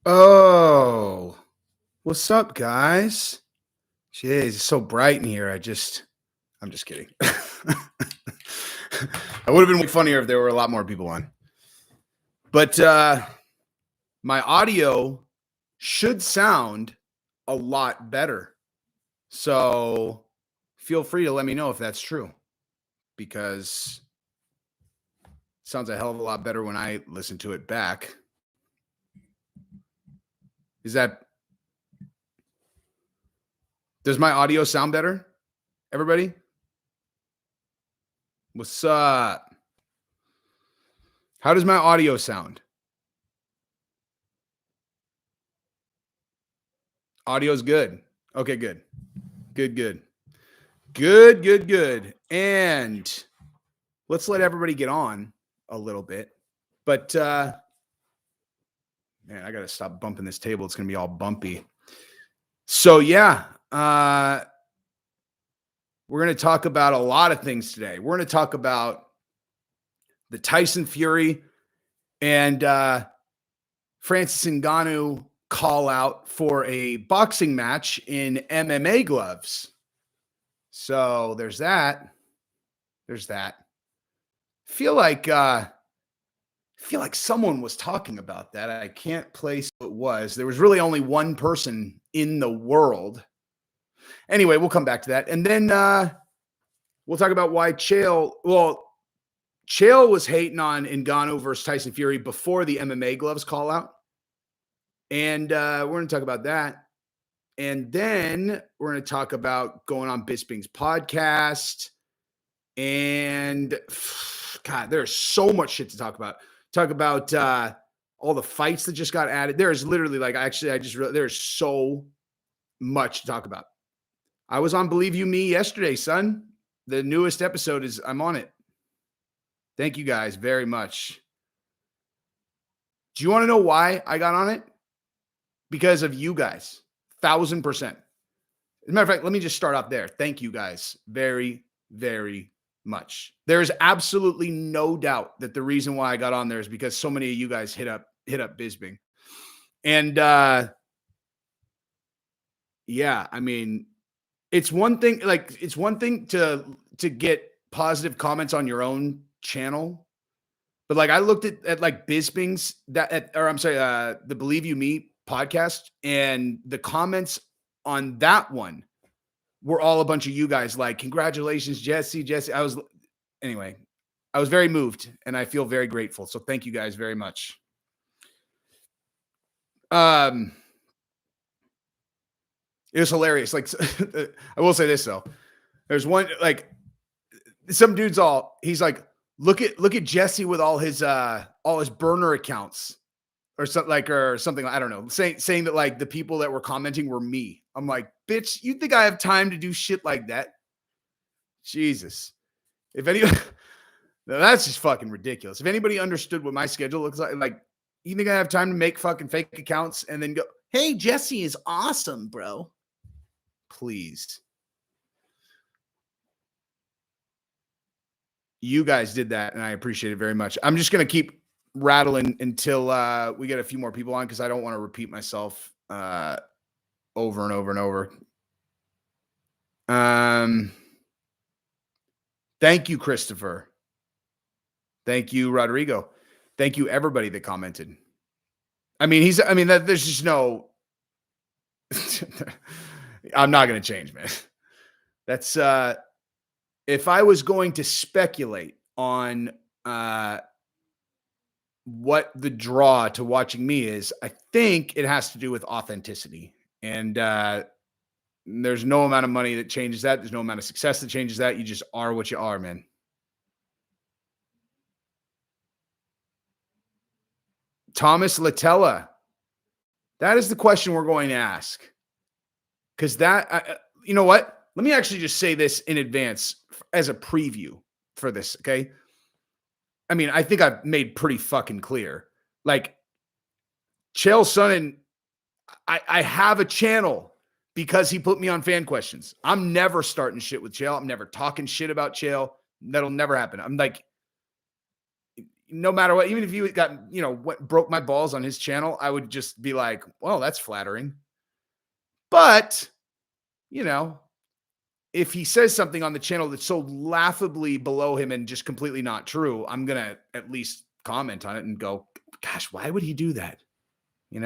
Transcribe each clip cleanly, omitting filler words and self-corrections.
Oh, what's up, guys? Jeez, it's so bright in here. I'm just kidding. It would have been way funnier if there were a lot more people on. But my audio should sound a lot better. So feel free to let me know if that's true, because it sounds a hell of a lot better when I listen to it back. Does my audio sound better? Everybody? What's up? How does my audio sound? Audio's good. Okay, good. Good. And let's let everybody get on a little bit. But man, I got to stop bumping this table. It's going to be all bumpy. So yeah, we're going to talk about a lot of things today. We're going to talk about the Tyson Fury and Francis Ngannou call out for a boxing match in MMA gloves. So there's that. Feel like someone was talking about that. I can't place who it was. There was really only one person in the world. Anyway, we'll come back to that. And then we'll talk about why Chael was hating on Ngannou versus Tyson Fury before the MMA gloves call out. And we're going to talk about that. And then we're going to talk about going on Bisping's podcast. And God, there's so much shit to talk about. Talk about all the fights that just got added. There's literally there's so much to talk about. I was on Believe You Me yesterday, son. The newest episode I'm on it. Thank you guys very much. Do you want to know why I got on it? Because of you guys. 1,000%. As a matter of fact, let me just start off there. Thank you guys very, very much. There's absolutely no doubt that the reason why I got on there is because so many of you guys hit up Bisping. And yeah, I mean, it's one thing to get positive comments on your own channel. But like I looked at like Bisping's the Believe You Me podcast, and the comments on that one were all a bunch of you guys like, congratulations, Jesse. I was very moved and I feel very grateful. So thank you guys very much. It was hilarious. Like, I will say this though. There's one, like, some dude's he's like, look at Jesse with all his burner accounts or something. I don't know. Saying that like the people that were commenting were me. I'm like, bitch, you think I have time to do shit like that? Jesus. If anybody, that's just fucking ridiculous. If anybody understood what my schedule looks like you think I have time to make fucking fake accounts and then go, hey, Jesse is awesome, bro. Please. You guys did that, and I appreciate it very much. I'm just going to keep rattling until we get a few more people on, because I don't want to repeat myself over and over and over. Thank you, Christopher. Thank you, Rodrigo. Thank you, everybody that commented. There's just no. I'm not going to change, man. That's if I was going to speculate on what the draw to watching me is, I think it has to do with authenticity. And there's no amount of money that changes that. There's no amount of success that changes that. You just are what you are, man. Thomas Latella. That is the question we're going to ask. Because you know what? Let me actually just say this in advance as a preview for this, okay? I mean, I think I've made pretty fucking clear. Like, Chael Sonnen, I have a channel because he put me on fan questions. I'm never starting shit with Chael. I'm never talking shit about Chael. That'll never happen. I'm like, no matter what, even if you got, what broke my balls on his channel, I would just be like, well, that's flattering. But, if he says something on the channel that's so laughably below him and just completely not true, I'm going to at least comment on it and go, gosh, why would he do that? And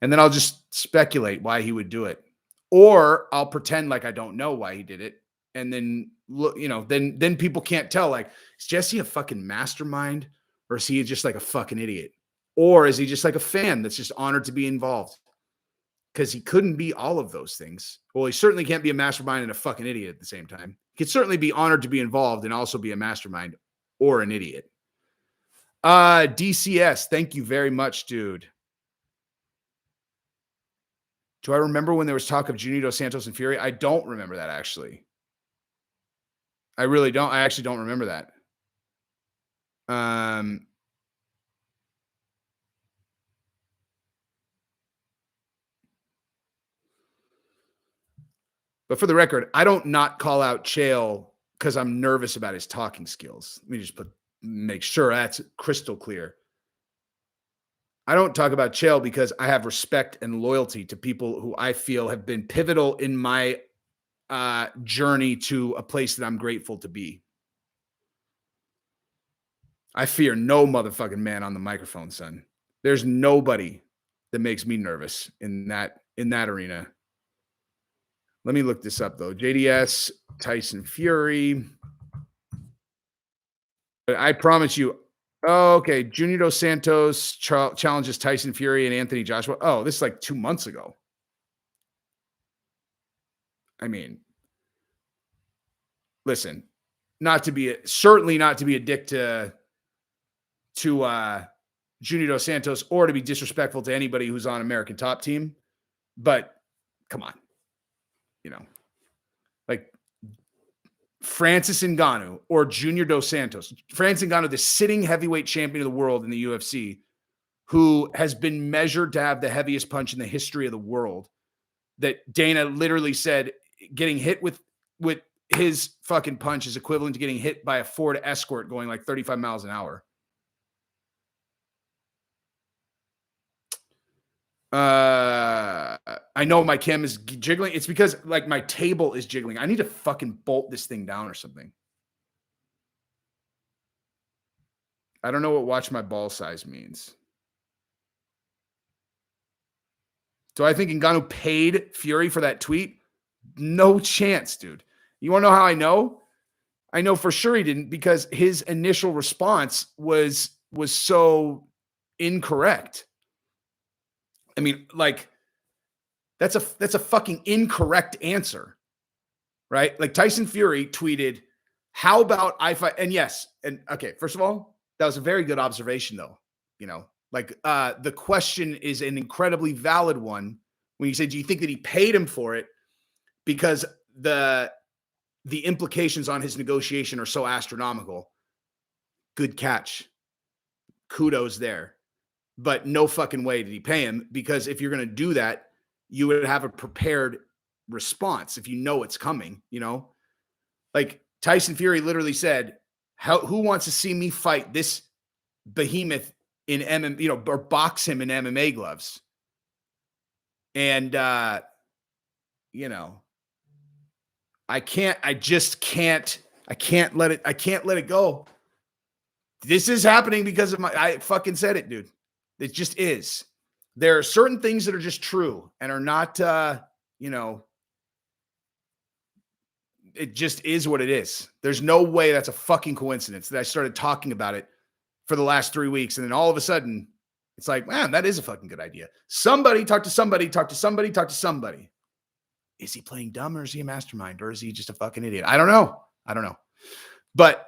then I'll just speculate why he would do it. Or I'll pretend like I don't know why he did it. And then look, then people can't tell, like, is Jesse a fucking mastermind or is he just like a fucking idiot? Or is he just like a fan that's just honored to be involved? Because he couldn't be all of those things. Well, he certainly can't be a mastermind and a fucking idiot at the same time. He could certainly be honored to be involved and also be a mastermind or an idiot. DCS, thank you very much, dude. Do I remember when there was talk of Junior Dos Santos and Fury? I don't remember that, actually. I really don't. I actually don't remember that. But for the record, I don't not call out Chael because I'm nervous about his talking skills. Let me just make sure that's crystal clear. I don't talk about Chael because I have respect and loyalty to people who I feel have been pivotal in my journey to a place that I'm grateful to be. I fear no motherfucking man on the microphone, son. There's nobody that makes me nervous in that arena. Let me look this up, though. JDS, Tyson Fury. I promise you. Oh, okay. Junior Dos Santos challenges Tyson Fury and Anthony Joshua. Oh, this is like 2 months ago. I mean, listen, certainly not to be a dick to Junior Dos Santos or to be disrespectful to anybody who's on American Top Team. But come on. Like Francis Ngannou or Junior Dos Santos. Francis Ngannou, the sitting heavyweight champion of the world in the UFC, who has been measured to have the heaviest punch in the history of the world, that Dana literally said getting hit with his fucking punch is equivalent to getting hit by a Ford Escort going like 35 miles an hour. I know my cam is jiggling. It's because like my table is jiggling. I need to fucking bolt this thing down or something. I don't know what watch my ball size means. Do I think Ngannou paid Fury for that tweet? No chance, dude. You want to know how I know? I know for sure he didn't because his initial response was so incorrect. I mean, like, that's a fucking incorrect answer, right? Like Tyson Fury tweeted, how about I fight? And yes. And okay, first of all, that was a very good observation though. The question is an incredibly valid one when you say, do you think that he paid him for it? Because the implications on his negotiation are so astronomical. Good catch. Kudos there. But no fucking way did he pay him, because if you're going to do that, you would have a prepared response if you know it's coming, Like Tyson Fury literally said, who wants to see me fight this behemoth in MMA, or box him in MMA gloves? And, I can't let it go. This is happening because of I fucking said it, dude. It just is. There are certain things that are just true and are not, it just is what it is. There's no way that's a fucking coincidence that I started talking about it for the last 3 weeks. And then all of a sudden it's like, man, that is a fucking good idea. Somebody talk to somebody. Is he playing dumb or is he a mastermind or is he just a fucking idiot? I don't know. But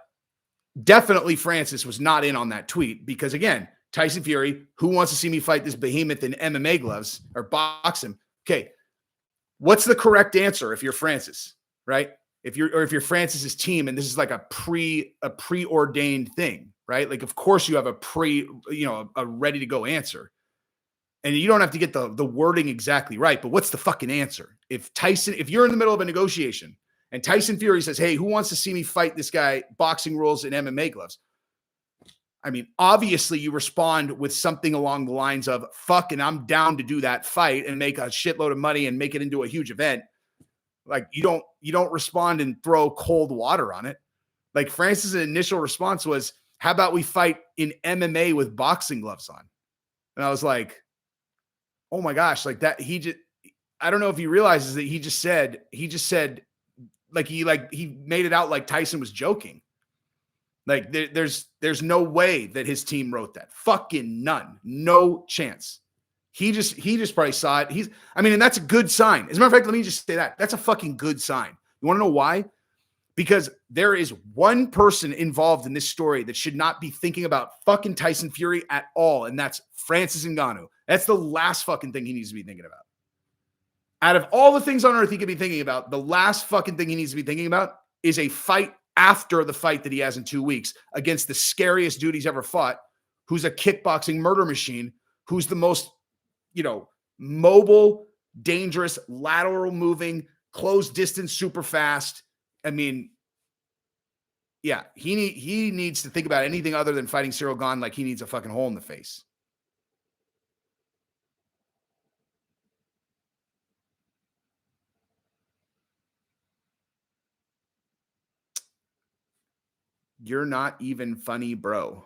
definitely Francis was not in on that tweet because, again, Tyson Fury, who wants to see me fight this behemoth in MMA gloves or box him? Okay, what's the correct answer if you're Francis, right? If you're Francis's team and this is like a preordained thing, right? Like, of course you have a ready to go answer. And you don't have to get the wording exactly right, but what's the fucking answer? If you're in the middle of a negotiation and Tyson Fury says, hey, who wants to see me fight this guy boxing rules in MMA gloves? I mean, obviously you respond with something along the lines of fucking I'm down to do that fight and make a shitload of money and make it into a huge event. Like you don't respond and throw cold water on it. Like Francis' initial response was, how about we fight in MMA with boxing gloves on? And I was like, oh my gosh, like that. I don't know if he realizes that he just said, like he made it out like Tyson was joking. Like there's no way that his team wrote that. Fucking none. No chance. He just probably saw it. And that's a good sign. As a matter of fact, let me just say that. That's a fucking good sign. You want to know why? Because there is one person involved in this story that should not be thinking about fucking Tyson Fury at all, and that's Francis Ngannou. That's the last fucking thing he needs to be thinking about. Out of all the things on earth he could be thinking about, the last fucking thing he needs to be thinking about is a fight after the fight that he has in 2 weeks against the scariest dude he's ever fought, who's a kickboxing murder machine, who's the most, mobile, dangerous, lateral moving, close distance, super fast. I mean, yeah, he needs to think about anything other than fighting Cyril Gane like he needs a fucking hole in the face. You're not even funny, bro.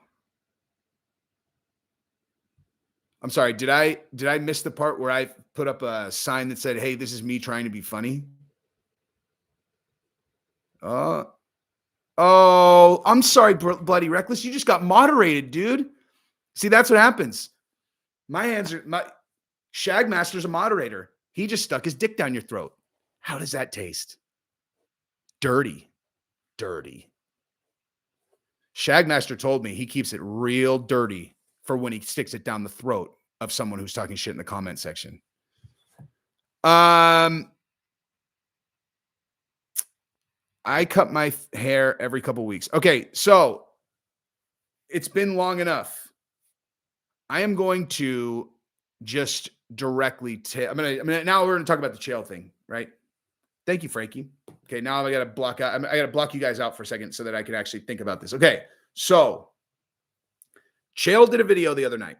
I'm sorry. Did I miss the part where I put up a sign that said, "Hey, this is me trying to be funny"? Oh, I'm sorry, Bloody Reckless. You just got moderated, dude. See, that's what happens. My Shagmaster's a moderator. He just stuck his dick down your throat. How does that taste? Dirty. Shagmaster told me he keeps it real dirty for when he sticks it down the throat of someone who's talking shit in the comment section. I cut my hair every couple weeks. Okay, so it's been long enough. I am going to just directly now we're gonna talk about the Chael thing, right? Thank you, Frankie. Okay, now I gotta block out. I gotta block you guys out for a second so that I can actually think about this. Okay, so Chael did a video the other night.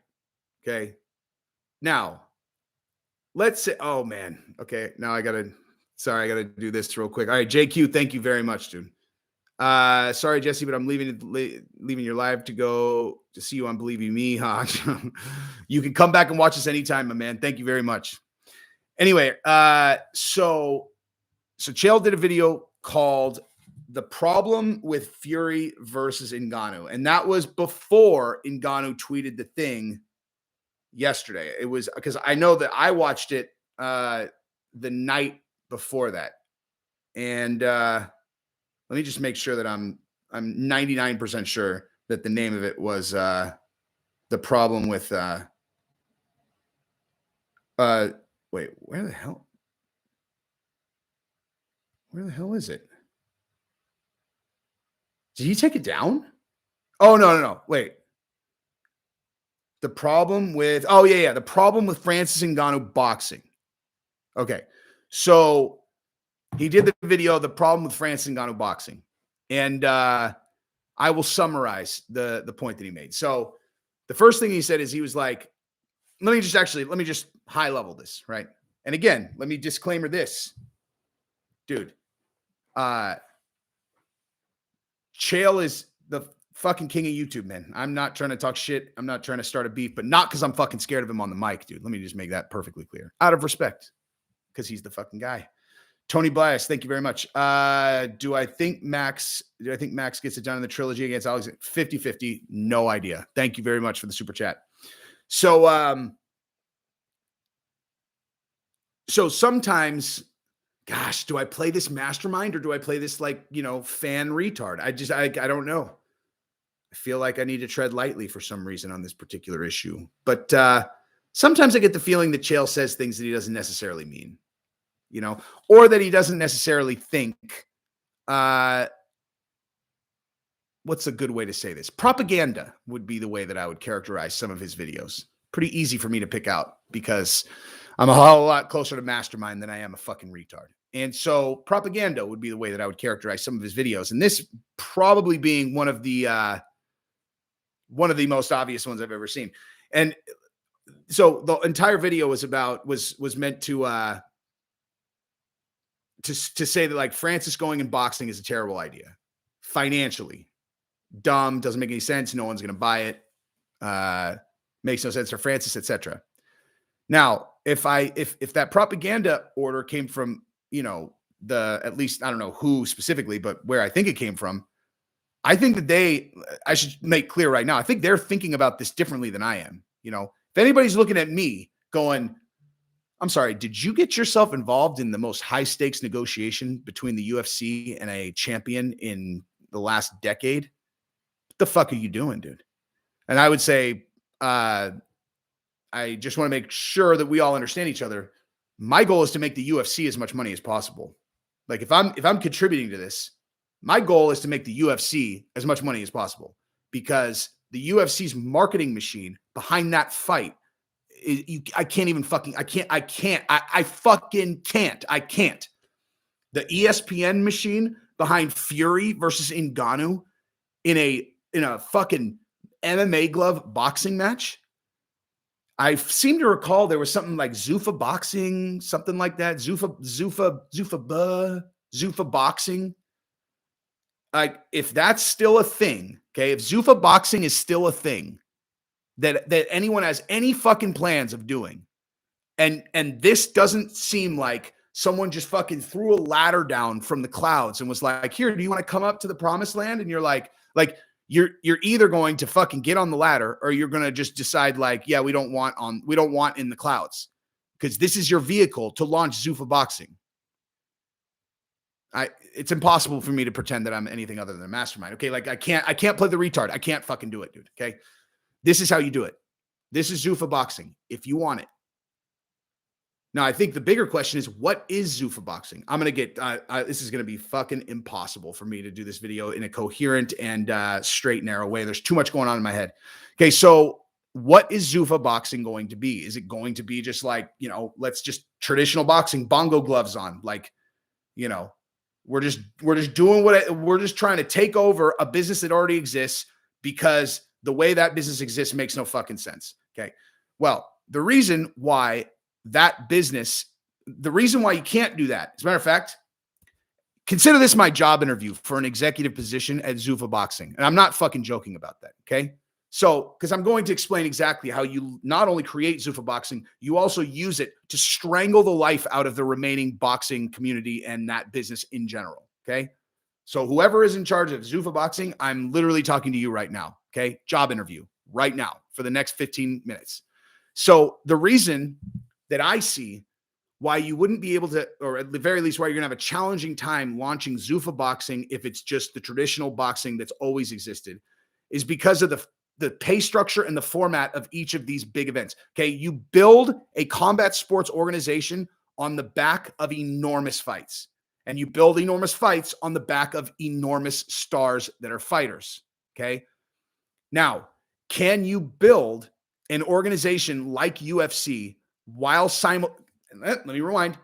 Okay, now let's say, oh man, okay, now I gotta do this real quick. All right, JQ, thank you very much, dude. Sorry, Jesse, but I'm leaving your live to go to see you on Believe You Me. Huh? You can come back and watch us anytime, my man. Thank you very much. Anyway, so Chael did a video called "The Problem with Fury versus Ngannou," and that was before Ngannou tweeted the thing yesterday. It was because I know that I watched it the night before that, and let me just make sure that I'm 99% sure that the name of it was "The Problem with." Wait, where the hell is it? Did he take it down? Oh, no. Wait. The problem with, the problem with Francis Ngannou boxing. Okay. So he did the video, The Problem with Francis Ngannou boxing. And I will summarize the point that he made. So the first thing he said is he was like, let me just high level this, right? And again, let me disclaimer this. Dude, Chael is the fucking king of YouTube, man. I'm not trying to talk shit. I'm not trying to start a beef, but not because I'm fucking scared of him on the mic, dude. Let me just make that perfectly clear. Out of respect, because he's the fucking guy. Tony Bias, thank you very much. Do I think Max gets it done in the trilogy against Alex? 50-50, no idea. Thank you very much for the super chat. So sometimes, gosh, do I play this mastermind or do I play this fan retard? I don't know. I feel like I need to tread lightly for some reason on this particular issue. But sometimes I get the feeling that Chael says things that he doesn't necessarily mean, or that he doesn't necessarily think. What's a good way to say this? Propaganda would be the way that I would characterize some of his videos. Pretty easy for me to pick out because I'm a whole lot closer to mastermind than I am a fucking retard. And so propaganda would be the way that I would characterize some of his videos. And this probably being one of the one of the most obvious ones I've ever seen. And so the entire video was meant to say that like Francis going in boxing is a terrible idea. Financially, dumb, doesn't make any sense. No one's going to buy it. Makes no sense for Francis, etc. Now, if that propaganda order came from, at least I don't know who specifically, but where I think it came from, I think that I should make clear right now, I think they're thinking about this differently than I am. If anybody's looking at me going, I'm sorry, did you get yourself involved in the most high stakes negotiation between the UFC and a champion in the last decade? What the fuck are you doing, dude? And I would say, I just want to make sure that we all understand each other. My goal is to make the UFC as much money as possible. Like if I'm contributing to this, my goal is to make the UFC as much money as possible, because the UFC's marketing machine behind that fight, I fucking can't. The ESPN machine behind Fury versus Ngannou in a fucking MMA glove boxing match. I seem to recall there was something like Zuffa boxing, something like that. Zuffa boxing. Like if that's still a thing, okay, if Zuffa boxing is still a thing that anyone has any fucking plans of doing, and this doesn't seem like someone just fucking threw a ladder down from the clouds and was like, here, do you want to come up to the promised land? And you're like you're either going to fucking get on the ladder or you're going to just decide like, yeah, we don't want in the clouds, because this is your vehicle to launch Zuffa boxing. It's impossible for me to pretend that I'm anything other than a mastermind. Okay. Like I can't play the retard. I can't fucking do it, dude. Okay. This is how you do it. This is Zuffa boxing if you want it. Now, I think the bigger question is, what is Zuffa boxing? I'm going to get, this is going to be fucking impossible for me to do this video in a coherent and straight, narrow way. There's too much going on in my head. Okay. So what is Zuffa boxing going to be? Is it going to be just like, let's just traditional boxing, bongo gloves on, like, we're just trying to take over a business that already exists, because the way that business exists makes no fucking sense. Okay. Well, the reason why you can't do that, as a matter of fact, consider this my job interview for an executive position at Zuffa boxing. And I'm not fucking joking about that. Okay. So, because I'm going to explain exactly how you not only create Zuffa boxing, you also use it to strangle the life out of the remaining boxing community and that business in general. Okay. So whoever is in charge of Zuffa boxing, I'm literally talking to you right now. Okay. Job interview right now for the next 15 minutes. So the reason that I see why you wouldn't be able to, or at the very least, why you're going to have a challenging time launching Zuffa boxing if it's just the traditional boxing that's always existed, is because of the pay structure and the format of each of these big events. Okay. You build a combat sports organization on the back of enormous fights, and you build enormous fights on the back of enormous stars that are fighters. Okay. Now, can you build an organization like UFC while let me rewind.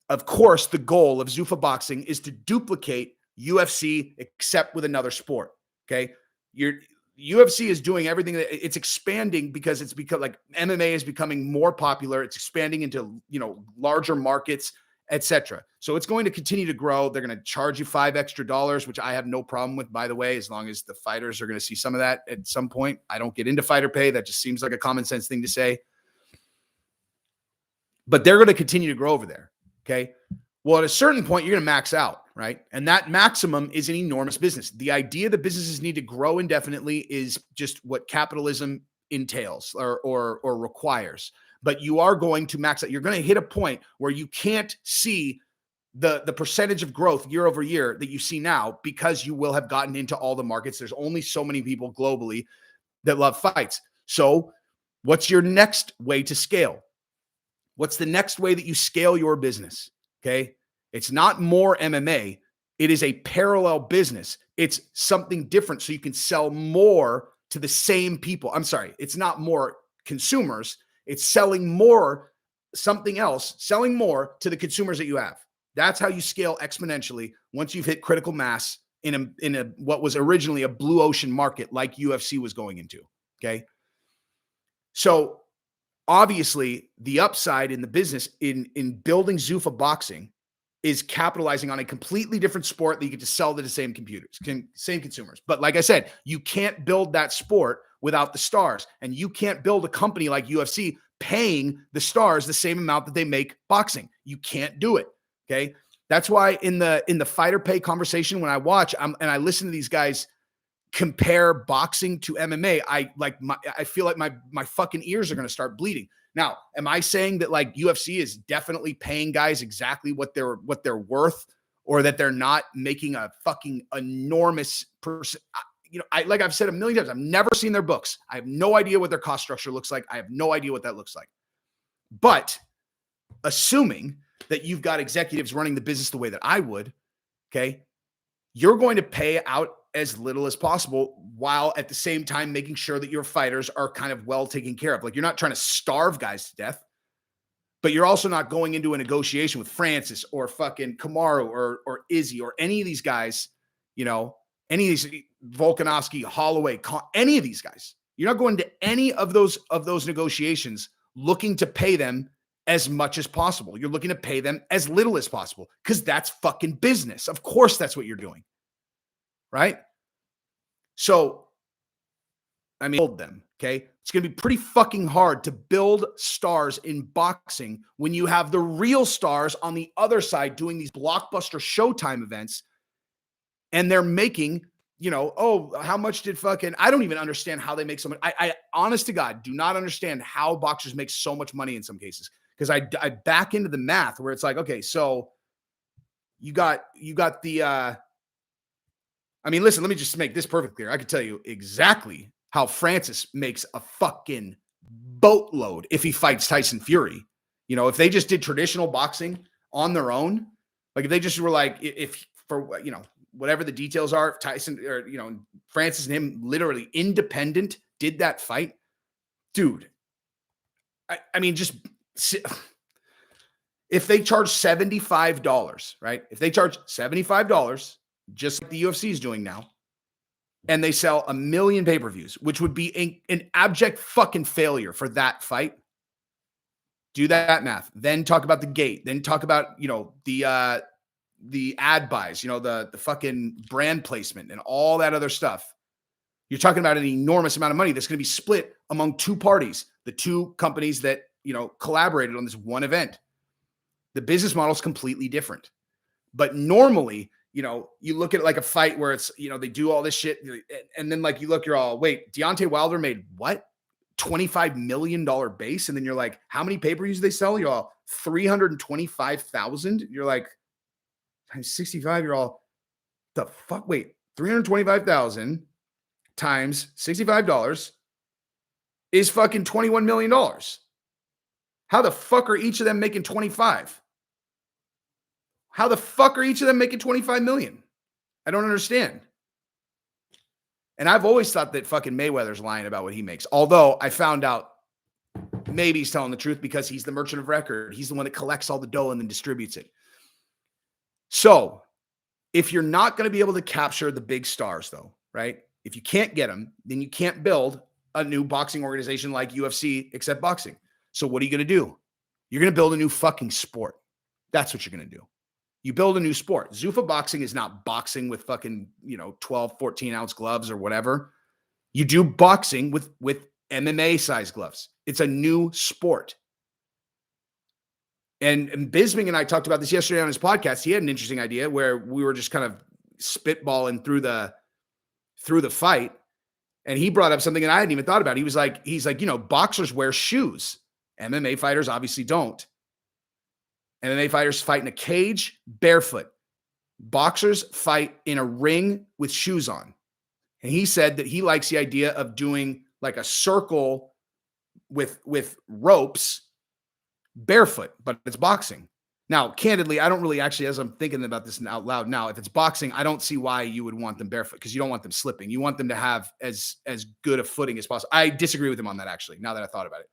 Of course, the goal of Zuffa boxing is to duplicate UFC, except with another sport. Okay. UFC is doing everything that it's expanding, because it's become like MMA is becoming more popular. It's expanding into, larger markets, etc. So it's going to continue to grow. They're going to charge you $5 extra, which I have no problem with, by the way, as long as the fighters are going to see some of that at some point. I don't get into fighter pay. That just seems like a common sense thing to say. But they're going to continue to grow over there. Okay. Well, at a certain point, you're going to max out, right? And that maximum is an enormous business. The idea that businesses need to grow indefinitely is just what capitalism entails or requires. But you are going to max out. You're going to hit a point where you can't see the percentage of growth year over year that you see now, because you will have gotten into all the markets. There's only so many people globally that love fights. So what's your next way to scale? What's the next way that you scale your business? Okay. It's not more MMA. It is a parallel business. It's something different, so you can sell more to the same people. I'm sorry. It's not more consumers. It's selling more, something else, selling more to the consumers that you have. That's how you scale exponentially once you've hit critical mass in a what was originally a blue ocean market like UFC was going into. Okay. So obviously the upside in the business in building Zuffa boxing is capitalizing on a completely different sport that you get to sell to the same same consumers. But like I said, you can't build that sport without the stars, and you can't build a company like UFC paying the stars the same amount that they make boxing. You can't do it. Okay. That's why in the fighter pay conversation, when I watch and I listen to these guys compare boxing to MMA, I feel like my fucking ears are going to start bleeding. Now, am I saying that like UFC is definitely paying guys exactly what they're worth, or that they're not making a fucking enormous person? Like I've said a million times, I've never seen their books. I have no idea what their cost structure looks like. I have no idea what that looks like. But assuming that you've got executives running the business the way that I would, okay, you're going to pay out as little as possible while at the same time making sure that your fighters are kind of well taken care of. Like, you're not trying to starve guys to death, but you're also not going into a negotiation with Francis or fucking Kamaru or Izzy or any of these guys, any of these Volkanovski, Holloway, any of these guys. You're not going to any of those negotiations looking to pay them as much as possible. You're looking to pay them as little as possible because that's fucking business. Of course, that's what you're doing. Right? So, build them, okay? It's going to be pretty fucking hard to build stars in boxing when you have the real stars on the other side doing these blockbuster Showtime events, and they're making, how much did I don't even understand how they make so much. I honest to God, do not understand how boxers make so much money in some cases, because I back into the math where it's like, okay, so you got the, listen, let me just make this perfectly clear. I could tell you exactly how Francis makes a fucking boatload if he fights Tyson Fury. If they just did traditional boxing on their own, like if they just were like, if for, whatever the details are, if Tyson or, Francis and him literally independent did that fight, dude, just if they charge $75, right? If they charge $75, just like the UFC is doing now, and they sell 1 million pay-per-views, which would be an abject fucking failure for that fight. Do that math. Then talk about the gate. Then talk about, the ad buys, the fucking brand placement and all that other stuff. You're talking about an enormous amount of money that's going to be split among two parties, the two companies that, collaborated on this one event. The business model is completely different. But normally, you look at like a fight where it's, they do all this shit. And then like, you're all, wait, Deontay Wilder made what? $25 million base. And then you're like, how many pay-per-views do they sell? You're all 325,000. You're like, times 65. You're all, the fuck? Wait, 325,000 times $65 is fucking $21 million. How the fuck are each of them making 25? How the fuck are each of them making 25 million? I don't understand. And I've always thought that fucking Mayweather's lying about what he makes. Although I found out maybe he's telling the truth because he's the merchant of record. He's the one that collects all the dough and then distributes it. So if you're not going to be able to capture the big stars though, right? If you can't get them, then you can't build a new boxing organization like UFC except boxing. So what are you going to do? You're going to build a new fucking sport. That's what you're going to do. You build a new sport. Zuffa boxing is not boxing with fucking, 12, 14 ounce gloves or whatever. You do boxing with MMA size gloves. It's a new sport. And Bisping and I talked about this yesterday on his podcast. He had an interesting idea where we were just kind of spitballing through the fight. And he brought up something that I hadn't even thought about. He's like, boxers wear shoes. MMA fighters obviously don't. MMA fighters fight in a cage barefoot. Boxers fight in a ring with shoes on. And he said that he likes the idea of doing like a circle with ropes barefoot, but it's boxing. Now, candidly, I don't really actually, as I'm thinking about this out loud now, if it's boxing, I don't see why you would want them barefoot because you don't want them slipping. You want them to have as good a footing as possible. I disagree with him on that, actually, now that I thought about it.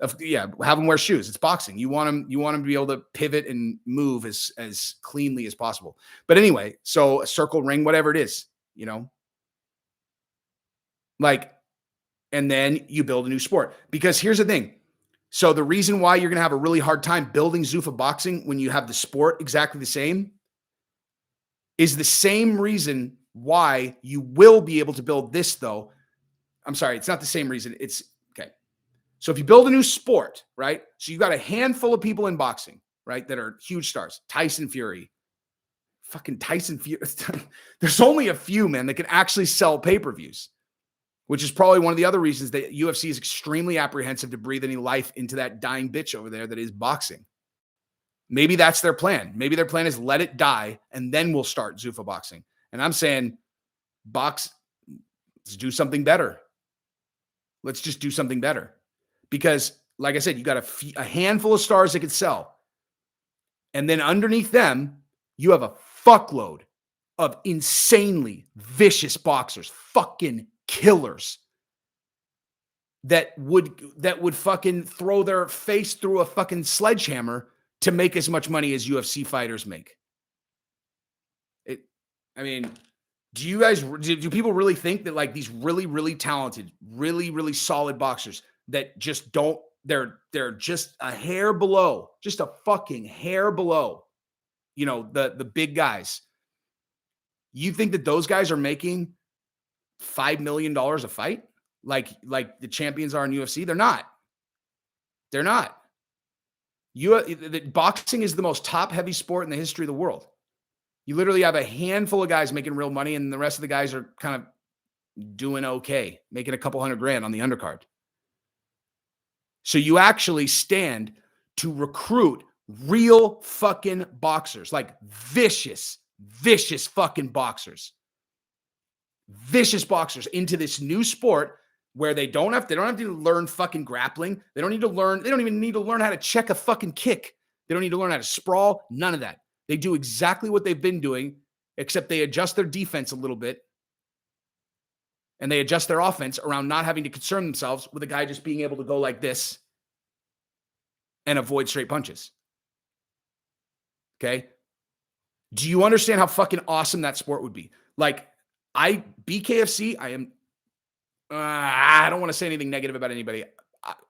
Have them wear shoes. It's boxing. You want them to be able to pivot and move as cleanly as possible. But anyway, so a circle, ring, whatever it is, like and then you build a new sport. Because here's the thing. So the reason why you're going to have a really hard time building Zuffa boxing when you have the sport exactly the same is the same reason why you will be able to build this, though. I'm sorry, it's not the same reason. It's okay. So if you build a new sport, right? So you got a handful of people in boxing, right, that are huge stars. Tyson Fury. Fucking Tyson Fury. There's only a few, man, that can actually sell pay-per-views, which is probably one of the other reasons that UFC is extremely apprehensive to breathe any life into that dying bitch over there that is boxing. Maybe that's their plan. Maybe their plan is let it die, and then we'll start Zuffa boxing. And I'm saying, let's do something better. Let's just do something better. Because, like I said, you got a handful of stars that could sell. And then underneath them, you have a fuckload of insanely vicious boxers, fucking killers that would fucking throw their face through a fucking sledgehammer to make as much money as UFC fighters make. Do people really think that like these really, really talented, really, really solid boxers that just don't, they're just a hair below, just a fucking hair below, the big guys. You think that those guys are making $5 million a fight? Like the champions are in UFC? They're not. They're not. Boxing is the most top-heavy sport in the history of the world. You literally have a handful of guys making real money, and the rest of the guys are kind of doing okay, making a couple $100,000 on the undercard. So you actually stand to recruit real fucking boxers, like vicious fucking boxers. Vicious boxers into this new sport where they don't have to learn fucking grappling. They don't even need to learn how to check a fucking kick. They don't need to learn how to sprawl. None of that. They do exactly what they've been doing, except they adjust their defense a little bit. And they adjust their offense around not having to concern themselves with a guy just being able to go like this and avoid straight punches. Okay? Do you understand how fucking awesome that sport would be? Like, BKFC, I don't want to say anything negative about anybody.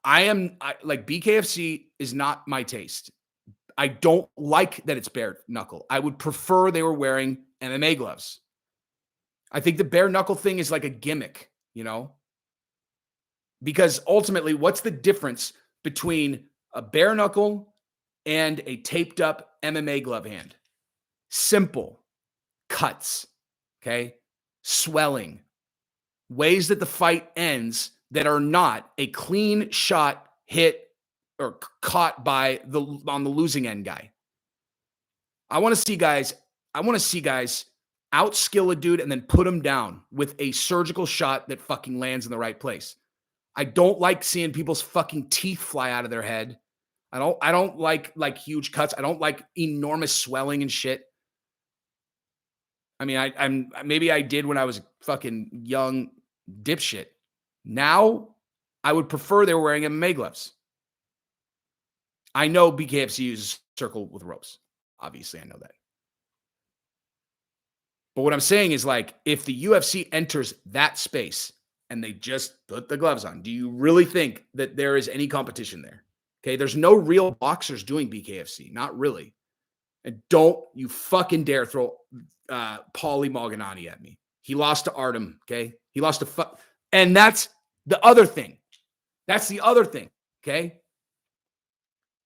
BKFC is not my taste. I don't like that it's bare knuckle. I would prefer they were wearing MMA gloves. I think the bare knuckle thing is like a gimmick, because ultimately, what's the difference between a bare knuckle and a taped up MMA glove hand? Simple cuts, okay? Swelling, ways that the fight ends that are not a clean shot, hit, or caught on the losing end guy. I want to see guys outskill a dude and then put him down with a surgical shot that fucking lands in the right place. I don't like seeing people's fucking teeth fly out of their head. I don't like huge cuts. I don't like enormous swelling and shit. I mean, maybe I did when I was a fucking young dipshit. Now, I would prefer they were wearing MMA gloves. I know BKFC uses circle with ropes. Obviously, I know that. But what I'm saying is, like, if the UFC enters that space and they just put the gloves on, do you really think that there is any competition there? Okay, there's no real boxers doing BKFC. Not really. And don't you fucking dare throw Paulie Malignaggi at me. He lost to Artem, okay? He lost to and that's the other thing. That's the other thing, okay?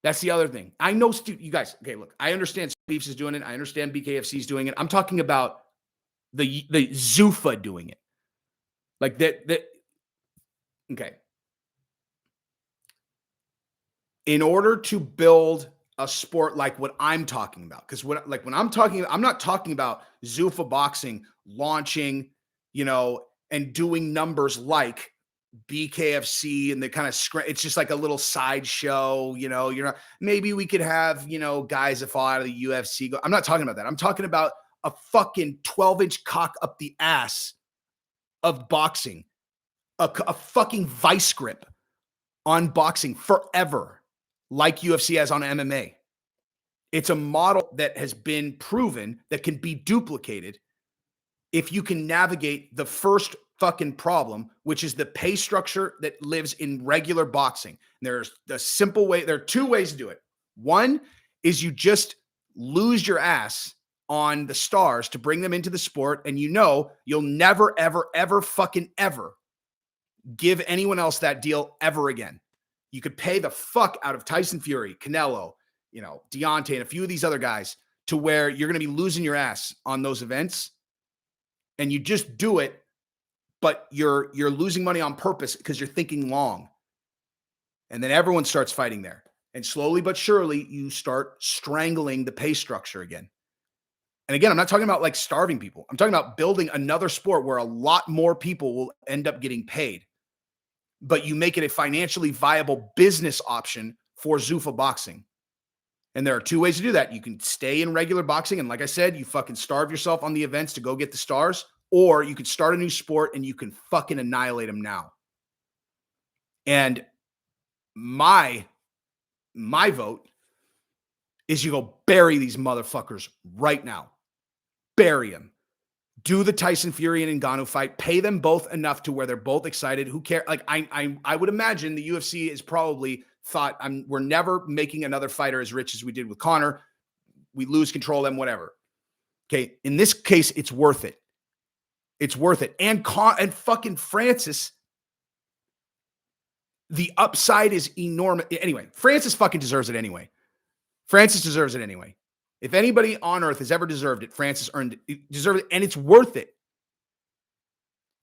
That's the other thing. I know, you guys, okay, look, I understand Beefs is doing it. I understand BKFC is doing it. I'm talking about the Zuffa doing it. Like that, okay. In order to build a sport like what I'm talking about, because when I'm not talking about Zuffa boxing launching, and doing numbers like BKFC and the kind of it's just like a little sideshow, maybe we could have, guys that fall out of the UFC. I'm not talking about that. I'm talking about a fucking 12-inch cock up the ass of boxing, a fucking vice grip on boxing forever, like UFC has on MMA. It's a model that has been proven that can be duplicated if you can navigate the first fucking problem, which is the pay structure that lives in regular boxing. And there's the simple way. There are two ways to do it. One is you just lose your ass on the stars to bring them into the sport. And you'll never, ever, ever fucking ever give anyone else that deal ever again. You could pay the fuck out of Tyson Fury, Canelo, Deontay, and a few of these other guys to where you're going to be losing your ass on those events. And you just do it, but you're losing money on purpose because you're thinking long. And then everyone starts fighting there. And slowly but surely, you start strangling the pay structure again. And again, I'm not talking about like starving people. I'm talking about building another sport where a lot more people will end up getting paid. But you make it a financially viable business option for Zuffa boxing. And there are two ways to do that. You can stay in regular boxing. And like I said, you fucking starve yourself on the events to go get the stars. Or you could start a new sport and you can fucking annihilate them now. And my vote is you go bury these motherfuckers right now. Bury them. Do the Tyson Fury and Ngannou fight. Pay them both enough to where they're both excited. Who cares? Like I would imagine the UFC is probably thought we're never making another fighter as rich as we did with Conor. We lose control of them, whatever. Okay. In this case, it's worth it. It's worth it. And fucking Francis, the upside is enormous. Anyway, Francis fucking deserves it anyway. Francis deserves it anyway. If anybody on earth has ever deserved it, Francis deserved it, and it's worth it.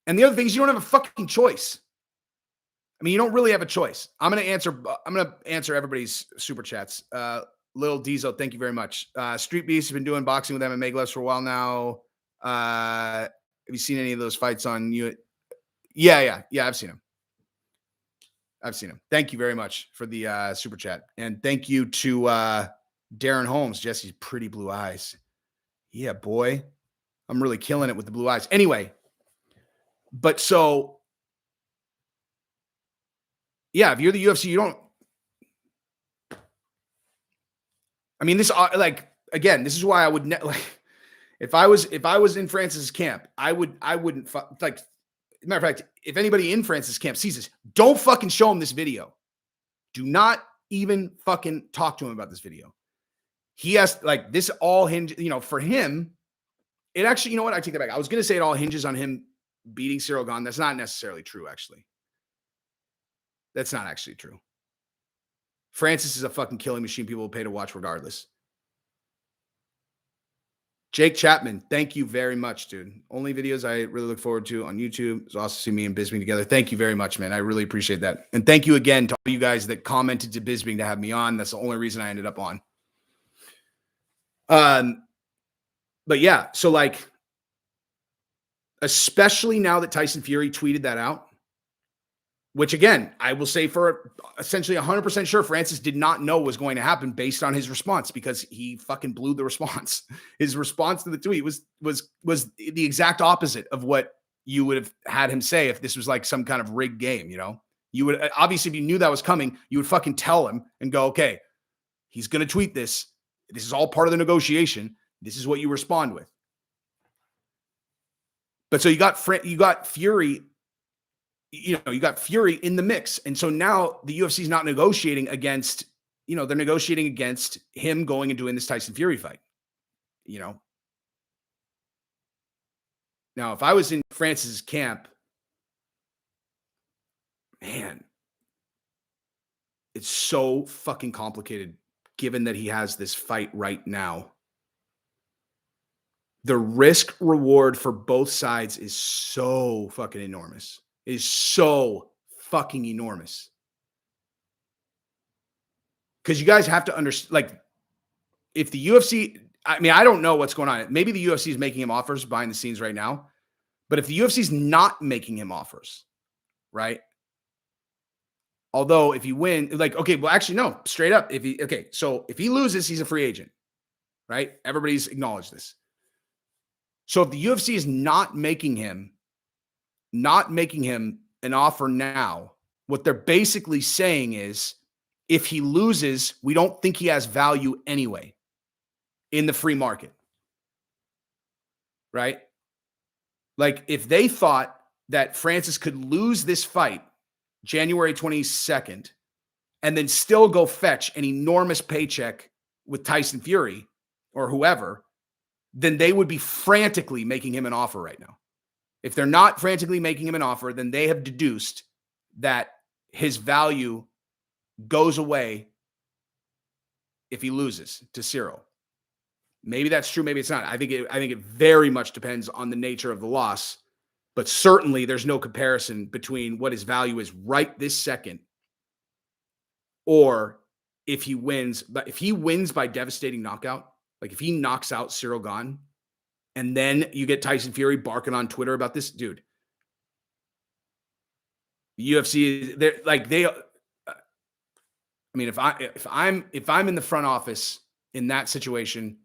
And the other thing is you don't have a fucking choice. I mean, you don't really have a choice. I'm going to answer everybody's super chats. Lil Diesel, thank you very much. Street Beast has been doing boxing with MMA gloves for a while now. Have you seen any of those fights on you? Yeah, I've seen them. Thank you very much for the super chat. And thank you to Darren Holmes, Jesse's pretty blue eyes. Yeah, boy. I'm really killing it with the blue eyes. Anyway, but so, yeah, if you're the UFC, you don't. I mean, this again, this is why I would if I was in Francis's camp, I wouldn't like. Matter of fact, if anybody in Francis' camp sees this, don't fucking show him this video. Do not even fucking talk to him about this video. He has this all hinges, for him. It actually, you know what? I take that back. I was going to say it all hinges on him beating Cyril Gane. That's not necessarily true, actually. That's not actually true. Francis is a fucking killing machine. People will pay to watch regardless. Jake Chapman, thank you very much, dude. Only videos I really look forward to on YouTube is also see me and Bisping together. Thank you very much, man. I really appreciate that. And thank you again to all you guys that commented to Bisping to have me on. That's the only reason I ended up on. But yeah, so especially now that Tyson Fury tweeted that out, which again, I will say for essentially 100% sure Francis did not know was going to happen based on his response because he fucking blew the response. His response to the tweet was the exact opposite of what you would have had him say if this was like some kind of rigged game, You would obviously, if you knew that was coming, you would fucking tell him and go, okay, he's going to tweet this. This is all part of the negotiation. This is what you respond with. But so you got Fury. You got Fury in the mix. And so now the UFC is not negotiating against, they're negotiating against him going and doing this Tyson Fury fight, Now, if I was in Francis's camp, man, it's so fucking complicated given that he has this fight right now. The risk reward for both sides is so fucking enormous. It is so fucking enormous. Because you guys have to understand, if the UFC, I mean, I don't know what's going on. Maybe the UFC is making him offers behind the scenes right now. But if the UFC is not making him offers, right? Although if you win, okay, well, actually, no, straight up. So if he loses, he's a free agent, right? Everybody's acknowledged this. So if the UFC is not making him an offer now, what they're basically saying is if he loses, we don't think he has value anyway in the free market. Right? If they thought that Francis could lose this fight January 22nd and then still go fetch an enormous paycheck with Tyson Fury or whoever, then they would be frantically making him an offer right now. If they're not frantically making him an offer, then they have deduced that his value goes away if he loses to Cyril. Maybe that's true, maybe it's not. I think it very much depends on the nature of the loss, but certainly there's no comparison between what his value is right this second or if he wins. But if he wins by devastating knockout, like if he knocks out Cyril Gane, and then you get Tyson Fury barking on Twitter about this, dude. The UFC, they're like I mean, if I'm in the front office in that situation,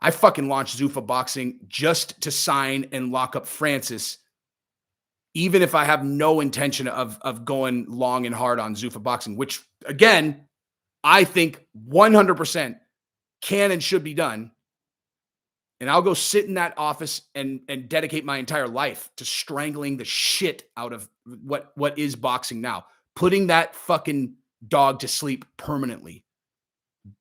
I fucking launch Zuffa Boxing just to sign and lock up Francis, even if I have no intention of going long and hard on Zuffa Boxing, which again, I think 100% can and should be done. And I'll go sit in that office and dedicate my entire life to strangling the shit out of what is boxing now, putting that fucking dog to sleep permanently,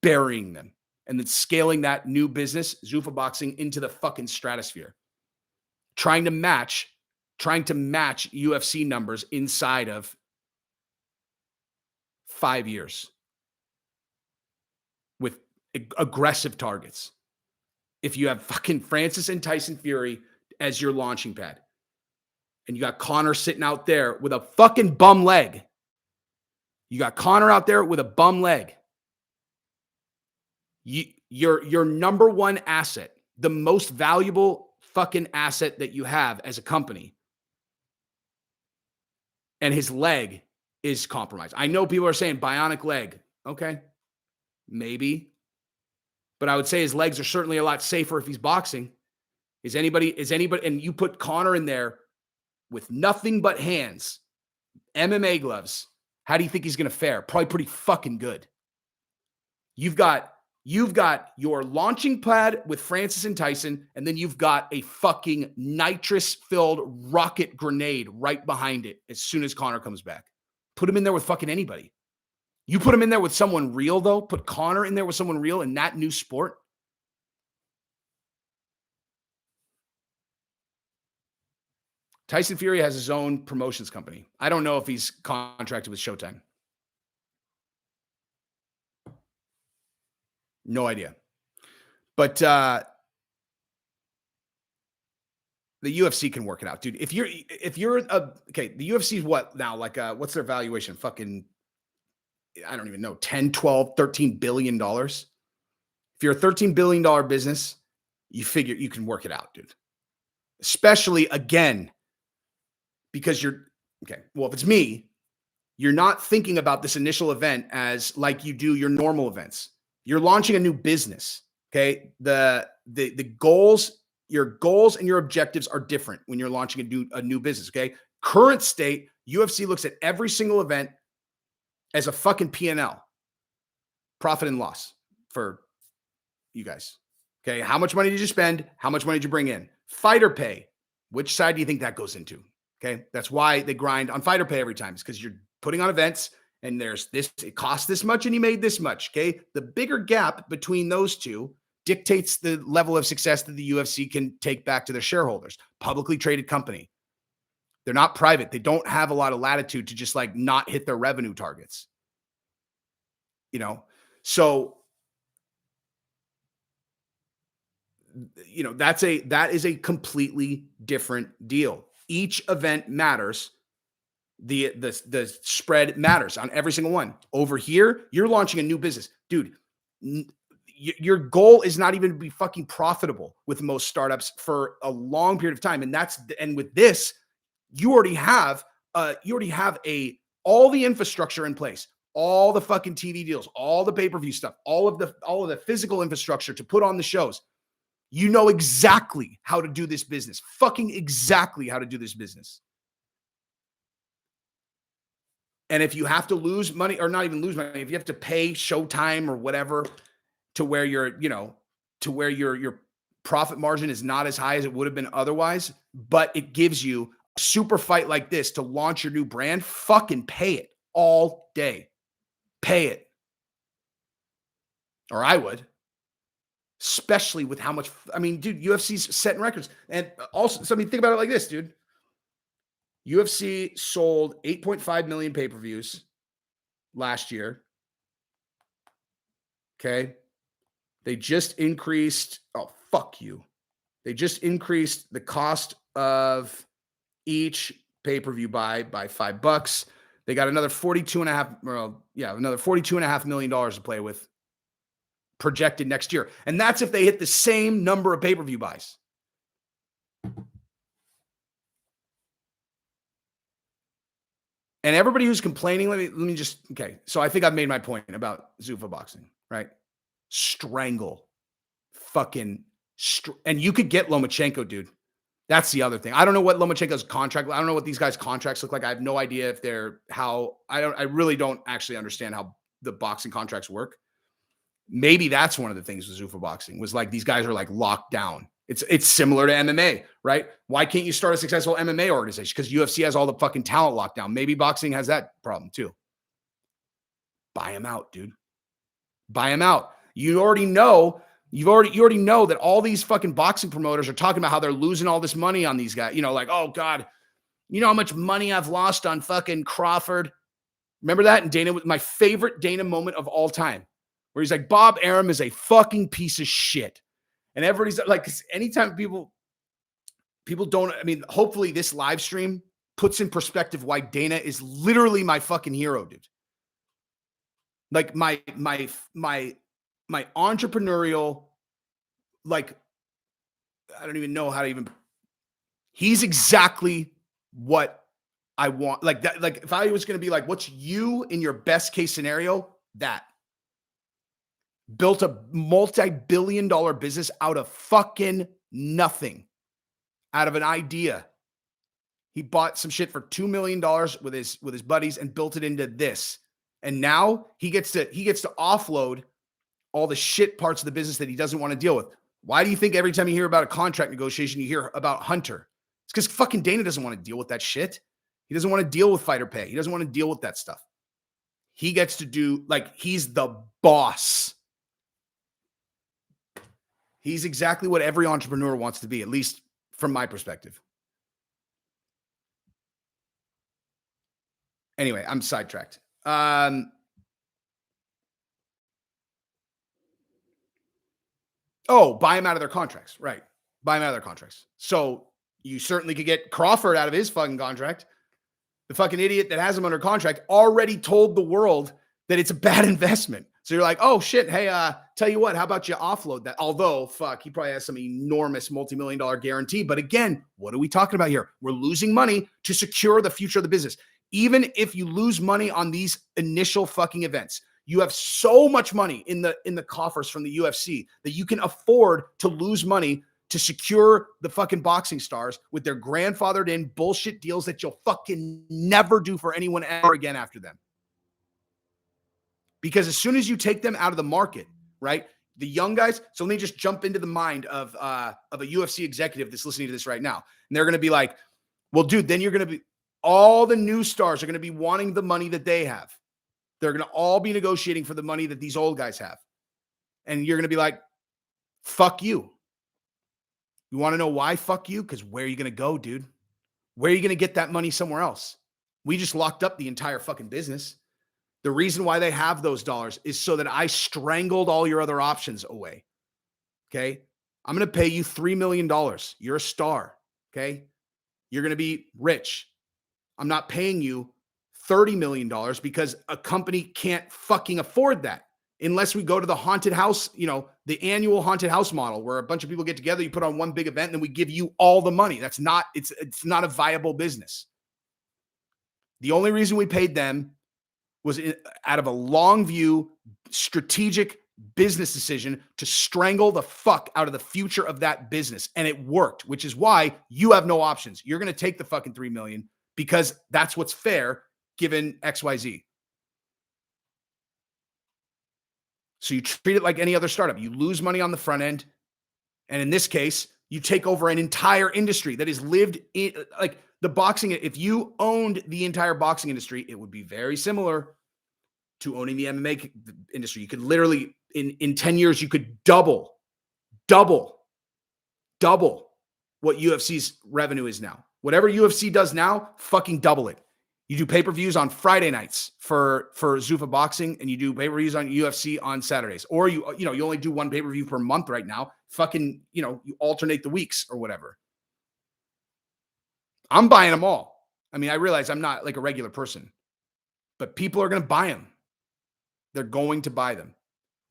burying them, and then scaling that new business, Zuffa Boxing, into the fucking stratosphere. Trying to match UFC numbers inside of 5 years with aggressive targets. If you have fucking Francis and Tyson Fury as your launching pad, and you got Conor sitting out there with a fucking bum leg. You got Conor out there with a bum leg. Your number one asset, the most valuable fucking asset that you have as a company, and his leg is compromised. I know people are saying bionic leg. Okay, maybe. But I would say his legs are certainly a lot safer if he's boxing. Is anybody, and you put Conor in there with nothing but hands, MMA gloves. How do you think he's going to fare? Probably pretty fucking good. You've got your launching pad with Francis and Tyson, and then you've got a fucking nitrous-filled rocket grenade right behind it as soon as Conor comes back. Put him in there with fucking anybody. You put him in there with someone real, though. Put Conor in there with someone real in that new sport. Tyson Fury has his own promotions company. I don't know if he's contracted with Showtime. No idea. But the UFC can work it out, dude. If you're okay, the UFC is what now? Like what's their valuation? Fucking I don't even know, 10, 12, 13 billion dollars. If you're a $13 billion business, you figure you can work it out, dude. Especially again, because you're okay. Well, if it's me, you're not thinking about this initial event as like you do your normal events. You're launching a new business. Okay. The goals, your goals and your objectives are different when you're launching a new business. Okay. Current state, UFC looks at every single event as a fucking P&L, profit and loss for you guys. Okay. How much money did you spend? How much money did you bring in? Fighter pay. Which side do you think that goes into? Okay. That's why they grind on fighter pay every time. It's because you're putting on events and there's this, it costs this much and you made this much. Okay. The bigger gap between those two dictates the level of success that the UFC can take back to their shareholders. Publicly traded company. They're not private. They don't have a lot of latitude to just like not hit their revenue targets. You know, so, you know, that is a completely different deal. Each event matters. The spread matters on every single one. Over here, you're launching a new business. Dude, your goal is not even to be fucking profitable with most startups for a long period of time. And with this, you already have all the infrastructure in place, all the fucking TV deals, all the pay-per-view stuff, all of the physical infrastructure to put on the shows. You know exactly how to do this business, fucking exactly how to do this business. And if you have to lose money, or not even lose money, if you have to pay Showtime or whatever to where your profit margin is not as high as it would have been otherwise, but it gives you super fight like this to launch your new brand, fucking pay it all day. Pay it. Or I would. Especially with how much, I mean, dude, UFC's setting records. And also, so I mean, think about it like this, dude. UFC sold 8.5 million pay-per-views last year. Okay. They just increased, oh, fuck you. They just increased the cost of each pay-per-view by $5. They got another another $42.5 million to play with projected next year. And that's if they hit the same number of pay-per-view buys. And everybody who's complaining, let me just, okay. So I think I've made my point about Zuffa boxing, right? Strangle. Fucking, and you could get Lomachenko, dude. That's the other thing. I don't know what Lomachenko's contract, I don't know what these guys' contracts look like. I have no idea if they're I really don't actually understand how the boxing contracts work. Maybe that's one of the things with Zuffa boxing was like, these guys are like locked down. It's similar to MMA, right? Why can't you start a successful MMA organization? Because UFC has all the fucking talent locked down. Maybe boxing has that problem too. Buy them out, dude. Buy them out. You already know that all these fucking boxing promoters are talking about how they're losing all this money on these guys. You know, like, oh God, you know how much money I've lost on fucking Crawford? Remember that? And Dana, my favorite Dana moment of all time, where he's like, Bob Arum is a fucking piece of shit. And everybody's like, anytime people don't, I mean, hopefully this live stream puts in perspective why Dana is literally my fucking hero, dude. Like my entrepreneurial, like, I don't even know how to even, he's exactly what I want. Like that, like if I was going to be like, what's you in your best case scenario? That. Built a multi-billion-dollar business out of fucking nothing, out of an idea. He bought some shit for $2 million with his buddies and built it into this. And now he gets to offload all the shit parts of the business that he doesn't want to deal with. Why do you think every time you hear about a contract negotiation, you hear about Hunter? It's because fucking Dana doesn't want to deal with that shit. He doesn't want to deal with fighter pay. He doesn't want to deal with that stuff. He gets to do, like, he's the boss. He's exactly what every entrepreneur wants to be, at least from my perspective. Anyway, I'm sidetracked. Oh, buy him out of their contracts. Right. Buy him out of their contracts. So you certainly could get Crawford out of his fucking contract. The fucking idiot that has him under contract already told the world that it's a bad investment. So you're like, oh shit, hey, tell you what, how about you offload that? Although, fuck, he probably has some enormous multi-million-dollar guarantee. But again, what are we talking about here? We're losing money to secure the future of the business. Even if you lose money on these initial fucking events, you have so much money in the coffers from the UFC that you can afford to lose money to secure the fucking boxing stars with their grandfathered in bullshit deals that you'll fucking never do for anyone ever again after them. Because as soon as you take them out of the market, right, the young guys, so let me just jump into the mind of a UFC executive that's listening to this right now. And they're going to be like, well, dude, then you're going to be, all the new stars are going to be wanting the money that they have. They're going to all be negotiating for the money that these old guys have. And you're going to be like, fuck you. You want to know why? Fuck you? Because where are you going to go, dude? Where are you going to get that money somewhere else? We just locked up the entire fucking business. The reason why they have those dollars is so that I strangled all your other options away. Okay. I'm going to pay you $3 million. You're a star. Okay. You're going to be rich. I'm not paying you $30 million because a company can't fucking afford that unless we go to the haunted house, you know, the annual haunted house model where a bunch of people get together, you put on one big event and then we give you all the money. That's not, it's not a viable business. The only reason we paid them was out of a long view, strategic business decision to strangle the fuck out of the future of that business. And it worked, which is why you have no options. You're going to take the fucking $3 million because that's what's fair given XYZ. So you treat it like any other startup. You lose money on the front end. And in this case, you take over an entire industry that has lived in, like, the boxing, if you owned the entire boxing industry, it would be very similar to owning the MMA industry. You could literally, in 10 years, you could double what UFC's revenue is now. Whatever UFC does now, fucking double it. You do pay-per-views on Friday nights for Zuffa boxing, and you do pay-per-views on UFC on Saturdays. Or you only do one pay-per-view per month right now. Fucking, you alternate the weeks or whatever. I'm buying them all. I mean, I realize I'm not like a regular person, but people are going to buy them. They're going to buy them.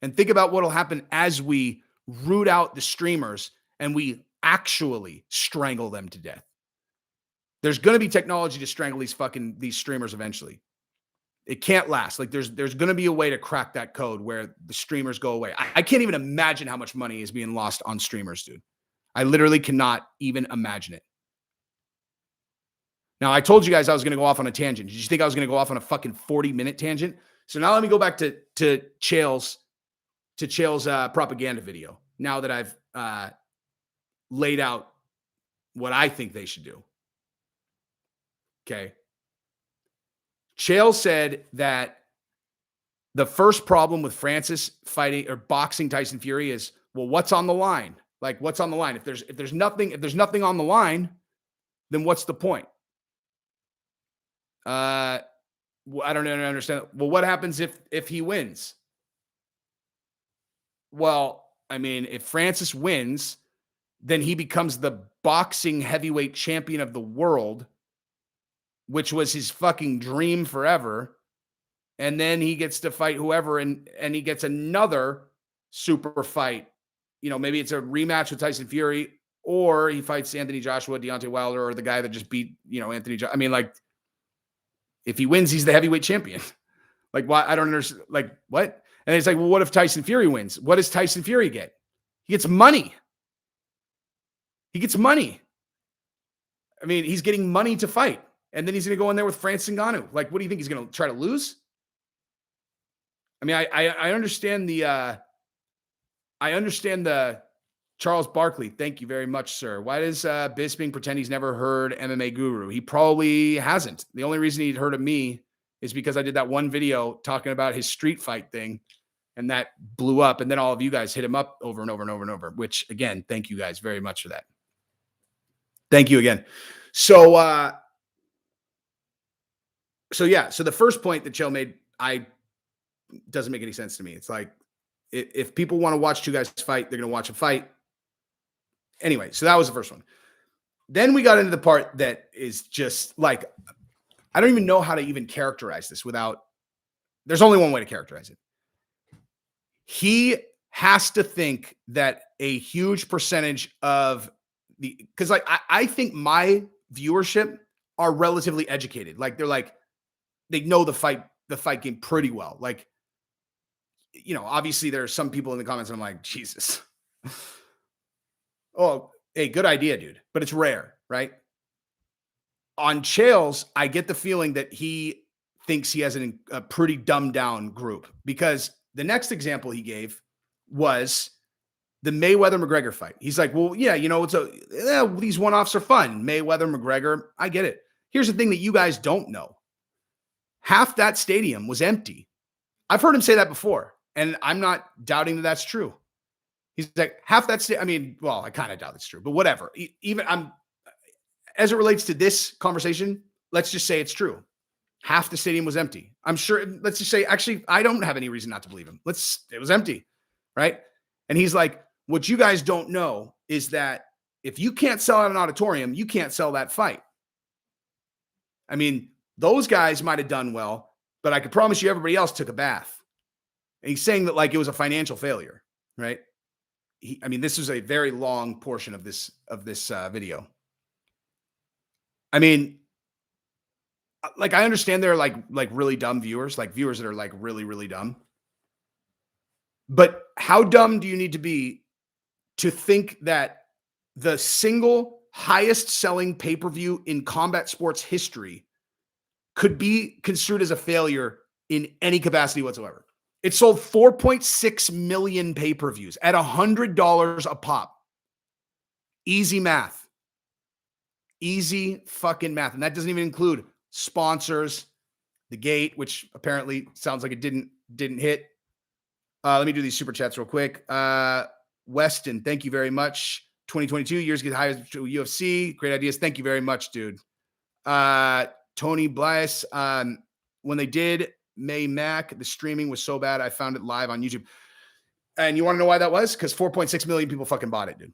And think about what'll happen as we root out the streamers and we actually strangle them to death. There's going to be technology to strangle these streamers eventually. It can't last. Like there's going to be a way to crack that code where the streamers go away. I can't even imagine how much money is being lost on streamers, dude. I literally cannot even imagine it. Now, I told you guys I was going to go off on a tangent. Did you think I was going to go off on a fucking 40-minute tangent? So now let me go back to Chael's propaganda video. Now that I've laid out what I think they should do. Okay. Chael said that the first problem with Francis fighting or boxing Tyson Fury is, well, what's on the line? Like, what's on the line? If there's nothing on the line, then what's the point? I don't understand. Well, what happens if he wins? Well, I mean, if Francis wins, then he becomes the boxing heavyweight champion of the world, which was his fucking dream forever. And then he gets to fight whoever, and he gets another super fight. Maybe it's a rematch with Tyson Fury, or he fights Anthony Joshua, Deontay Wilder, or the guy that just beat, Anthony Joshua. I mean, like, if he wins, he's the heavyweight champion. Like, why? I don't understand. Like, what? And it's like, well, what if Tyson Fury wins? What does Tyson Fury get? He gets money. He gets money. I mean, he's getting money to fight. And then he's going to go in there with Francis Ngannou. Like, what do you think? He's going to try to lose? I mean, I understand the Charles Barkley. Thank you very much, sir. Why does Bisping pretend he's never heard MMA Guru? He probably hasn't. The only reason he'd heard of me is because I did that one video talking about his street fight thing, and that blew up. And then all of you guys hit him up over and over and over and over, which, again, thank you guys very much for that. Thank you again. So the first point that Chael made, doesn't make any sense to me. It's like, if people want to watch two guys fight, they're going to watch a fight. Anyway, so that was the first one. Then we got into the part that is just like, I don't even know how to even characterize this there's only one way to characterize it. He has to think that a huge percentage of because like, I think my viewership are relatively educated. Like, they know the fight game pretty well. Like, obviously there are some people in the comments and I'm like, Jesus. Oh, hey, good idea, dude. But it's rare, right? On Chael's, I get the feeling that he thinks he has a pretty dumbed down group, because the next example he gave was the Mayweather-McGregor fight. He's like, well, yeah, these one-offs are fun. Mayweather-McGregor, I get it. Here's the thing that you guys don't know. Half that stadium was empty. I've heard him say that before, and I'm not doubting that that's true. He's like, half that I mean, well, I kind of doubt it's true, but whatever. As it relates to this conversation, let's just say it's true. Half the stadium was empty. I'm sure, let's just say, actually, I don't have any reason not to believe him. It was empty, right? And he's like, what you guys don't know is that if you can't sell out an auditorium, you can't sell that fight. I mean, those guys might have done well, but I could promise you everybody else took a bath. And he's saying that like it was a financial failure, right? This is a very long portion of this video. I mean, like, I understand they're like really dumb viewers, like viewers that are like really, really dumb. But how dumb do you need to be to think that the single highest selling pay-per-view in combat sports history could be construed as a failure in any capacity whatsoever? It sold 4.6 million pay-per-views at $100 a pop. Easy math. Easy fucking math. And that doesn't even include sponsors, the gate, which apparently sounds like it didn't hit. Let me do these super chats real quick. Weston, thank you very much. 2022 years get hired to UFC. Great ideas. Thank you very much, dude. Tony Bliss, when they did May Mac, the streaming was so bad I found it live on YouTube. And you want to know why that was? Because 4.6 million people fucking bought it, dude.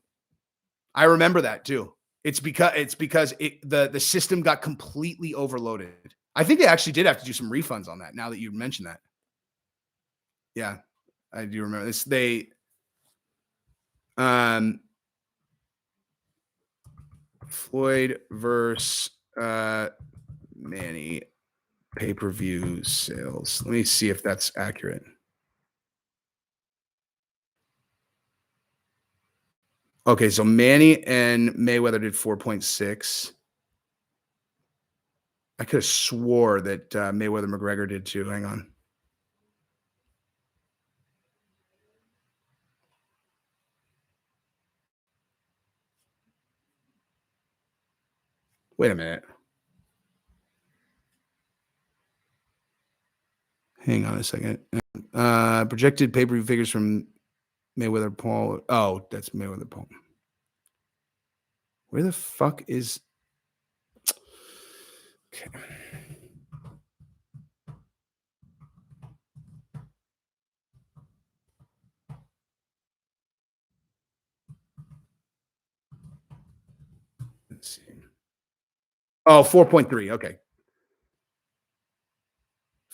I remember that too. It's because the system got completely overloaded. I think they actually did have to do some refunds on that. Now that you mentioned that, yeah, I do remember this. They, Floyd versus Manny pay-per-view sales. Let me see if that's accurate. Okay, so Manny and Mayweather did 4.6. I could have swore that Mayweather McGregor did too. Hang on. Wait a minute. Hang on a second. Projected pay-per-view figures from Mayweather Paul. Oh, that's Mayweather Paul. Where the fuck is? Okay. Let's see. Oh, 4.3. Okay.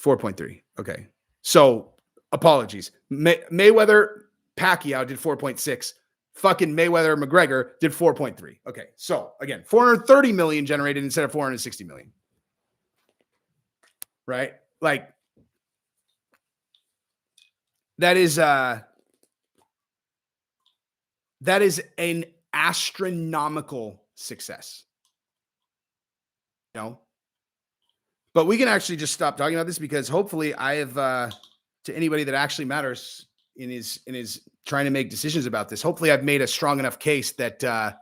4.3. Okay. So apologies. Mayweather Pacquiao did 4.6. Fucking Mayweather McGregor did 4.3. Okay. So again, 430 million generated instead of 460 million. Right? Like that is an astronomical success. You know? But we can actually just stop talking about this because hopefully I have to anybody that actually matters in his trying to make decisions about this. Hopefully I've made a strong enough case that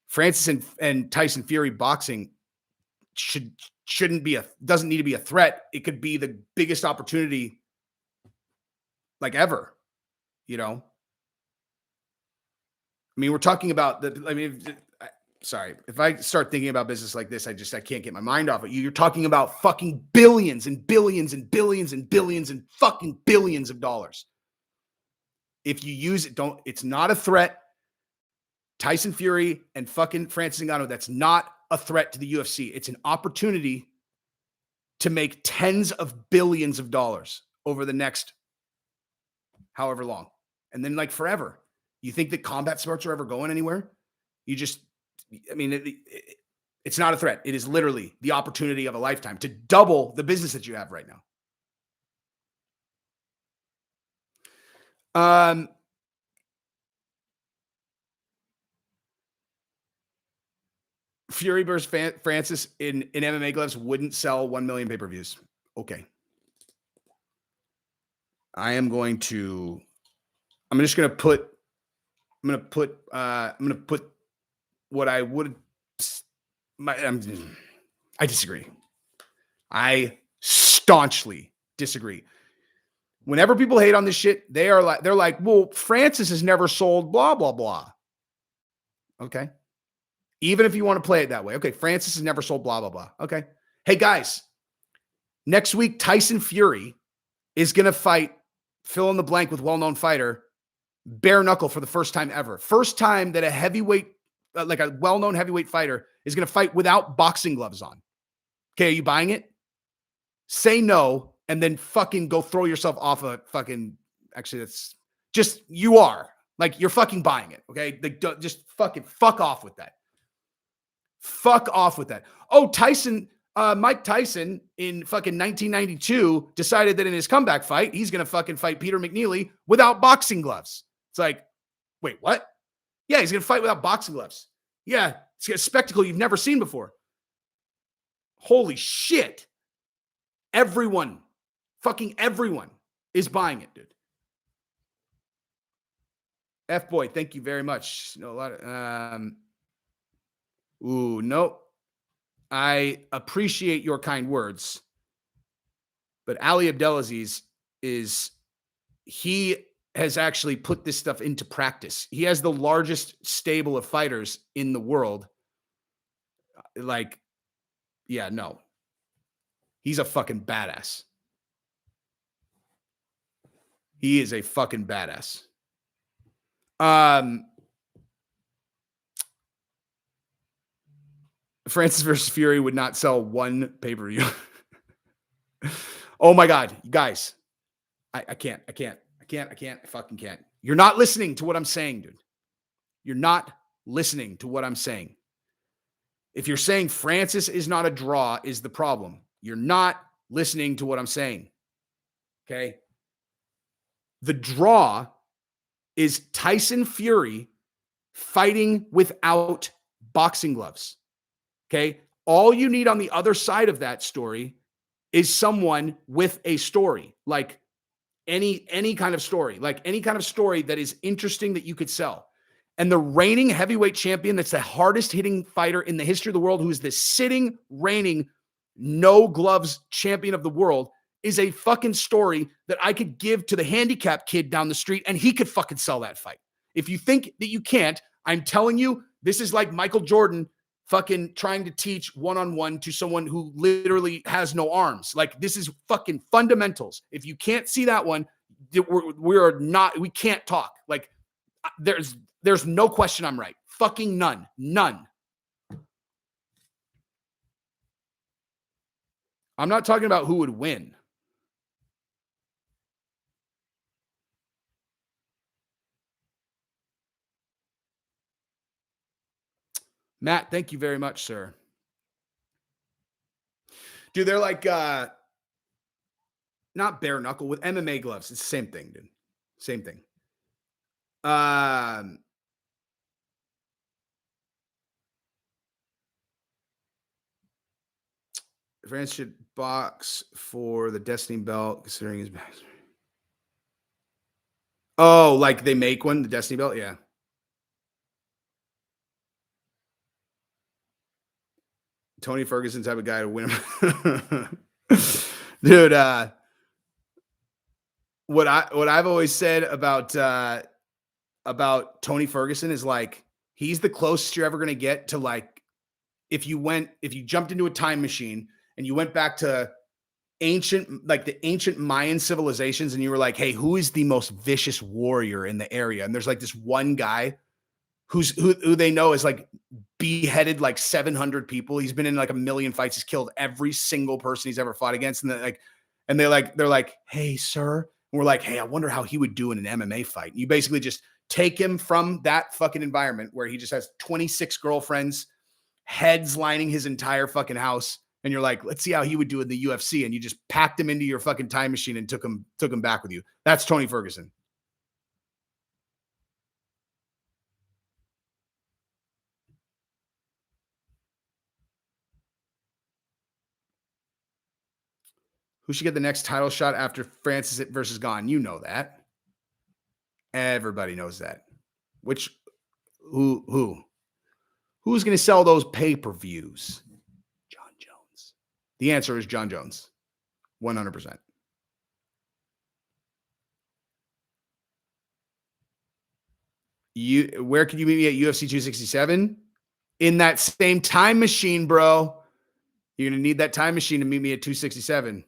Francis and Tyson Fury boxing doesn't need to be a threat. It could be the biggest opportunity like ever, you know? I mean, we're talking about sorry, if I start thinking about business like this, I can't get my mind off it. You're talking about fucking billions and billions and billions and billions and fucking billions of dollars. If you use it, it's not a threat. Tyson Fury and fucking Francis Ngannou, that's not a threat to the UFC. It's an opportunity to make tens of billions of dollars over the next however long. And then like forever. You think that combat sports are ever going anywhere? It's not a threat. It is literally the opportunity of a lifetime to double the business that you have right now. Fury versus Francis in MMA gloves wouldn't sell 1 million pay-per-views. Okay. I'm just going to put what I would. I disagree. I staunchly disagree. Whenever people hate on this shit, they're like, well, Francis has never sold blah, blah, blah. Okay. Even if you want to play it that way. Okay. Francis has never sold blah, blah, blah. Okay. Hey guys, next week, Tyson Fury is going to fight fill in the blank with well-known fighter, bare knuckle for the first time ever. First time that a heavyweight, like a well-known heavyweight fighter is going to fight without boxing gloves on. Okay. Are you buying it? Say no. And then fucking go throw yourself off a fucking, actually that's just, you are like, you're fucking buying it. Okay. Just fuck off with that. Fuck off with that. Oh, Mike Tyson in fucking 1992 decided that in his comeback fight, he's going to fucking fight Peter McNeely without boxing gloves. It's like, wait, what? Yeah, he's going to fight without boxing gloves. Yeah, it's a spectacle you've never seen before. Holy shit. Fucking everyone is buying it, dude. F-Boy, thank you very much. You know, a lot of, Ooh, nope. I appreciate your kind words, but Ali Abdelaziz is he has actually put this stuff into practice. He has the largest stable of fighters in the world. Like, yeah, no. He's a fucking badass. He is a fucking badass. Francis versus Fury would not sell one pay-per-view. Oh my God, guys. I can't. I fucking can't. You're not listening to what I'm saying, dude. You're not listening to what I'm saying. If you're saying Francis is not a draw is the problem, you're not listening to what I'm saying. Okay. The draw is Tyson Fury fighting without boxing gloves. Okay. All you need on the other side of that story is someone with a story, like any kind of story, like any kind of story that is interesting that you could sell. And the reigning heavyweight champion, that's the hardest hitting fighter in the history of the world, who is the sitting, reigning, no gloves champion of the world, is a fucking story that I could give to the handicapped kid down the street and he could fucking sell that fight. If you think that you can't, I'm telling you, this is like Michael Jordan fucking trying to teach one-on-one to someone who literally has no arms. Like, this is fucking fundamentals. If you can't see that one, we can't talk. Like, there's no question I'm right. Fucking none. None. I'm not talking about who would win. Matt, thank you very much, sir. Dude, they're like not bare knuckle with MMA gloves. It's the same thing, dude. Same thing. France should box for the Destiny belt, considering his back. Oh, like they make one, the Destiny belt? Yeah. Tony Ferguson type of guy to win him. Dude, what I've always said about Tony Ferguson is, like, he's the closest you're ever going to get to, like, if you jumped into a time machine and you went back to the ancient Mayan civilizations and you were like, hey, who is the most vicious warrior in the area? And there's like this one guy who they know is like beheaded like 700 people. He's been in like a million fights. He's killed every single person he's ever fought against. And they're like, hey, sir. And we're like, hey, I wonder how he would do in an MMA fight. You basically just take him from that fucking environment where he just has 26 girlfriends, heads lining his entire fucking house. And you're like, let's see how he would do in the UFC. And you just packed him into your fucking time machine and took him back with you. That's Tony Ferguson. Who should get the next title shot after Francis versus Gane? You know that. Everybody knows that. Who's going to sell those pay-per-views? John Jones. The answer is John Jones. 100%. Where can you meet me at UFC 267? In that same time machine, bro. You're going to need that time machine to meet me at 267.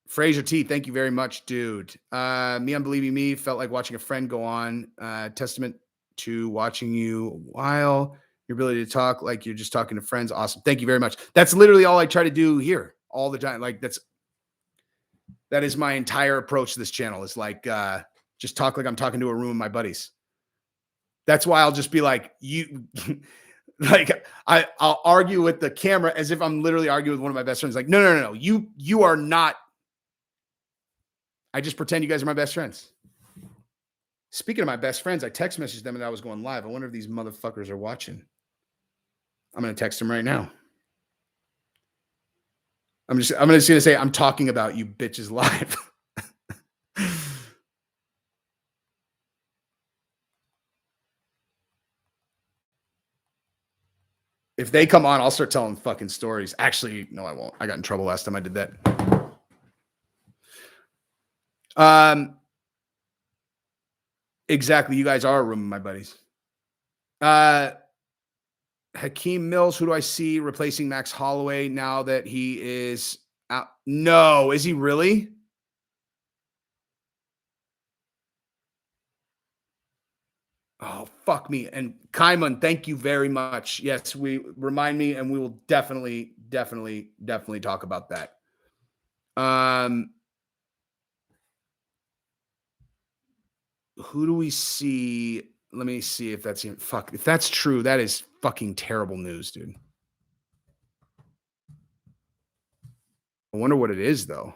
Fraser T, thank you very much, dude. Me Unbelieving Me felt like watching a friend go on. Testament to watching you a while. Your ability to talk like you're just talking to friends. Awesome. Thank you very much. That's literally all I try to do here all the time. Like that is my entire approach to this channel. Is like just talk like I'm talking to a room of my buddies. That's why I'll just be like, you like I'll argue with the camera as if I'm literally arguing with one of my best friends. Like, no. You are not. I just pretend you guys are my best friends. Speaking of my best friends, I text messaged them and I was going live. I wonder if these motherfuckers are watching. I'm going to text them right now. I'm just going to say, I'm talking about you bitches live. If they come on, I'll start telling fucking stories. Actually, no, I won't. I got in trouble last time I did that. Exactly. You guys are a room of my buddies. Hakeem Mills, who do I see replacing Max Holloway now that he is out? No, is he really? Oh, fuck me. And Kaiman, thank you very much. Yes, remind me, and we will definitely talk about that. Who do we see? Let me see if that's even fuck. If that's true, that is fucking terrible news, dude. I wonder what it is, though.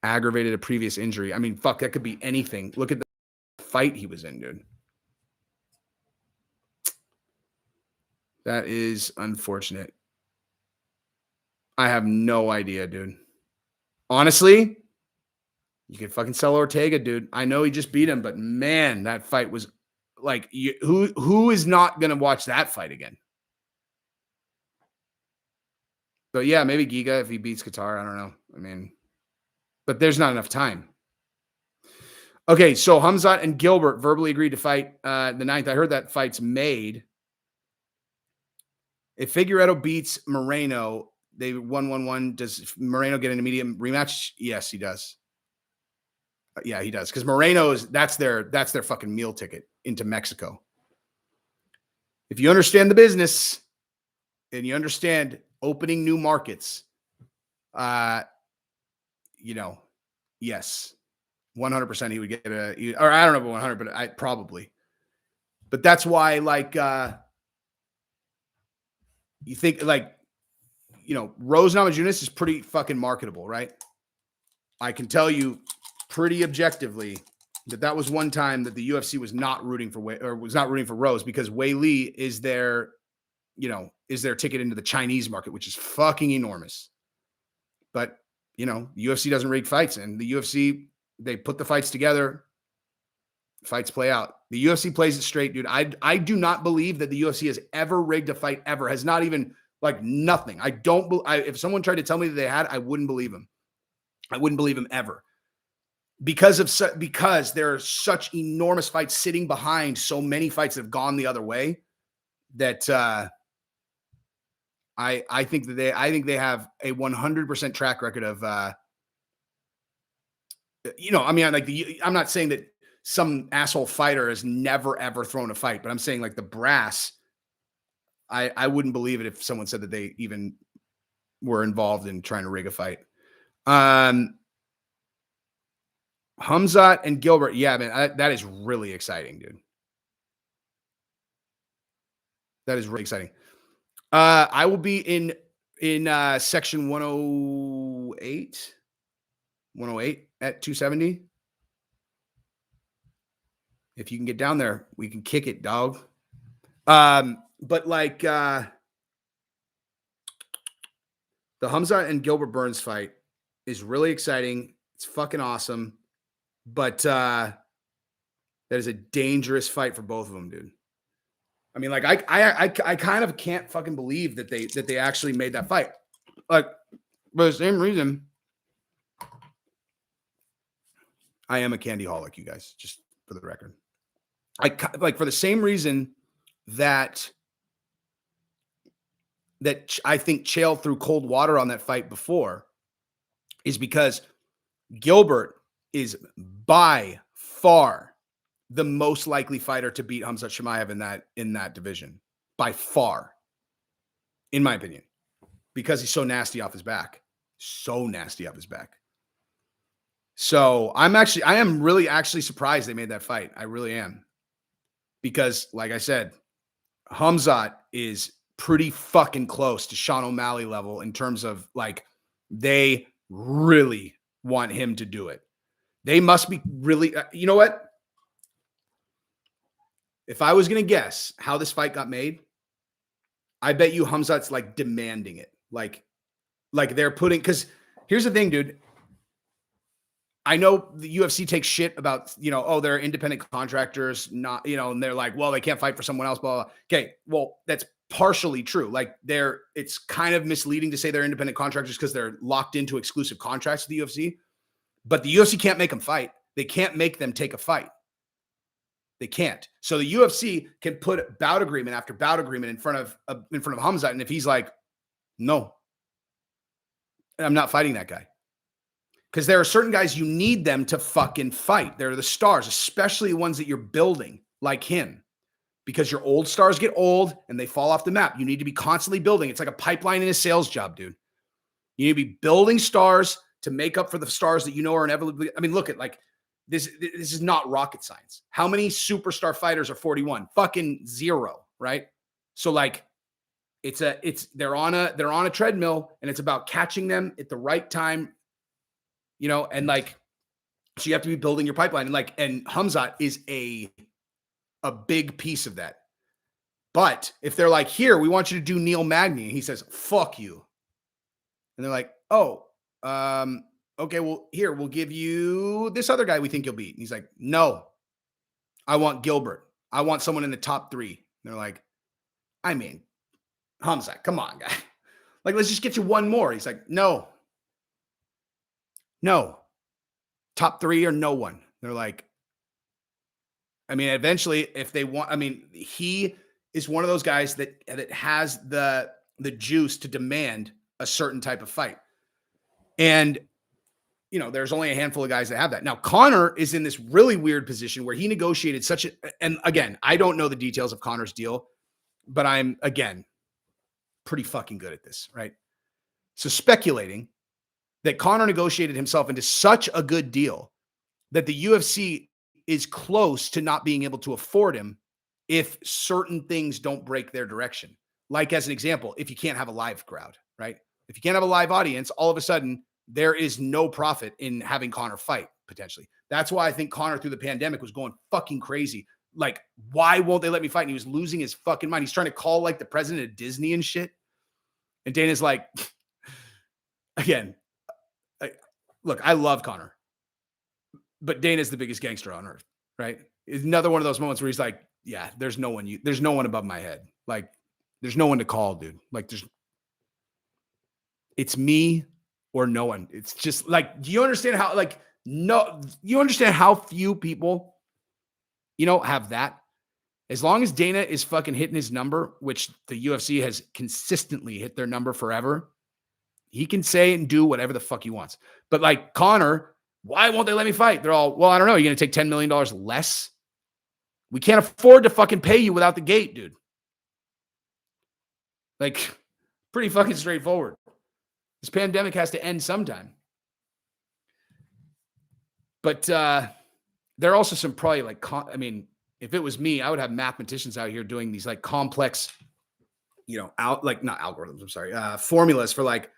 Aggravated a previous injury. I mean, fuck, that could be anything. Look at the fight he was in, dude. That is unfortunate. I have no idea, dude. Honestly, you could fucking sell Ortega, dude. I know he just beat him, but man, that fight was like, who is not going to watch that fight again? But yeah, maybe Giga if he beats Qatar. I don't know. I mean, but there's not enough time. Okay, so Hamzat and Gilbert verbally agreed to fight the 9th. I heard that fight's made. If Figueiredo beats Moreno, they 1-1-1. Does Moreno get an immediate rematch? Yes, he does. Yeah, he does. Because Moreno's that's their fucking meal ticket into Mexico. If you understand the business and you understand opening new markets, yes, 100% he would get or I don't know about 100, but I probably. But that's why, like, you think, like, Rose Namajunas is pretty fucking marketable, right? I can tell you pretty objectively that was one time that the UFC was not rooting for Rose because Wei Li is their ticket into the Chinese market, which is fucking enormous. But, UFC doesn't rig fights, and the UFC, they put the fights together. Fights play out. The UFC plays it straight, dude. I do not believe that the UFC has ever rigged a fight ever. Has not even, like, nothing. If someone tried to tell me that they had, I wouldn't believe him. I wouldn't believe him ever. Because there are such enormous fights sitting behind so many fights that have gone the other way that I think they have a 100% track record of I'm not saying that some asshole fighter has never ever thrown a fight, but I'm saying, like, the brass, I wouldn't believe it if someone said that they even were involved in trying to rig a fight. Hamzat and Gilbert. Yeah, man, that is really exciting, dude. That is really exciting. I will be in section 108 at 270. If you can get down there, we can kick it, dog. But like the Hamzat and Gilbert Burns fight is really exciting. It's fucking awesome. But that is a dangerous fight for both of them, dude. I mean, like, I kind of can't fucking believe that they actually made that fight. Like, for the same reason, I am a candy holic, you guys, just for the record. Like, for the same reason that I think Chael threw cold water on that fight before is because Gilbert is by far the most likely fighter to beat Hamzat Chimaev in that division, by far, in my opinion, because he's so nasty off his back. So I am really actually surprised they made that fight. I really am. Because, like I said, Hamzat is pretty fucking close to Sean O'Malley level in terms of, like, they really want him to do it. They must be really, you know what? If I was going to guess how this fight got made, I bet you Hamzat's, like, demanding it. Like they're putting, because here's the thing, dude. I know the UFC takes shit about, oh, they're independent contractors, not, and they're like, well, they can't fight for someone else, blah, blah. Okay, well, that's partially true. Like it's kind of misleading to say they're independent contractors because they're locked into exclusive contracts with the UFC, but the UFC can't make them fight. They can't make them take a fight. They can't. So the UFC can put bout agreement after bout agreement in front of Hamzat, and if he's like, no, I'm not fighting that guy. Because there are certain guys you need them to fucking fight. They're the stars, especially the ones that you're building, like him. Because your old stars get old and they fall off the map. You need to be constantly building. It's like a pipeline in a sales job, dude. You need to be building stars to make up for the stars that you know are inevitably. I mean, look at like this. This is not rocket science. How many superstar fighters are 41? Fucking zero, right? So like, they're on a treadmill, and it's about catching them at the right time. And like, so you have to be building your pipeline, and Hamzat is a big piece of that. But if they're like, here, we want you to do Neil Magny, and he says, fuck you. And they're like, oh, okay, well, here, we'll give you this other guy we think you'll beat. And he's like, no, I want Gilbert. I want someone in the top 3. And they're like, I mean, Hamzat, come on, guy. Like, let's just get you one more. He's like, no, top 3 or no one. They're like, I mean, eventually, if they want, I mean, he is one of those guys that has the juice to demand a certain type of fight. And, there's only a handful of guys that have that. Now, Conor is in this really weird position where he negotiated and again, I don't know the details of Conor's deal, but I'm, again, pretty fucking good at this, right? So speculating that Conor negotiated himself into such a good deal that the UFC is close to not being able to afford him if certain things don't break their direction. Like, as an example, if you can't have a live crowd, right? If you can't have a live audience, all of a sudden there is no profit in having Conor fight, potentially. That's why I think Conor through the pandemic was going fucking crazy. Like, why won't they let me fight? And he was losing his fucking mind. He's trying to call like the president of Disney and shit. And Dana's like, again, look, I love Conor, but Dana's the biggest gangster on earth, right? It's another one of those moments where he's like, yeah, there's no one above my head. Like, there's no one to call, dude. Like, it's me or no one. It's just like, do you understand how, you understand how few people, have that? As long as Dana is fucking hitting his number, which the UFC has consistently hit their number forever, he can say and do whatever the fuck he wants. But like Conor, why won't they let me fight? They're all, well, I don't know. You're going to take $10 million less? We can't afford to fucking pay you without the gate, dude. Like, pretty fucking straightforward. This pandemic has to end sometime. But there are also some probably like, if it was me, I would have mathematicians out here doing these like complex, not algorithms, I'm sorry, formulas for like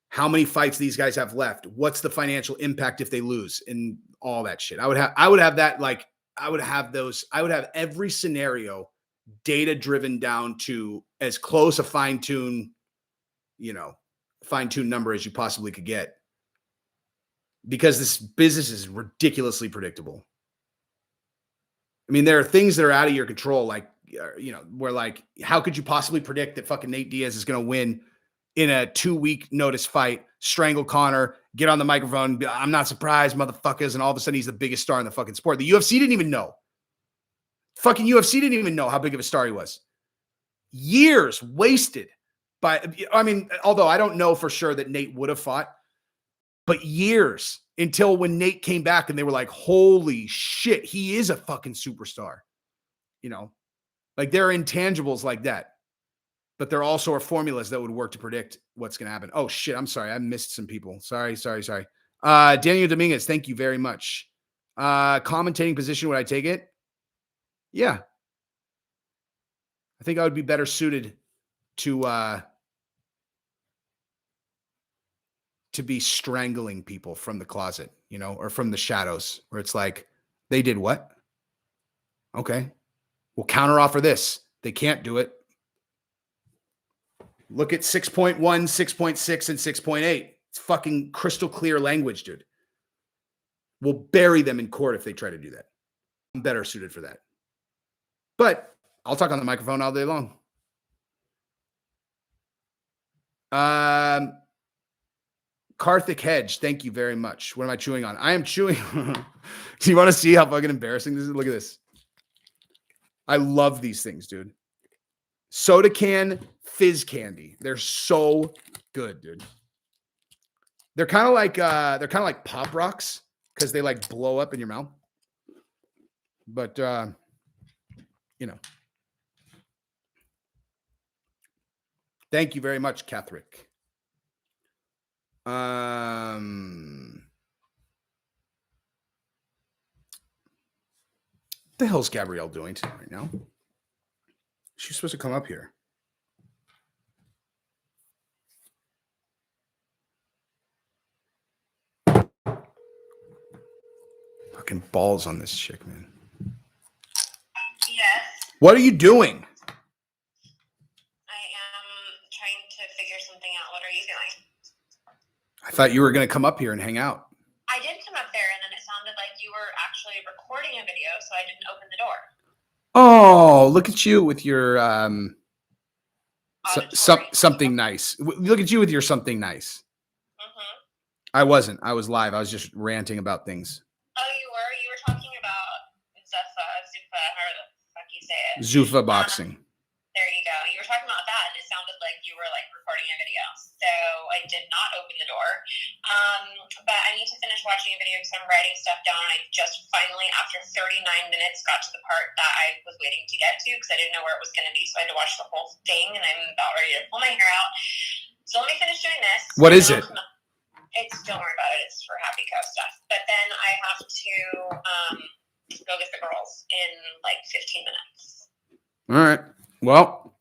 how many fights these guys have left. What's the financial impact if they lose and all that shit. I would have that, like, I would have every scenario data driven down to as close a fine-tuned number as you possibly could get, because this business is ridiculously predictable. I mean, there are things that are out of your control, like, where like, how could you possibly predict that fucking Nate Diaz is going to win in a 2-week notice fight, strangle Conor, get on the microphone, I'm not surprised, motherfuckers, and all of a sudden he's the biggest star in the fucking sport. The UFC didn't even know. Fucking UFC didn't even know how big of a star he was. Years wasted although I don't know for sure that Nate would have fought, but years until when Nate came back and they were like, holy shit, he is a fucking superstar. Like, there are intangibles like that, but there also are formulas that would work to predict what's going to happen. Oh shit. I'm sorry. I missed some people. Sorry. Daniel Dominguez, thank you very much. Commentating position, would I take it? Yeah. I think I would be better suited to be strangling people from the closet, or from the shadows, where it's like, they did what? Okay. We'll counter offer this. They can't do it. Look at 6.1, 6.6, and 6.8. It's fucking crystal clear language, dude. will bury them in court if they try to do that. I'm better suited for that. But I'll talk on the microphone all day long. Karthik Hedge, thank you very much. What am I chewing on? I am chewing. Do you want to see how fucking embarrassing this is? Look at this. I love these things, dude. Soda can fizz candy. They're so good, dude. They're kind of like Pop Rocks because they like blow up in your mouth. But you know. Thank you very much, Catherick. What the hell's Gabrielle doing right now? She's supposed to come up here. Fucking balls on this chick, man. Yes. What are you doing? I am trying to figure something out. What are you doing? I thought you were going to come up here and hang out. I did come up there, and then it sounded like you were actually recording a video, so I didn't open the door. Oh, look at you with your something nice. Look at you with your something nice. Mm-hmm. I wasn't. I was live. I was just ranting about things. Oh, you were? You were talking about Zuffa, however the fuck you say it. Zuffa boxing. There you go. You were talking about that, and it sounded like you were like recording a video. So I did not open the door. But I need to finish watching a video because I'm writing stuff down. I just finally, after 39 minutes, got to the part that I was waiting to get to because I didn't know where it was going to be. So I had to watch the whole thing, and I'm about ready to pull my hair out. So let me finish doing this. What is it? Don't worry about it. It's for Happy Co stuff. But then I have to go get the girls in like 15 minutes. All right. Well,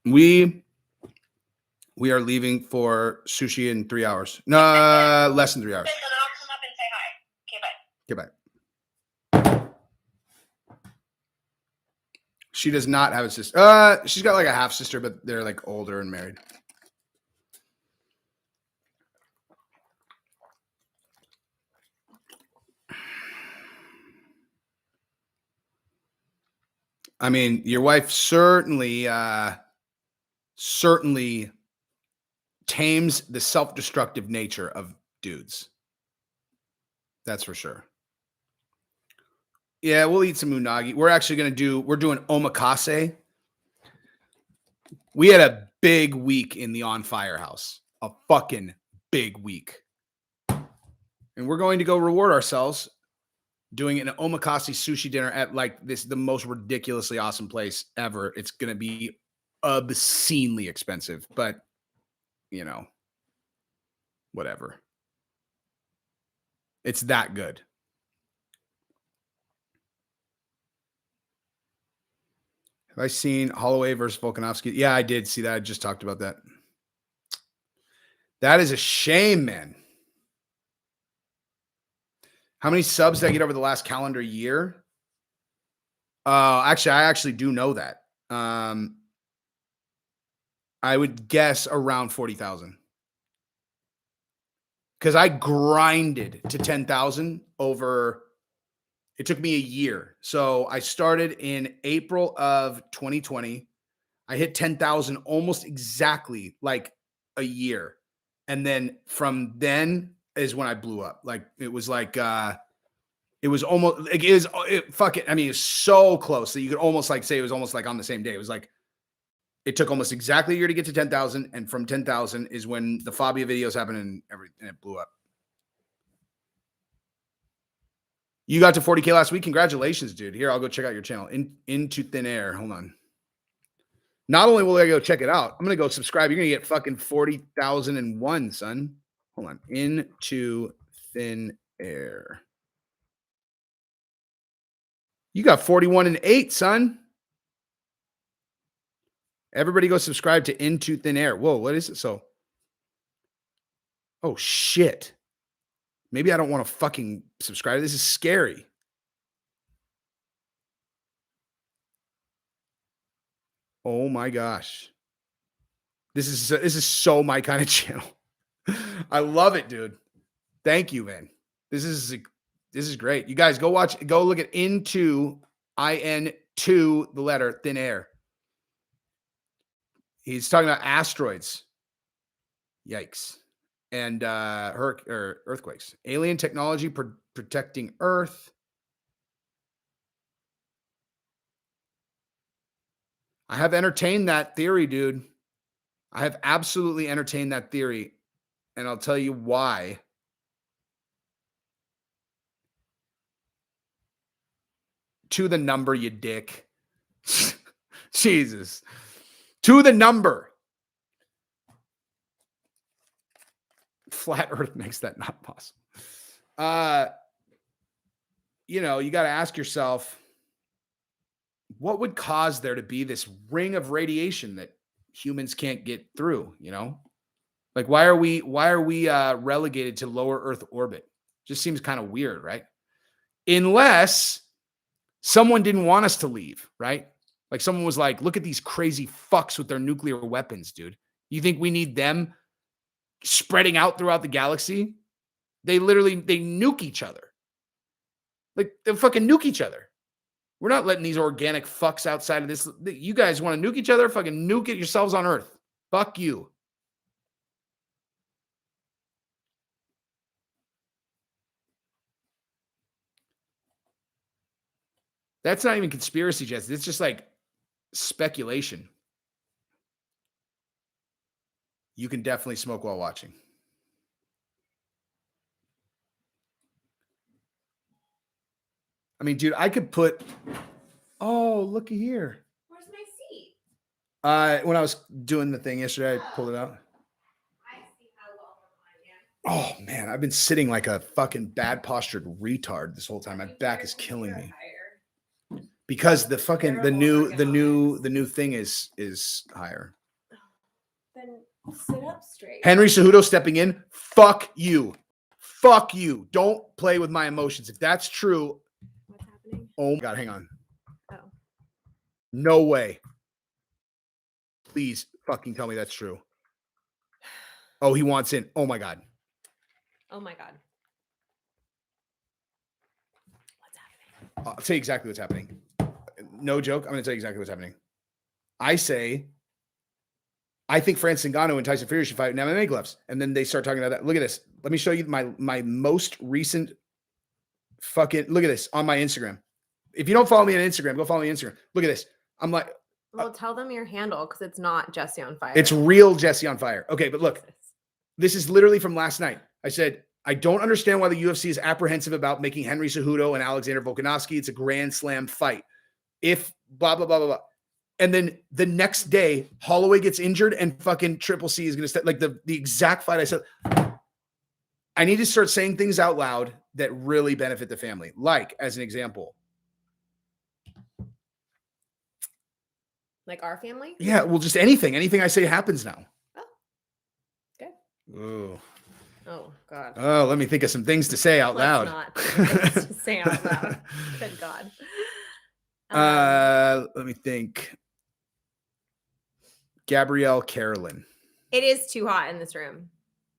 we are leaving for sushi in 3 hours. No, less than 3 hours. Then I'll come up and say hi. Okay, bye. Okay, bye. She does not have a sister. She's got like a half sister, but they're like older and married. I mean, your wife certainly tames the self-destructive nature of dudes. That's for sure. Yeah, we'll eat some unagi. We're doing omakase. We had a big week in the On Fire house. A fucking big week. And we're going to go reward ourselves doing an omakase sushi dinner at like the most ridiculously awesome place ever. It's going to be obscenely expensive, but you know, whatever. It's that good. Have I seen Holloway versus Volkanovski? Yeah, I did see that. I just talked about that. That is a shame, man. How many subs did I get over the last calendar year? Actually, I actually do know that. I would guess around 40,000. Because I grinded to 10,000 over, it took me a year. So I started in April of 2020. I hit 10,000 almost exactly like a year. And then from then is when I blew up. Like it was like, it was almost like I mean, it's so close that you could almost like say it was almost like on the same day. It was like, it took almost exactly a year to get to 10,000. And from 10,000 is when the Fabia videos happened and it blew up. You got to 40K last week. Congratulations, dude. Here, I'll go check out your channel. Into Thin Air. Hold on. Not only will I go check it out, I'm going to go subscribe. You're going to get fucking 40,001, son. Hold on. Into Thin Air. You got 41 and 8, son. Everybody go subscribe to Into Thin Air. Whoa, what is it? So, oh, shit. Maybe I don't want to fucking subscribe. This is scary. Oh my gosh. This is so my kind of channel. I love it, dude. Thank you, man. This is This is great. You guys go look at Into, IN2, the letter, thin air. He's talking about asteroids. Yikes. And earthquakes. Alien technology protecting Earth. I have entertained that theory, dude. I have absolutely entertained that theory. And I'll tell you why. To the number, you dick. Jesus. To the number. Flat Earth makes that not possible. You got to ask yourself, what would cause there to be this ring of radiation that humans can't get through? Like why are we relegated to lower Earth orbit? Just seems kind of weird, right? Unless someone didn't want us to leave, right? Like someone was like, look at these crazy fucks with their nuclear weapons, dude. You think we need them spreading out throughout the galaxy? They nuke each other. Like they fucking nuke each other. We're not letting these organic fucks outside of this. You guys want to nuke each other? Fucking nuke it yourselves on Earth. Fuck you. That's not even conspiracy, Jesse. It's just like speculation. You can definitely smoke while watching. I mean, dude, I could put... Oh, looky here. Where's my seat? When I was doing the thing yesterday, I pulled it out. I see how well. Oh, man, I've been sitting like a fucking bad postured retard this whole time. My back is killing me. Because the fucking the new thing is higher. Then sit up straight. Henry Cejudo stepping in. Fuck you. Fuck you. Don't play with my emotions. If that's true. What's happening? Oh my God, hang on. Oh. No way. Please fucking tell me that's true. Oh, he wants in. Oh my God. Oh my God. What's happening? I'll tell you exactly what's happening. No joke. I'm going to tell you exactly what's happening. I think Francis Ngannou and Tyson Fury should fight in MMA gloves. And then they start talking about that. Look at this. Let me show you my most recent fucking, look at this on my Instagram. If you don't follow me on Instagram, go follow me on Instagram. Look at this. I'm like, Well, tell them your handle because it's not Jesse on Fire. it's real Jesse on Fire. Okay, but look, this is literally from last night. I said, I don't understand why the UFC is apprehensive about making Henry Cejudo and Alexander Volkanovski. It's a Grand Slam fight. If blah, blah, blah, blah, blah. And then the next day, Holloway gets injured and fucking Triple C is going to step like the exact fight I said. I need to start saying things out loud that really benefit the family. Like, as an example. Like our family? Yeah, well, just anything. Anything I say happens now. Oh. Okay. Ooh. Oh, God. Oh, let me think of some things to say out loud. Not things to say out loud. Good God. Let me think. Gabrielle Carolyn. It is too hot in this room,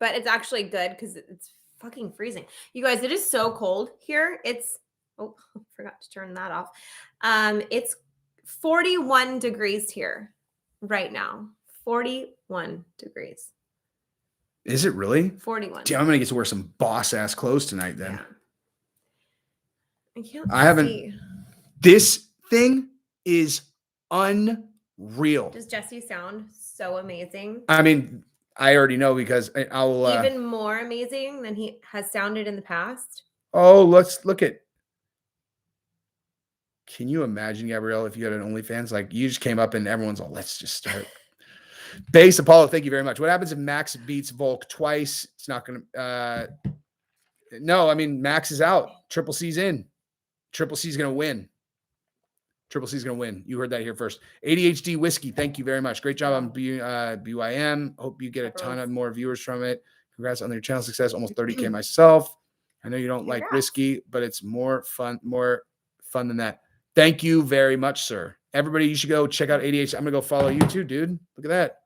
but it's actually good because it's fucking freezing. You guys, it is so cold here. It's, oh, forgot to turn that off. It's 41 degrees here right now. 41 degrees. Is it really? 41. Damn, I'm going to get to wear some boss ass clothes tonight then. Yeah. I haven't. See. This thing is unreal. Does Jesse sound so amazing? I mean, I already know because I'll even more amazing than he has sounded in the past. Oh, let's look at. Can you imagine, Gabrielle, if you had an OnlyFans? Like you just came up and everyone's all, let's just start. Base Apollo, thank you very much. What happens if Max beats Volk twice? It's not going to. No, I mean, Max is out. Triple C's in. Triple C's going to win. Triple C's going to win. You heard that here first. ADHD Whiskey, thank you very much. Great job on BYM. Hope you get a ton of more viewers from it. Congrats on your channel success. Almost 30K myself. I know you don't like whiskey, but it's more fun than that. Thank you very much, sir. Everybody, you should go check out ADHD. I'm going to go follow you too, dude. Look at that.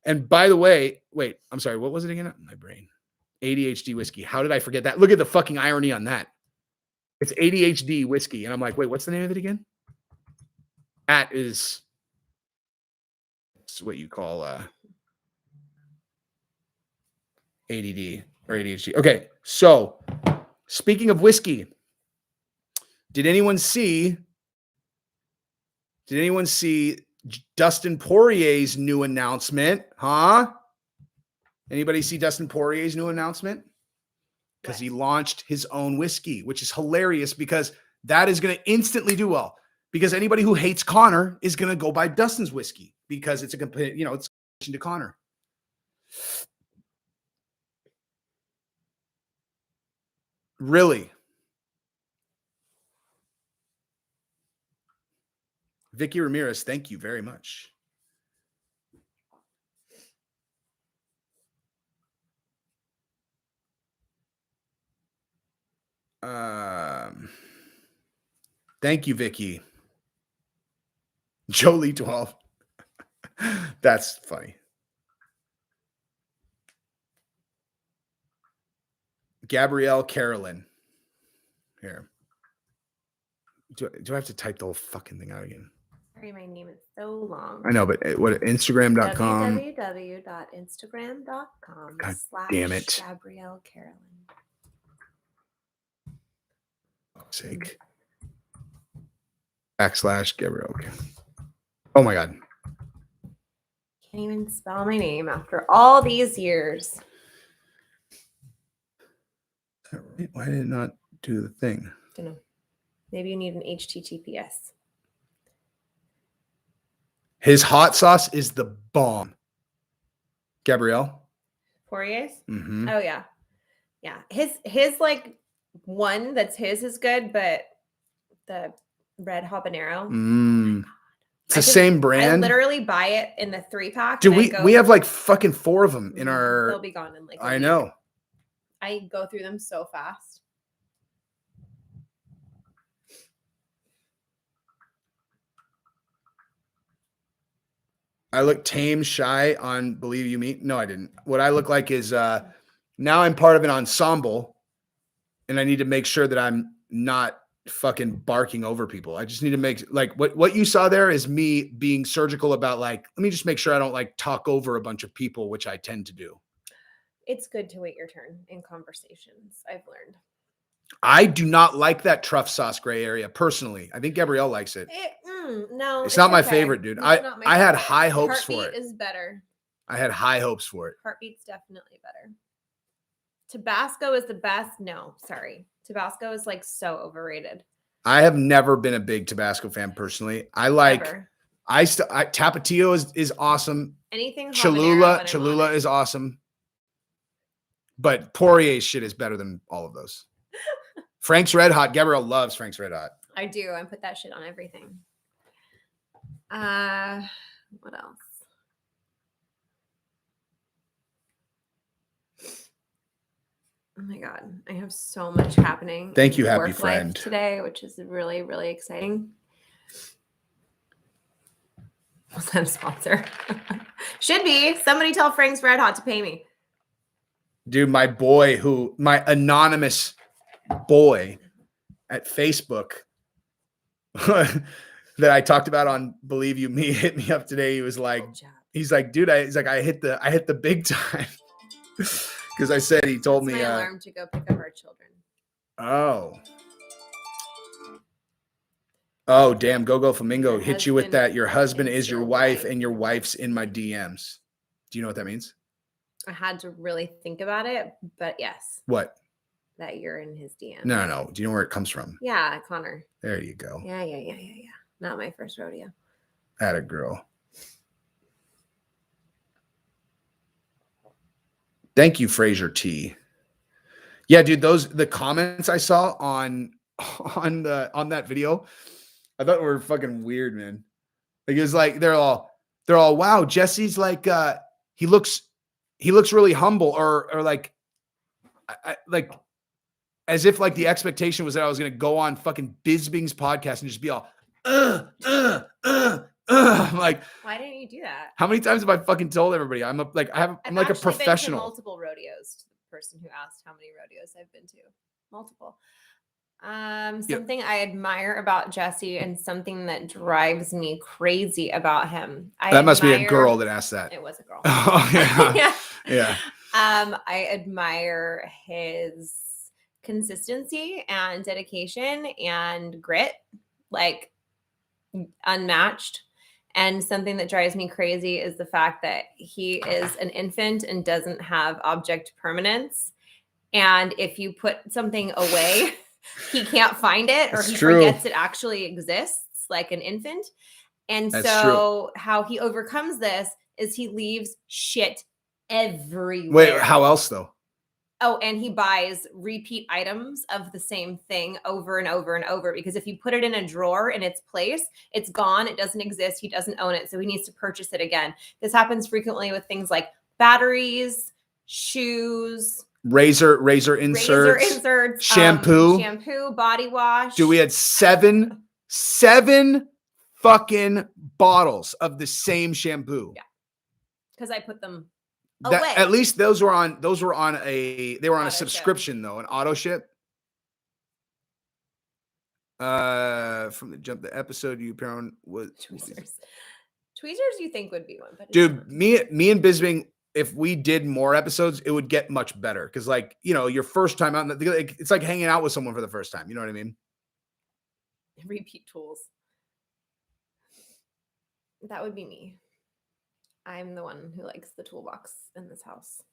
And by the way, wait, I'm sorry. What was it again? My brain. ADHD Whiskey. How did I forget that? Look at the fucking irony on that. It's ADHD whiskey. And I'm like, wait, what's the name of it again? It's what you call ADD or ADHD. Okay, so speaking of whiskey, did anyone see Dustin Poirier's new announcement? Huh? Anybody see Dustin Poirier's new announcement? Because he launched his own whiskey, which is hilarious because that is going to instantly do well. Because anybody who hates Connor is going to go buy Dustin's whiskey because it's it's to Connor. Really? Vicky Ramirez, thank you very much. Thank you, Vicky. Jolie 12. That's funny. Gabrielle Carolyn. Here. Do I have to type the whole fucking thing out again? Sorry, my name is so long. I know, but what, Instagram.com. www.instagram.com God damn it. Gabrielle Carolyn. Sake. / Gabrielle. Oh my God. Can't even spell my name after all these years. Why did it not do the thing? Don't know. Maybe you need an HTTPS. His hot sauce is the bomb. Gabrielle? Poirier's? Mm-hmm. Oh, yeah. Yeah. His like one that's his is good, but the red habanero. It's the same brand. I literally buy it in the 3-pack. Dude, we have like fucking 4 of them in our. They'll be gone in like I know. I go through them so fast. I look tame, shy on Believe You Me. No, I didn't. What I look like is now I'm part of an ensemble and I need to make sure that I'm not fucking barking over people. I just need to make like what you saw there is me being surgical about like, let me just make sure I don't like talk over a bunch of people, which I tend to do. It's good to wait your turn in conversations. I've learned. I do not like that truff sauce gray area personally. I think Gabrielle likes it. No, it's not my favorite, dude. I had high hopes for it. Heartbeat is better. I had high hopes for it. Heartbeat's definitely better. Tabasco is the best. No, sorry. Tabasco is like so overrated. I have never been a big Tabasco fan personally. I like Tapatio is awesome. Anything Cholula is awesome. But Poirier's shit is better than all of those. Frank's Red Hot. Gabrielle loves Frank's Red Hot. I do. I put that shit on everything. What else? Oh my God. I have so much happening. Thank you, happy friend. Today, which is really, really exciting. Was that a sponsor? Should be. Somebody tell Frank's Red Hot to pay me. Dude, my anonymous boy at Facebook that I talked about on Believe You Me hit me up today. He was like, dude, I hit the big time. Because I said he told me my alarm to go pick up our children. Oh damn, Go Flamingo hit you with that. Your husband is your wife and your wife's in my DMs. Do you know what that means? I had to really think about it, but yes. What? That you're in his DM. No. Do you know where it comes from? Yeah, Connor. There you go. Yeah. Not my first rodeo. Atta girl. Thank you, Fraser T. Yeah, dude, the comments I saw on that video, I thought were fucking weird, man. Like it was like they're all wow, Jesse's like he looks really humble or like like as if like the expectation was that I was gonna go on fucking Bisbing's podcast and just be all I'm like, why didn't you do that? How many times have I fucking told everybody I'm like a professional? Been to multiple rodeos to the person who asked how many rodeos I've been to. Multiple. Something I admire about Jesse and something that drives me crazy about him. That must be a girl that asked that. It was a girl. Oh, yeah. Yeah. Yeah. I admire his consistency and dedication and grit, like unmatched. And something that drives me crazy is the fact that he is an infant and doesn't have object permanence. And if you put something away, he can't find it, or It's he true. forgets it actually exists, like an infant. And That's so how he overcomes this is he leaves shit everywhere. Wait, how else though? Oh, and he buys repeat items of the same thing over and over and over, because if you put it in a drawer in its place, it's gone. It doesn't exist. He doesn't own it. So he needs to purchase it again. This happens frequently with things like batteries, shoes, Razor inserts, shampoo, body wash. Dude, we had seven fucking bottles of the same shampoo. Yeah. Because I put them That, away. at least they were on a Auto subscription ship. though, an auto ship. From the episode you apparently was Tweezers you think would be one, but dude, me and Bisbing, if we did more episodes, it would get much better. Cause like, you know, your first time out, it's like hanging out with someone for the first time. You know what I mean? Repeat tools. That would be me. I'm the one who likes the toolbox in this house.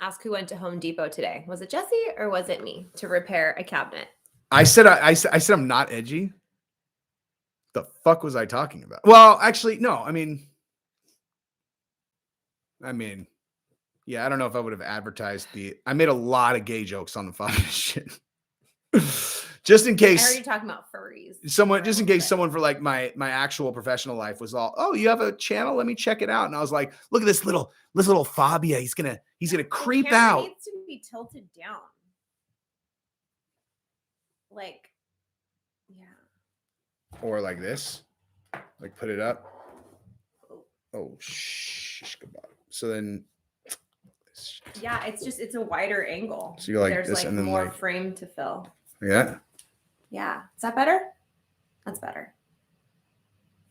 Ask who went to Home Depot today. Was it Jesse or was it me to repair a cabinet? I said I'm not edgy. The fuck was I talking about? Well, actually, no. I mean, yeah, I don't know if I would have advertised I made a lot of gay jokes on the fucking shit. Just in case. I heard you talking about furries. Just in case someone for like my actual professional life was all, oh, you have a channel? Let me check it out. And I was like, look at this little Fabia. He's gonna creep out. It needs to be tilted down. Like, yeah. Or like this. Like put it up. Oh, shish kebab. So then. Yeah, it's a wider angle. So you're like there's this like and then more like, frame to fill. Yeah. Yeah. Is that better? That's better.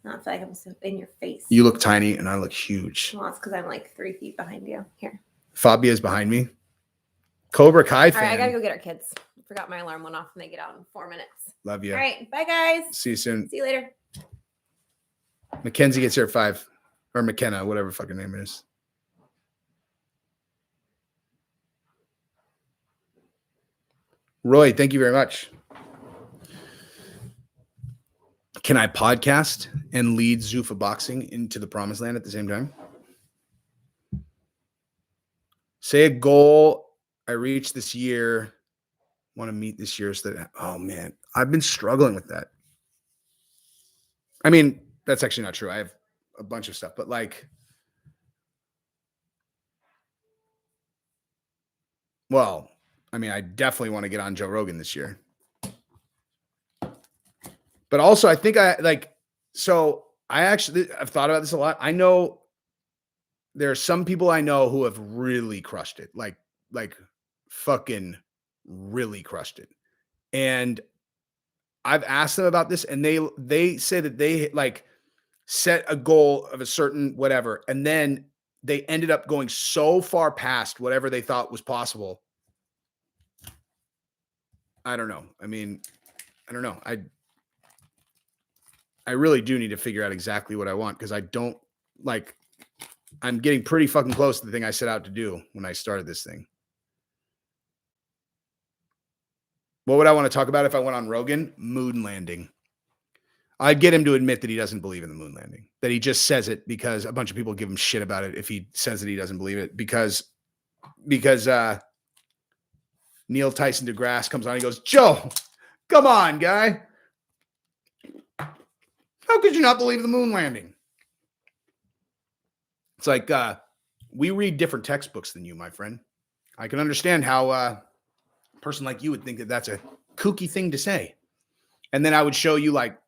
I don't feel like I'm so in your face. You look tiny and I look huge. Well, it's because I'm like 3 feet behind you. Here. Fabia's behind me. Cobra Kai fan. All right, I gotta go get our kids. I forgot my alarm went off and they get out in 4 minutes. Love you. All right. Bye, guys. See you soon. See you later. Mackenzie gets here at 5. Or McKenna, whatever fucking name it is. Roy, thank you very much. Can I podcast and lead Zuffa boxing into the promised land at the same time? Say a goal I reached this year, want to meet this year. So that, oh man, I've been struggling with that. I mean, that's actually not true. I have a bunch of stuff, but like, well, I mean, I definitely want to get on Joe Rogan this year. But also, I think I've thought about this a lot. I know there are some people I know who have really crushed it, like fucking really crushed it. And I've asked them about this, and they say that they like set a goal of a certain whatever, and then they ended up going so far past whatever they thought was possible. I don't know. I mean, I don't know. I really do need to figure out exactly what I want, because I don't like, I'm getting pretty fucking close to the thing I set out to do when I started this thing. What would I want to talk about if I went on Rogan? Moon landing. I'd get him to admit that he doesn't believe in the moon landing, that he just says it because a bunch of people give him shit about it if he says that he doesn't believe it, because Neil Tyson deGrasse comes on, he goes, Joe, come on, guy. How could you not believe the moon landing? It's like, we read different textbooks than you, my friend. I can understand how a person like you would think that that's a kooky thing to say. And then I would show you like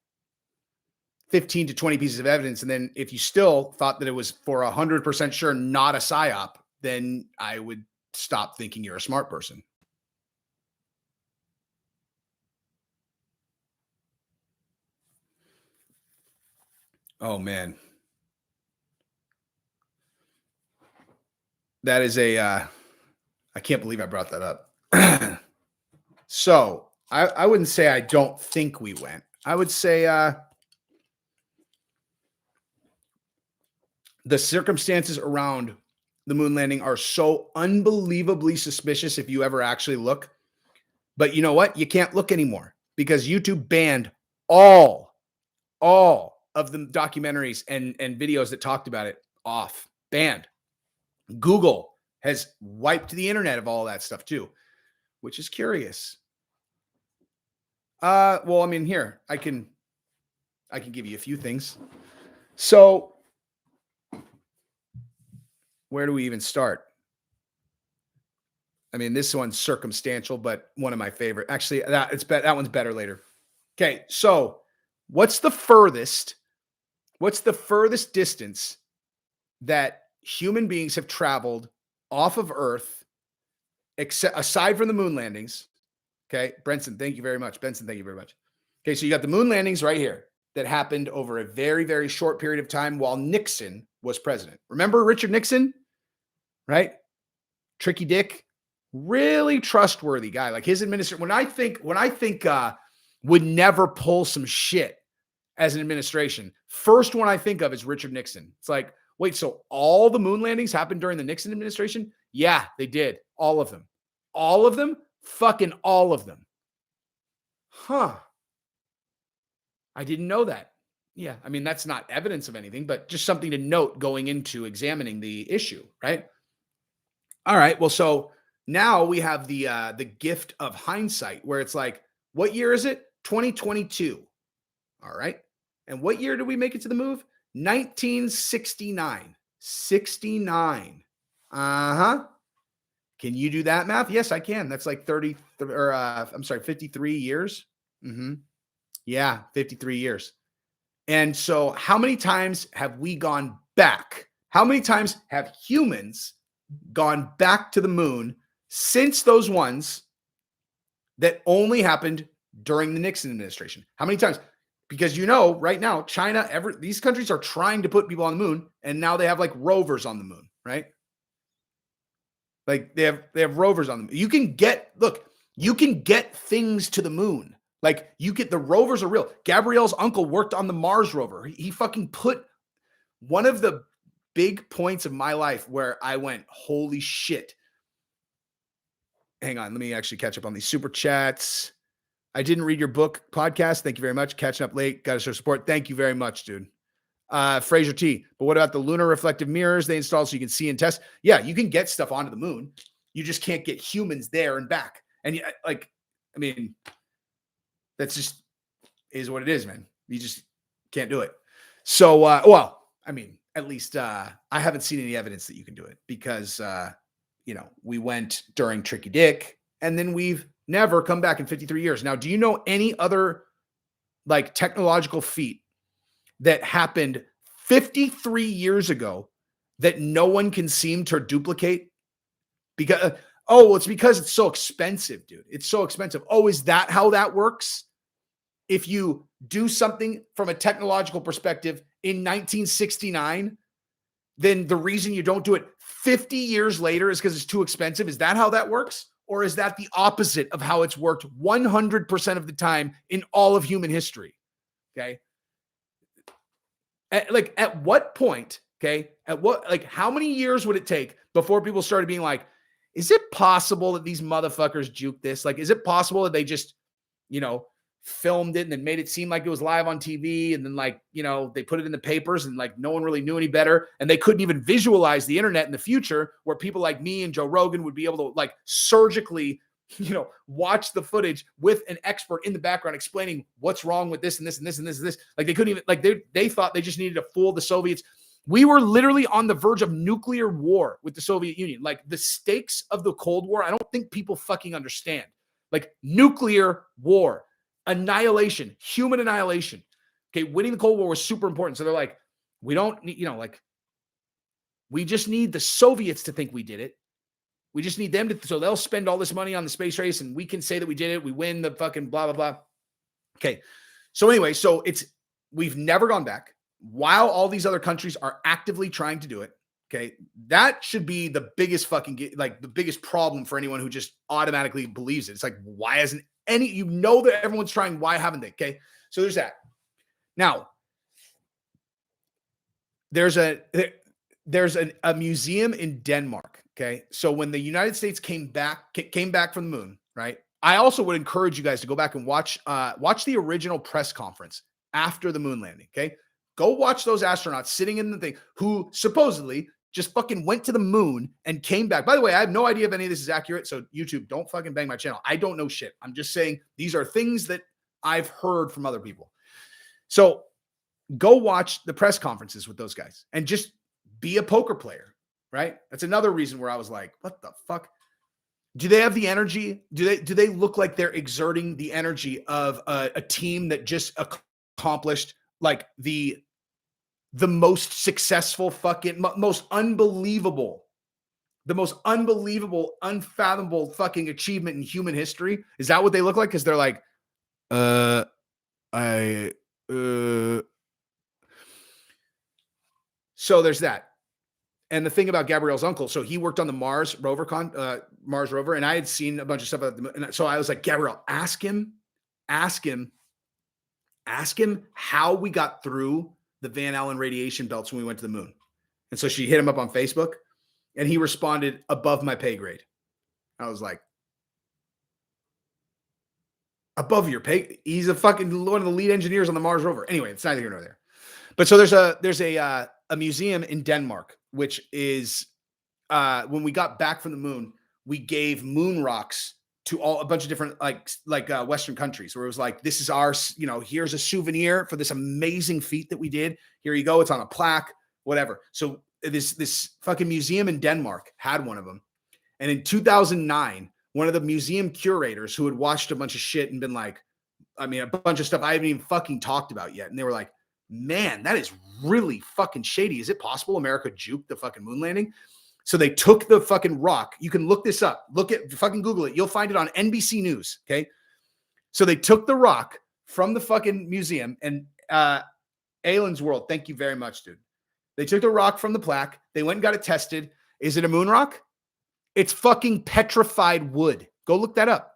15 to 20 pieces of evidence. And then if you still thought that it was for 100% sure not a psyop, then I would stop thinking you're a smart person. Oh man. That is I can't believe I brought that up. So I wouldn't say I don't think we went. I would say the circumstances around the moon landing are so unbelievably suspicious if you ever actually look. But you know what? You can't look anymore because YouTube banned all of the documentaries and videos that talked about it off. Banned. Google has wiped the internet of all that stuff too, which is curious. Well, I mean, here I can give you a few things. So, where do we even start? I mean, this one's circumstantial, but one of my favorite. Actually, that one's better later. Okay, so what's the furthest distance that human beings have traveled off of Earth, except aside from the moon landings? Okay, Brenson, thank you very much. Benson, thank you very much. Okay, so you got the moon landings right here that happened over a very, very short period of time while Nixon was president. Remember Richard Nixon, right? Tricky Dick, really trustworthy guy. Like his administration, when I think would never pull some shit as an administration, first one I think of is Richard Nixon. It's like, wait, so all the moon landings happened during the Nixon administration? Yeah, they did. All of them. All of them? Fucking all of them. Huh. I didn't know that. Yeah, I mean, that's not evidence of anything, but just something to note going into examining the issue, right? All right, well, so now we have the gift of hindsight where it's like, what year is it? 2022. All right. And what year did we make it to the move? 1969. 69. Uh-huh. Can you do that math? Yes, I can. That's like 53 years. Mm-hmm. Yeah, 53 years. And so how many times have we gone back? How many times have humans gone back to the moon since those ones that only happened during the Nixon administration? How many times? Because right now, China, these countries are trying to put people on the moon, and now they have like rovers on the moon, right? Like they have rovers on the moon. You can get things to the moon. Like the rovers are real. Gabrielle's uncle worked on the Mars rover. He fucking put one of the big points of my life where I went, holy shit. Hang on, let me actually catch up on these super chats. I didn't read your book podcast. Thank you very much. Catching up late. Got to show support. Thank you very much, dude. Fraser T. But what about the lunar reflective mirrors they installed so you can see and test? Yeah, you can get stuff onto the moon. You just can't get humans there and back. And that's just is what it is, man. You just can't do it. So, at least I haven't seen any evidence that you can do it because, we went during Tricky Dick and then we've never come back in 53 years. Now, do you know any other like technological feat that happened 53 years ago that no one can seem to duplicate? Because, it's because it's so expensive, dude. It's so expensive. Oh, is that how that works? If you do something from a technological perspective in 1969, then the reason you don't do it 50 years later is because it's too expensive. Is that how that works? Or is that the opposite of how it's worked 100% of the time in all of human history? Okay. At what point, okay, how many years would it take before people started being like, is it possible that these motherfuckers juke this? Like, is it possible that they just, filmed it and then made it seem like it was live on TV and then they put it in the papers and no one really knew any better and they couldn't even visualize the internet in the future where people like me and Joe Rogan would be able to surgically, watch the footage with an expert in the background explaining what's wrong with this and this and this and this and this. Like they couldn't even they thought they just needed to fool the Soviets. We were literally on the verge of nuclear war with the Soviet Union. Like the stakes of the Cold War, I don't think people fucking understand. Like nuclear war. Annihilation, human annihilation. Okay, winning the Cold War was super important. So they're like, we don't need, we just need the Soviets to think we did it. We just need them to, so they'll spend all this money on the space race and we can say that we did it. We win the fucking blah, blah, blah. Okay. So anyway, we've never gone back. while all these other countries are actively trying to do it, okay, that should be the biggest the biggest problem for anyone who just automatically believes it. It's like, why hasn't that everyone's trying, why haven't they? Okay, so there's that. Now, there's a museum in Denmark. Okay, so when the United States came back from the moon, right? I also would encourage you guys to go back and watch the original press conference after the moon landing. Okay, go watch those astronauts sitting in the thing who supposedly just fucking went to the moon and came back. By the way, I have no idea if any of this is accurate, so YouTube, don't fucking bang my channel. I don't know shit. I'm just saying these are things that I've heard from other people. So go watch the press conferences with those guys and just be a poker player, right? That's another reason where I was like, what the fuck? Do they have the energy? Do they look like they're exerting the energy of a team that just accomplished like the most successful fucking, most unbelievable, unfathomable fucking achievement in human history? Is that what they look like? Because they're like, So there's that. And the thing about Gabrielle's uncle, so he worked on the Mars rover, and I had seen a bunch of stuff about them. And so I was like, Gabrielle, ask him how we got through the Van Allen radiation belts when we went to the moon. And so she hit him up on Facebook, and he responded, above my pay grade. I was like, above your pay? He's a fucking one of the lead engineers on the Mars rover. Anyway, it's neither here nor there. But so there's a museum in Denmark, which is when we got back from the moon, we gave moon rocks to a bunch of different Western countries, where it was like, this is our, here's a souvenir for this amazing feat that we did. Here you go. It's on a plaque, whatever. So this fucking museum in Denmark had one of them. And in 2009, one of the museum curators who had watched a bunch of shit and been like, a bunch of stuff I haven't even fucking talked about yet. And they were like, man, that is really fucking shady. Is it possible America juked the fucking moon landing? So they took the fucking rock. You can look this up. Fucking Google it. You'll find it on NBC News. Okay. So they took the rock from the fucking museum, and Alan's World. Thank you very much, dude. They took the rock from the plaque. They went and got it tested. Is it a moon rock? It's fucking petrified wood. Go look that up.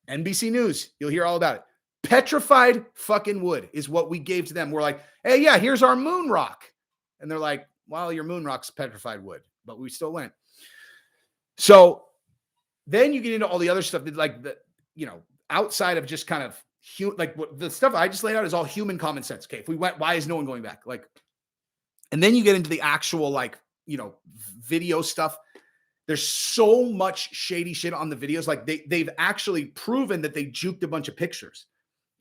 NBC News. You'll hear all about it. Petrified fucking wood is what we gave to them. We're like, hey, yeah, here's our moon rock. And they're like, well, your moon rock's petrified wood, but we still went. So then you get into all the other stuff that, like, outside of just kind of what the stuff I just laid out is all human common sense. Okay, if we went, why is no one going back? Like, and then you get into the actual video stuff. There's so much shady shit on the videos. Like they've actually proven that they juked a bunch of pictures.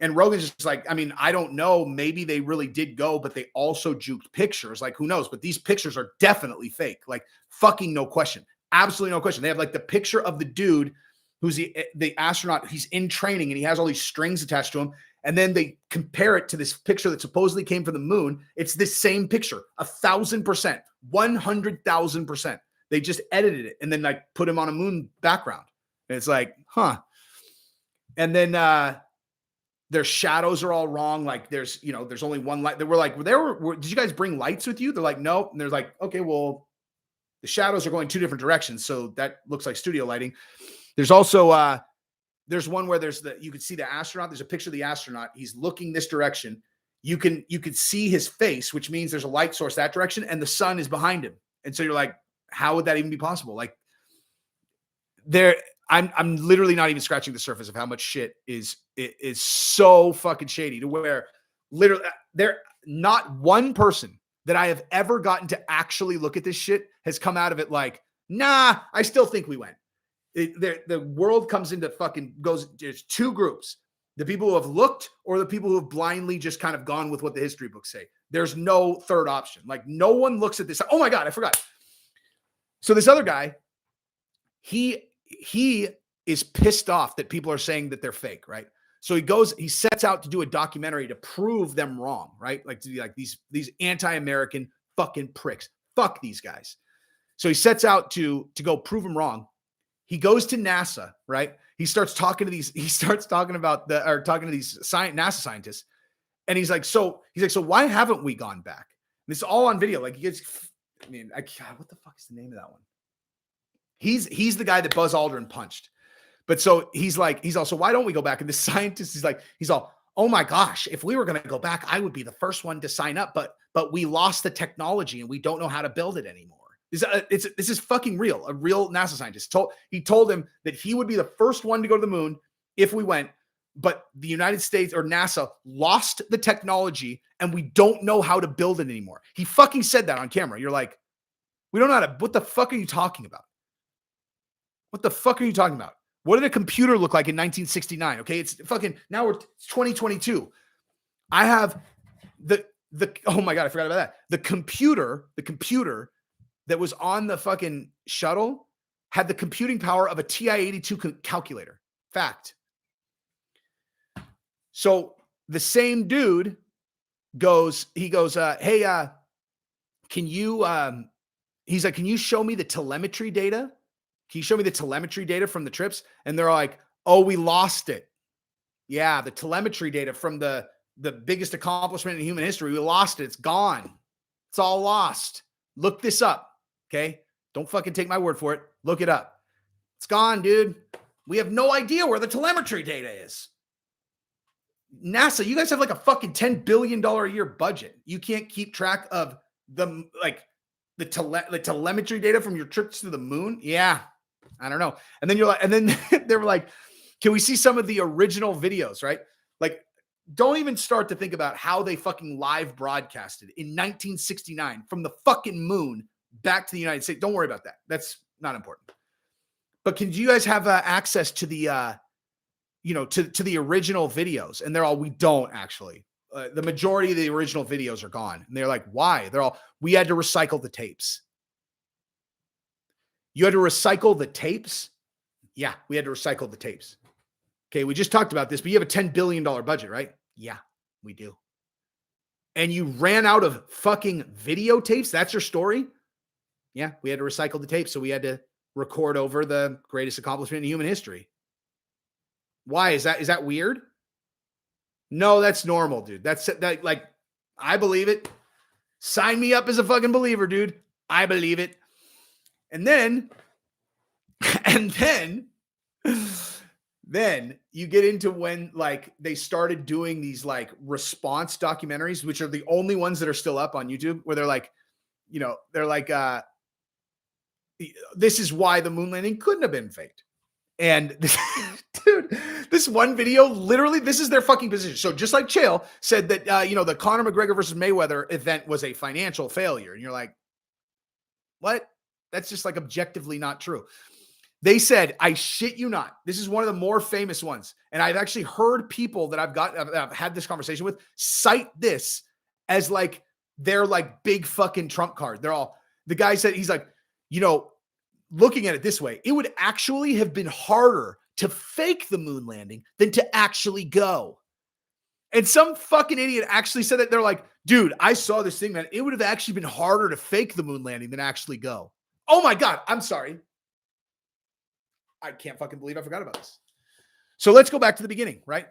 And Rogan's just like, I don't know. Maybe they really did go, but they also juked pictures. Like, who knows? But these pictures are definitely fake. Like, fucking no question. Absolutely no question. They have like the picture of the dude who's the astronaut. He's in training and he has all these strings attached to him. And then they compare it to this picture that supposedly came from the moon. It's this same picture, 1,000%, 100,000%. They just edited it and then like put him on a moon background. And it's like, huh. And then their shadows are all wrong. Like there's only one light. They were like, did you guys bring lights with you? They're like, no. And they're like, okay, well, the shadows are going two different directions. So that looks like studio lighting. There's also, there's one where you can see the astronaut. There's a picture of the astronaut. He's looking this direction. You can see his face, which means there's a light source that direction and the sun is behind him. And so you're like, how would that even be possible? Like I'm literally not even scratching the surface of how much shit is so fucking shady, to where literally there not one person that I have ever gotten to actually look at this shit has come out of it like, nah, I still think we went. The world comes into there's two groups: the people who have looked or the people who have blindly just kind of gone with what the history books say. There's no third option. Like no one looks at this. Oh my God, I forgot. So this other guy, he is pissed off that people are saying that they're fake, right? So he sets out to do a documentary to prove them wrong, right? Like to be like these anti-American fucking pricks. Fuck these guys. So he sets out to go prove them wrong. He goes to NASA, right? He starts talking to these NASA scientists, And he's like, so why haven't we gone back? And it's all on video. Like he gets, I mean, God, what the fuck is the name of that one? He's the guy that Buzz Aldrin punched. But so he's also, why don't we go back? And the scientist is like, he's all, oh my gosh, if we were going to go back, I would be the first one to sign up. But we lost the technology and we don't know how to build it anymore. This is fucking real. A real NASA scientist told him that he would be the first one to go to the moon if we went, but the United States or NASA lost the technology and we don't know how to build it anymore. He fucking said that on camera. You're like, we don't know how to, what the fuck are you talking about? What the fuck are you talking about? What did a computer look like in 1969? Okay, it's fucking, now it's 2022. I have the oh my God, I forgot about that. The computer that was on the fucking shuttle had the computing power of a TI-82 calculator. Fact. So the same dude goes, hey, can you, he's like, can you show me the telemetry data? Can you show me the telemetry data from the trips? And they're like, oh, we lost it. Yeah, the telemetry data from the biggest accomplishment in human history. We lost it. It's gone. It's all lost. Look this up. Okay? Don't fucking take my word for it. Look it up. It's gone, dude. We have no idea where the telemetry data is. NASA, you guys have like a fucking $10 billion a year budget. You can't keep track of the telemetry data from your trips to the moon? Yeah. I don't know. And then you're like, and then they were like, can we see some of the original videos, right? Like, don't even start to think about how they fucking live broadcasted in 1969 from the fucking moon back to the United States. Don't worry about that. That's not important. But can you guys have access to the, to the original videos? And they're all, we don't actually. The majority of the original videos are gone. And they're like, why? They're all, we had to recycle the tapes. You had to recycle the tapes? Yeah, we had to recycle the tapes. Okay, we just talked about this, but you have a $10 billion budget, right? Yeah, we do. And you ran out of fucking videotapes? That's your story? Yeah, we had to recycle the tapes, so we had to record over the greatest accomplishment in human history. Why? Is that weird? No, that's normal, dude. That like, I believe it. Sign me up as a fucking believer, dude. I believe it. And then you get into when like they started doing these like response documentaries, which are the only ones that are still up on YouTube, where they're like, this is why the moon landing couldn't have been faked. And dude, this one video, literally, this is their fucking position. So just like Chael said that, the Conor McGregor versus Mayweather event was a financial failure. And you're like, what? That's just like objectively not true. They said, I shit you not. This is one of the more famous ones. And I've actually heard people that I've had this conversation with cite this as like their like big fucking trump card. The guy said, he's like, looking at it this way, it would actually have been harder to fake the moon landing than to actually go. And some fucking idiot actually said that. They're like, dude, I saw this thing, man. It would have actually been harder to fake the moon landing than actually go. Oh my God, I'm sorry. I can't fucking believe I forgot about this. So let's go back to the beginning, right?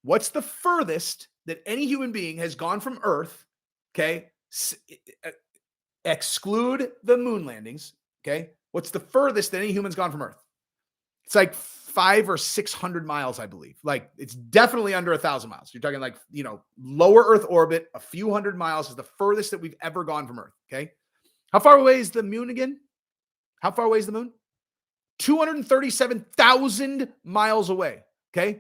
What's the furthest that any human being has gone from Earth? Okay. Exclude the moon landings. Okay. What's the furthest that any human's gone from Earth? It's like 500 or 600 miles, I believe. Like it's definitely under 1,000 miles. You're talking like, lower Earth orbit, a few hundred miles is the furthest that we've ever gone from Earth. Okay. How far away is the moon again? How far away is the moon? 237,000 miles away. Okay.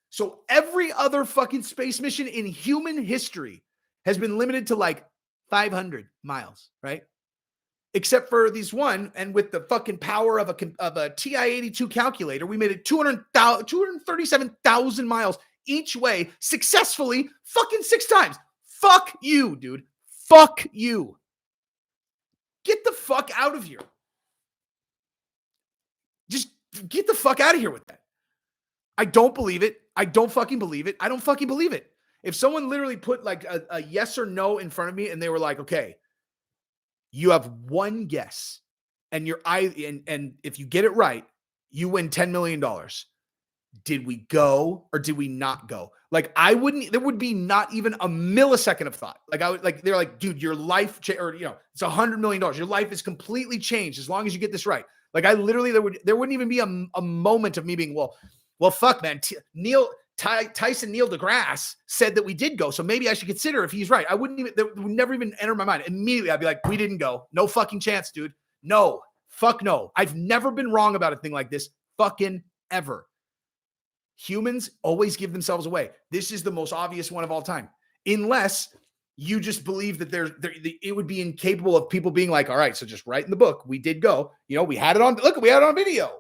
So every other fucking space mission in human history has been limited to like 500 miles, right? Except for these one, and with the fucking power of a TI-82 calculator, we made it 237,000 miles each way successfully fucking 6 times. Fuck you, dude. Fuck you. Get the fuck out of here. Just get the fuck out of here with that. I don't believe it. I don't fucking believe it. I don't fucking believe it. If someone literally put like a yes or no in front of me and they were like, okay, you have one guess and and if you get it right, you win $10 million. did we go or did we not go? Like there would be not even a millisecond of thought. Like they're like, dude, your life, or, it's $100 million. Your life is completely changed as long as you get this right. Like I literally, there wouldn't even be a moment of me being, well, fuck, man. Tyson Neil deGrasse said that we did go. So maybe I should consider if he's right. That would never even enter my mind. Immediately I'd be like, we didn't go. No fucking chance, dude. No, fuck no. I've never been wrong about a thing like this. Fucking ever. Humans always give themselves away. This is the most obvious one of all time. Unless you just believe that it would be incapable of people being like, all right, so just write in the book. We did go. We had it on. Look, we had it on video.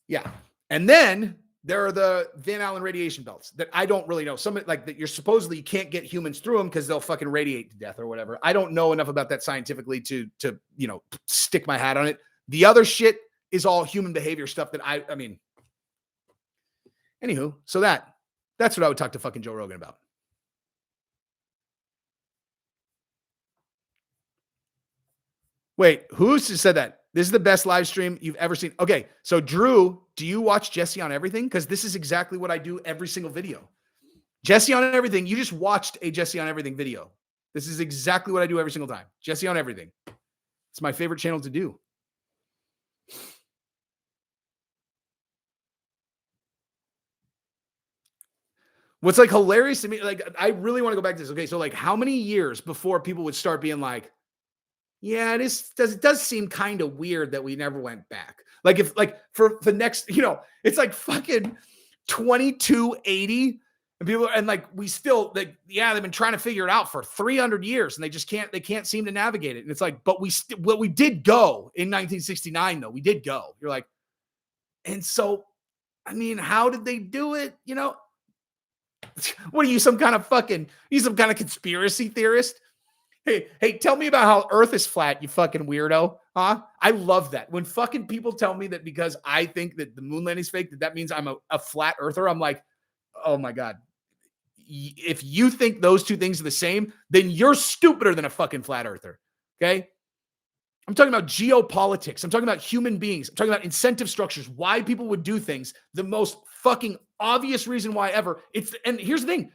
Yeah. And then there are the Van Allen radiation belts that I don't really know. Some like that you can't get humans through them because they'll fucking radiate to death or whatever. I don't know enough about that scientifically to stick my hat on it. The other shit is all human behavior stuff that I mean, anywho, so that's what I would talk to fucking Joe Rogan about. Wait, who said that? This is the best live stream you've ever seen. Okay, so Drew, do you watch Jesse on Everything? Because this is exactly what I do every single video. Jesse on Everything, you just watched a Jesse on Everything video. This is exactly what I do every single time. Jesse on Everything. It's my favorite channel to do. What's like hilarious to me, like I really want to go back to this. Okay, so like how many years before people would start being like, yeah, it does seem kind of weird that we never went back. Like if like for the next, it's like fucking 2280 and people and like we still they've been trying to figure it out for 300 years and they can't seem to navigate it. And it's like, but we did go in 1969 though. We did go. You're like, and so I mean, how did they do it? What are you, some kind of conspiracy theorist? Hey, tell me about how Earth is flat, you fucking weirdo. Huh? I love that. When fucking people tell me that because I think that the moon landing is fake, that means I'm a flat earther. I'm like, oh my God. If you think those two things are the same, then you're stupider than a fucking flat earther. Okay? I'm talking about geopolitics. I'm talking about human beings. I'm talking about incentive structures, why people would do things. The most fucking obvious reason why ever. And here's the thing.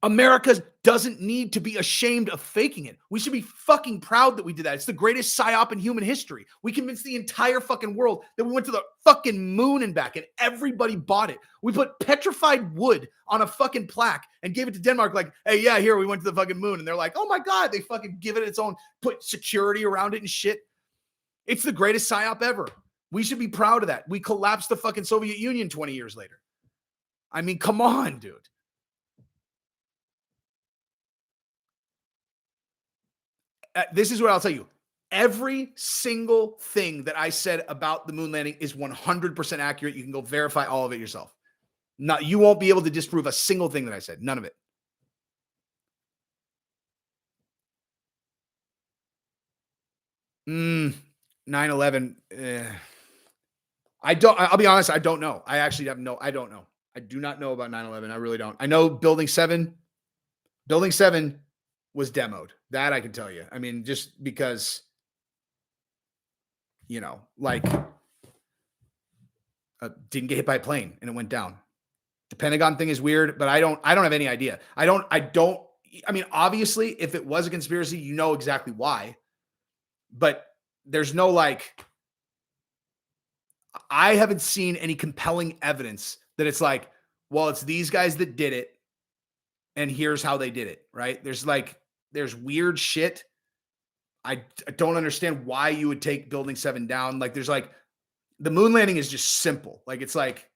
America doesn't need to be ashamed of faking it. We should be fucking proud that we did that. It's the greatest psyop in human history. We convinced the entire fucking world that we went to the fucking moon and back, and everybody bought it. We put petrified wood on a fucking plaque and gave it to Denmark like, hey, yeah, here, we went to the fucking moon. And they're like, oh my God, they fucking give it its own, put security around it and shit. It's the greatest psyop ever. We should be proud of that. We collapsed the fucking Soviet Union 20 years later. I mean, come on, dude. This is what I'll tell you. Every single thing that I said about the moon landing is 100% accurate. You can go verify all of it yourself. You won't be able to disprove a single thing that I said. None of it. Mm, 9/11. I'll be honest. I don't know. I actually I don't know. I do not know about 9/11. I really don't. I know Building 7 was demoed. That I can tell you. I mean, just because, didn't get hit by a plane and it went down. The Pentagon thing is weird, but I don't have any idea. I mean, obviously, if it was a conspiracy, you know exactly why. But there's no I haven't seen any compelling evidence that it's like, well, it's these guys that did it, and here's how they did it, right? There's weird shit. I don't understand why you would take Building 7 down. The moon landing is just simple. It's like,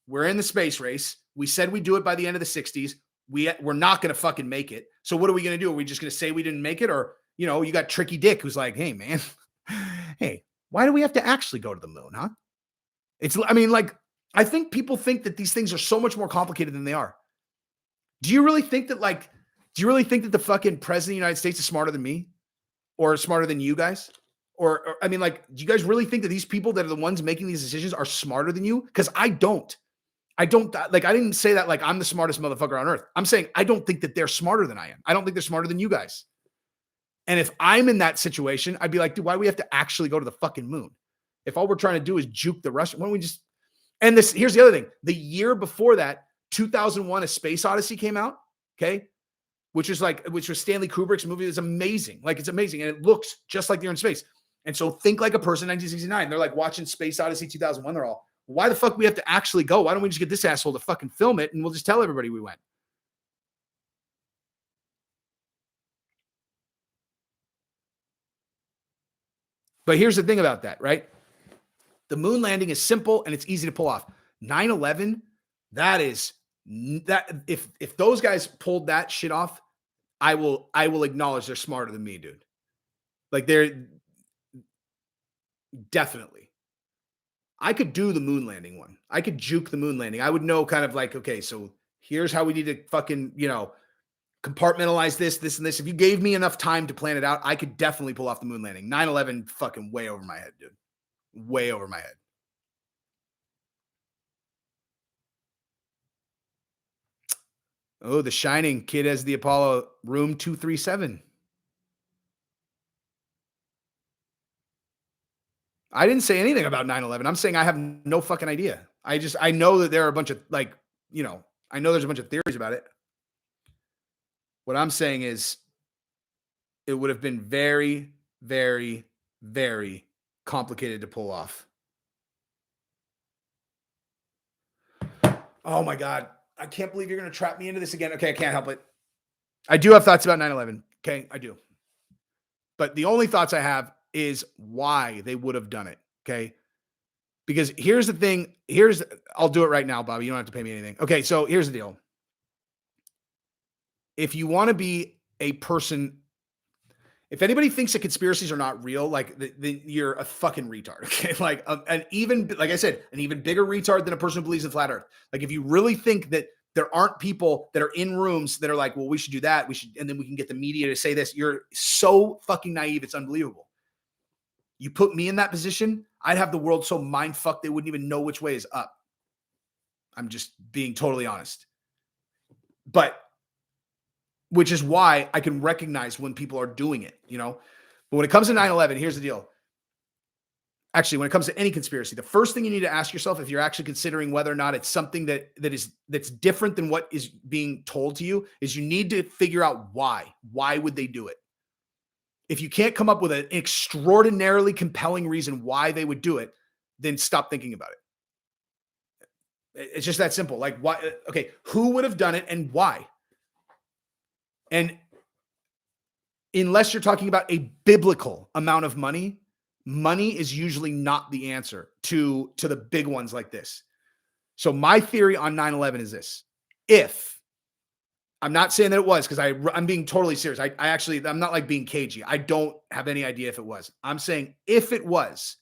we're in the space race. We said we'd do it by the end of the 60s. We're not going to fucking make it. So what are we going to do? Are we just going to say we didn't make it? Or, you got Tricky Dick who's like, hey, man, hey, why do we have to actually go to the moon, huh? I think people think that these things are so much more complicated than they are. Do you really think that the fucking president of the United States is smarter than me or smarter than you guys? Or do you guys really think that these people that are the ones making these decisions are smarter than you? Because I don't. I didn't say that like I'm the smartest motherfucker on earth. I'm saying I don't think that they're smarter than I am. I don't think they're smarter than you guys. And if I'm in that situation, I'd be like, dude, why do we have to actually go to the fucking moon? If all we're trying to do is juke the Russian, why don't we just, and this, here's the other thing. The year before that, 2001, A Space Odyssey came out. Okay. Which was Stanley Kubrick's movie. It's amazing. Like, it's amazing. And it looks just like they're in space. And so think like a person, 1969. They're like watching Space Odyssey 2001. They're all, why the fuck we have to actually go? Why don't we just get this asshole to fucking film it and we'll just tell everybody we went? But here's the thing about that, right? The moon landing is simple and it's easy to pull off. 9/11, that if those guys pulled that shit off, I will acknowledge they're smarter than me, dude. Like, they're definitely. I could do the moon landing one. I could juke the moon landing. I would know kind of like, okay, so here's how we need to fucking, compartmentalize this, and this. If you gave me enough time to plan it out, I could definitely pull off the moon landing. 9/11, fucking way over my head, dude. Way over my head. Oh, The Shining, kid as the Apollo, room 237. I didn't say anything about 9/11. I'm saying I have no fucking idea. I know that there are a bunch of I know there's a bunch of theories about it. What I'm saying is it would have been very, very, very complicated to pull off. Oh my God. I can't believe you're going to trap me into this again. Okay, I can't help it. I do have thoughts about 9/11. Okay, I do. But the only thoughts I have is why they would have done it. Okay. Because here's the thing. I'll do it right now, Bobby. You don't have to pay me anything. Okay, so here's the deal. If you want to be a person, if anybody thinks that conspiracies are not real, like you're a fucking retard. Okay. Like like I said, an even bigger retard than a person who believes in flat earth. Like, if you really think that there aren't people that are in rooms that are like, well, we should do that. And then we can get the media to say this. You're so fucking naive. It's unbelievable. You put me in that position, I'd have the world so mind fucked they wouldn't even know which way is up. I'm just being totally honest. But which is why I can recognize when people are doing it, But when it comes to 9/11, here's the deal. Actually, when it comes to any conspiracy, the first thing you need to ask yourself, if you're actually considering whether or not it's something that's different than what is being told to you, is you need to figure out why. Why would they do it? If you can't come up with an extraordinarily compelling reason why they would do it, then stop thinking about it. It's just that simple. Like, why? Okay, who would have done it and why? And unless you're talking about a biblical amount of money is usually not the answer to the big ones like this. So my theory on 9/11 is this. If I'm not saying that it was, because I'm being totally serious. I'm not like being cagey. I don't have any idea if it was. I'm saying if it was,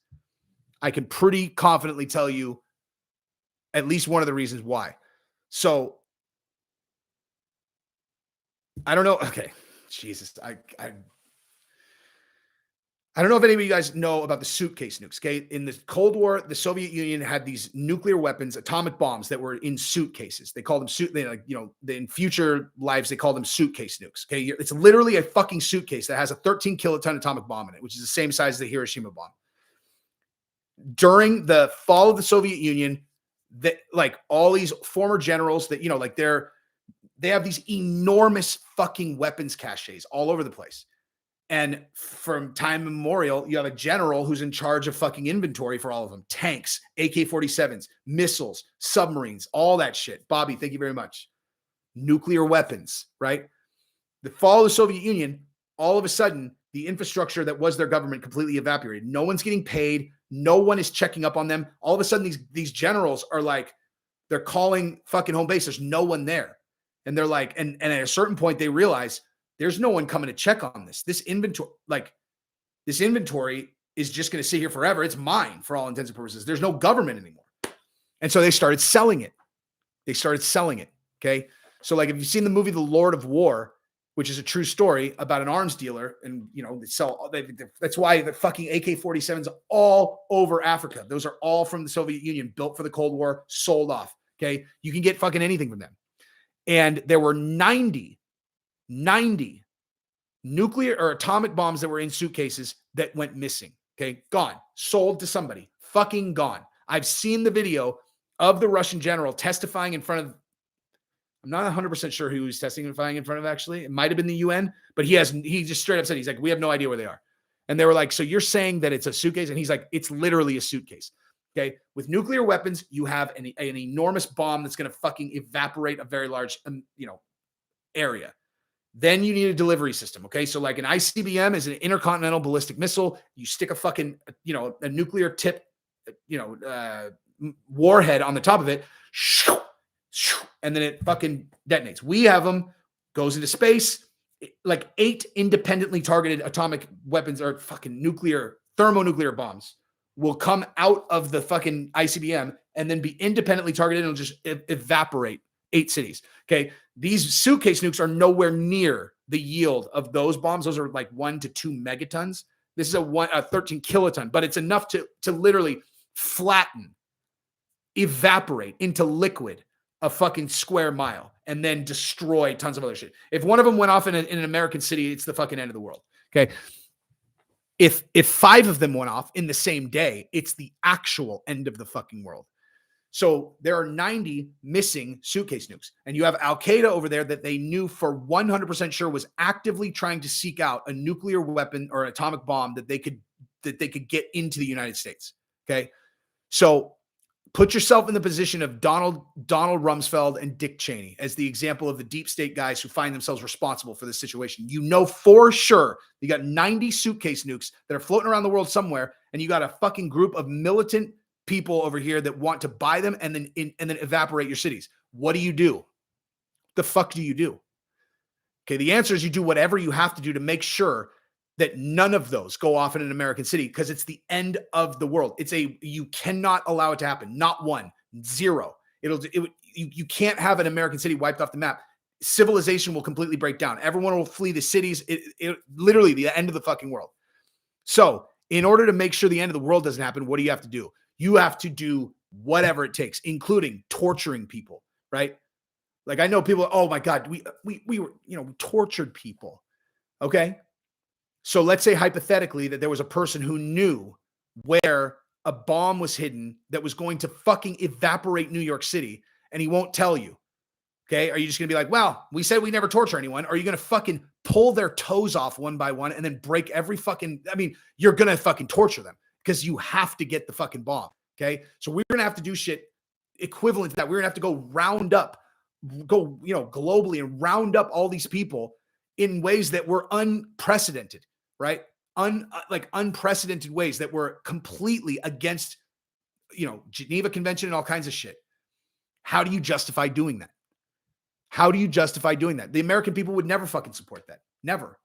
I can pretty confidently tell you at least one of the reasons why. So I don't know. Okay. Jesus. I don't know if any of you guys know about the suitcase nukes. Okay. In the Cold War, the Soviet Union had these nuclear weapons, atomic bombs that were in suitcases. They called them in future lives, they call them suitcase nukes. Okay. It's literally a fucking suitcase that has a 13 kiloton atomic bomb in it, which is the same size as the Hiroshima bomb. During the fall of the Soviet Union, all these former generals that, they have these enormous fucking weapons caches all over the place. And from time immemorial, you have a general who's in charge of fucking inventory for all of them. Tanks, AK-47s, missiles, submarines, all that shit. Bobby, thank you very much. Nuclear weapons, right? The fall of the Soviet Union, all of a sudden, the infrastructure that was their government completely evaporated. No one's getting paid. No one is checking up on them. All of a sudden, these generals are like, they're calling fucking home base. There's no one there. And they're like, and at a certain point, they realize there's no one coming to check on this. This inventory is just going to sit here forever. It's mine for all intents and purposes. There's no government anymore. And so they started selling it. Okay. So like, if you've seen the movie, The Lord of War, which is a true story about an arms dealer, and that's why the fucking AK-47s all over Africa. Those are all from the Soviet Union, built for the Cold War, sold off. Okay. You can get fucking anything from them. And there were 90 nuclear or atomic bombs that were in suitcases that went missing. Okay, gone, sold to somebody, fucking gone. I've seen the video of the Russian general testifying in front of, I'm not 100% sure who he was testifying in front of, actually. It might have been the UN, but he just straight up said, he's like, we have no idea where they are. And they were like, so you're saying that it's a suitcase? And he's like, it's literally a suitcase. Okay. With nuclear weapons, you have an enormous bomb that's going to fucking evaporate a very large, area. Then you need a delivery system. Okay. So like an ICBM is an intercontinental ballistic missile. You stick a fucking, a nuclear tip, warhead on the top of it, and then it fucking detonates. We have them, goes into space. Like 8 independently targeted atomic weapons or fucking thermonuclear bombs will come out of the fucking ICBM and then be independently targeted and just evaporate 8 cities. Okay. These suitcase nukes are nowhere near the yield of those bombs. Those are like 1 to 2 megatons. This is a 13 kiloton, but it's enough to literally flatten, evaporate into liquid a fucking square mile and then destroy tons of other shit. If one of them went off in an American city, it's the fucking end of the world. Okay. If 5 of them went off in the same day, it's the actual end of the fucking world. So there are 90 missing suitcase nukes, and you have Al-Qaeda over there that they knew for 100% sure was actively trying to seek out a nuclear weapon or an atomic bomb that they could get into the United States. Okay. So put yourself in the position of Donald Rumsfeld and Dick Cheney as the example of the deep state guys who find themselves responsible for this situation. You know for sure you got 90 suitcase nukes that are floating around the world somewhere, and you got a fucking group of militant people over here that want to buy them and then evaporate your cities. What do? The fuck do you do? Okay, the answer is you do whatever you have to do to make sure that none of those go off in an American city, because it's the end of the world. You cannot allow it to happen. Not 1, 0. You can't have an American city wiped off the map. Civilization will completely break down. Everyone will flee the cities. It literally the end of the fucking world. So in order to make sure the end of the world doesn't happen, what do you have to do? You have to do whatever it takes, including torturing people, right? Like I know people, oh my God, we were, tortured people. Okay. So let's say hypothetically that there was a person who knew where a bomb was hidden that was going to fucking evaporate New York City, and he won't tell you. Okay. Are you just going to be like, well, we said we never torture anyone? Or are you going to fucking pull their toes off one by one and then break every fucking, you're going to fucking torture them because you have to get the fucking bomb. Okay. So we're going to have to do shit equivalent to that. We're going to have to go globally and round up all these people in ways that were unprecedented, right? Unprecedented ways that were completely against, Geneva Convention and all kinds of shit. How do you justify doing that? The American people would never fucking support that. Never.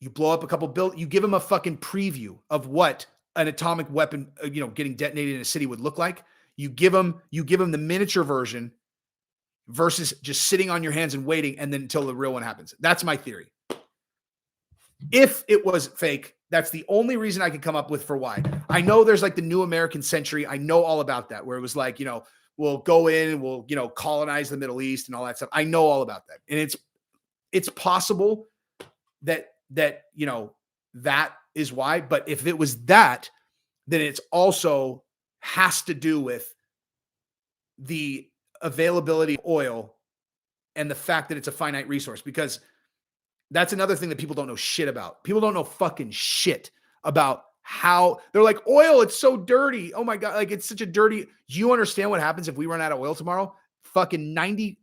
You blow up a couple you give them a fucking preview of what an atomic weapon, getting detonated in a city would look like. You give them the miniature version versus just sitting on your hands and waiting and then until the real one happens. That's my theory. If it was fake, that's the only reason I could come up with for why. I know there's like the New American Century. I know all about that, where it was like, we'll go in and we'll, colonize the Middle East and all that stuff. I know all about that. And it's possible that that is why. But if it was that, then it's also has to do with the availability of oil and the fact that it's a finite resource, because that's another thing that people don't know shit about. People don't know fucking shit about how they're like, oil, it's so dirty. Oh my God. Like it's such a dirty, do you understand what happens if we run out of oil tomorrow? Fucking 97%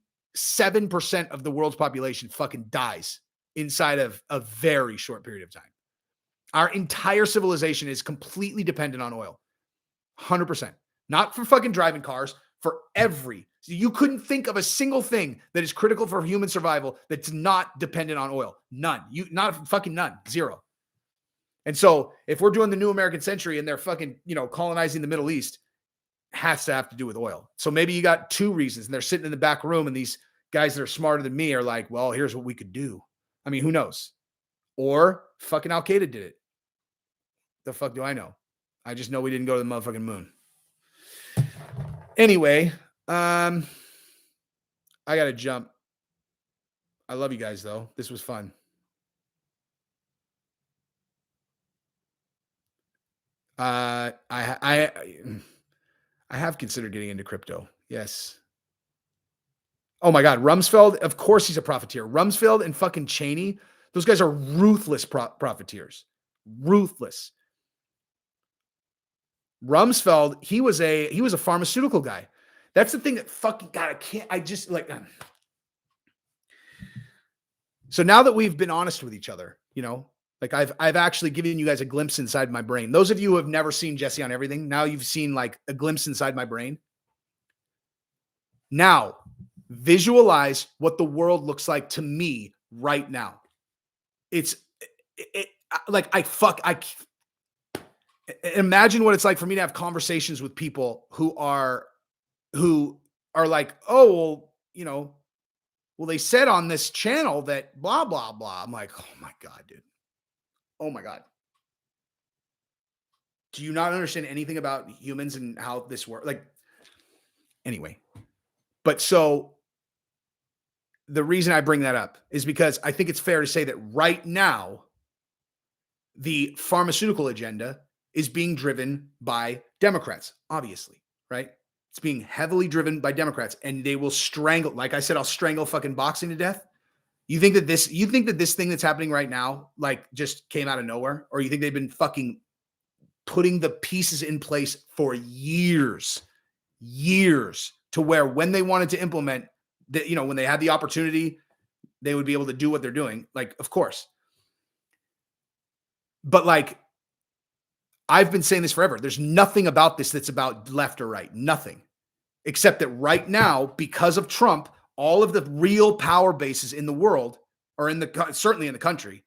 of the world's population fucking dies inside of a very short period of time. Our entire civilization is completely dependent on oil. 100%. Not for fucking driving cars, for you couldn't think of a single thing that is critical for human survival that's not dependent on oil. None. None. 0. And so if we're doing the New American Century and they're fucking, colonizing the Middle East, has to have to do with oil. So maybe you got 2 reasons, and they're sitting in the back room and these guys that are smarter than me are like, well, here's what we could do. Who knows? Or fucking Al-Qaeda did it. The fuck do I know? I just know we didn't go to the motherfucking moon. Anyway, I got to jump. I love you guys, though. This was fun. I have considered getting into crypto. Yes. Oh my God, Rumsfeld. Of course, he's a profiteer. Rumsfeld and fucking Cheney. Those guys are ruthless profiteers. Ruthless. Rumsfeld, he was a pharmaceutical guy. That's the thing that fucking God. I just like. So now that we've been honest with each other, like I've actually given you guys a glimpse inside my brain. Those of you who have never seen Jesse on Everything, now you've seen like a glimpse inside my brain. Now, visualize what the world looks like to me right now. Imagine what it's like for me to have conversations with people who are like, oh, well, they said on this channel that blah, blah, blah. I'm like, oh my God, dude. Oh my God. Do you not understand anything about humans and how this works? Like, anyway. But so the reason I bring that up is because I think it's fair to say that right now, the pharmaceutical agenda is being driven by Democrats, obviously, right? It's being heavily driven by Democrats, and they will strangle, like I said, I'll strangle fucking boxing to death. You think that this thing that's happening right now, like just came out of nowhere? Or you think they've been fucking putting the pieces in place for years to where when they wanted to implement that, when they had the opportunity, they would be able to do what they're doing. Like, of course. But like, I've been saying this forever. There's nothing about this that's about left or right. Nothing. Except that right now, because of Trump, all of the real power bases in the world, or certainly in the country,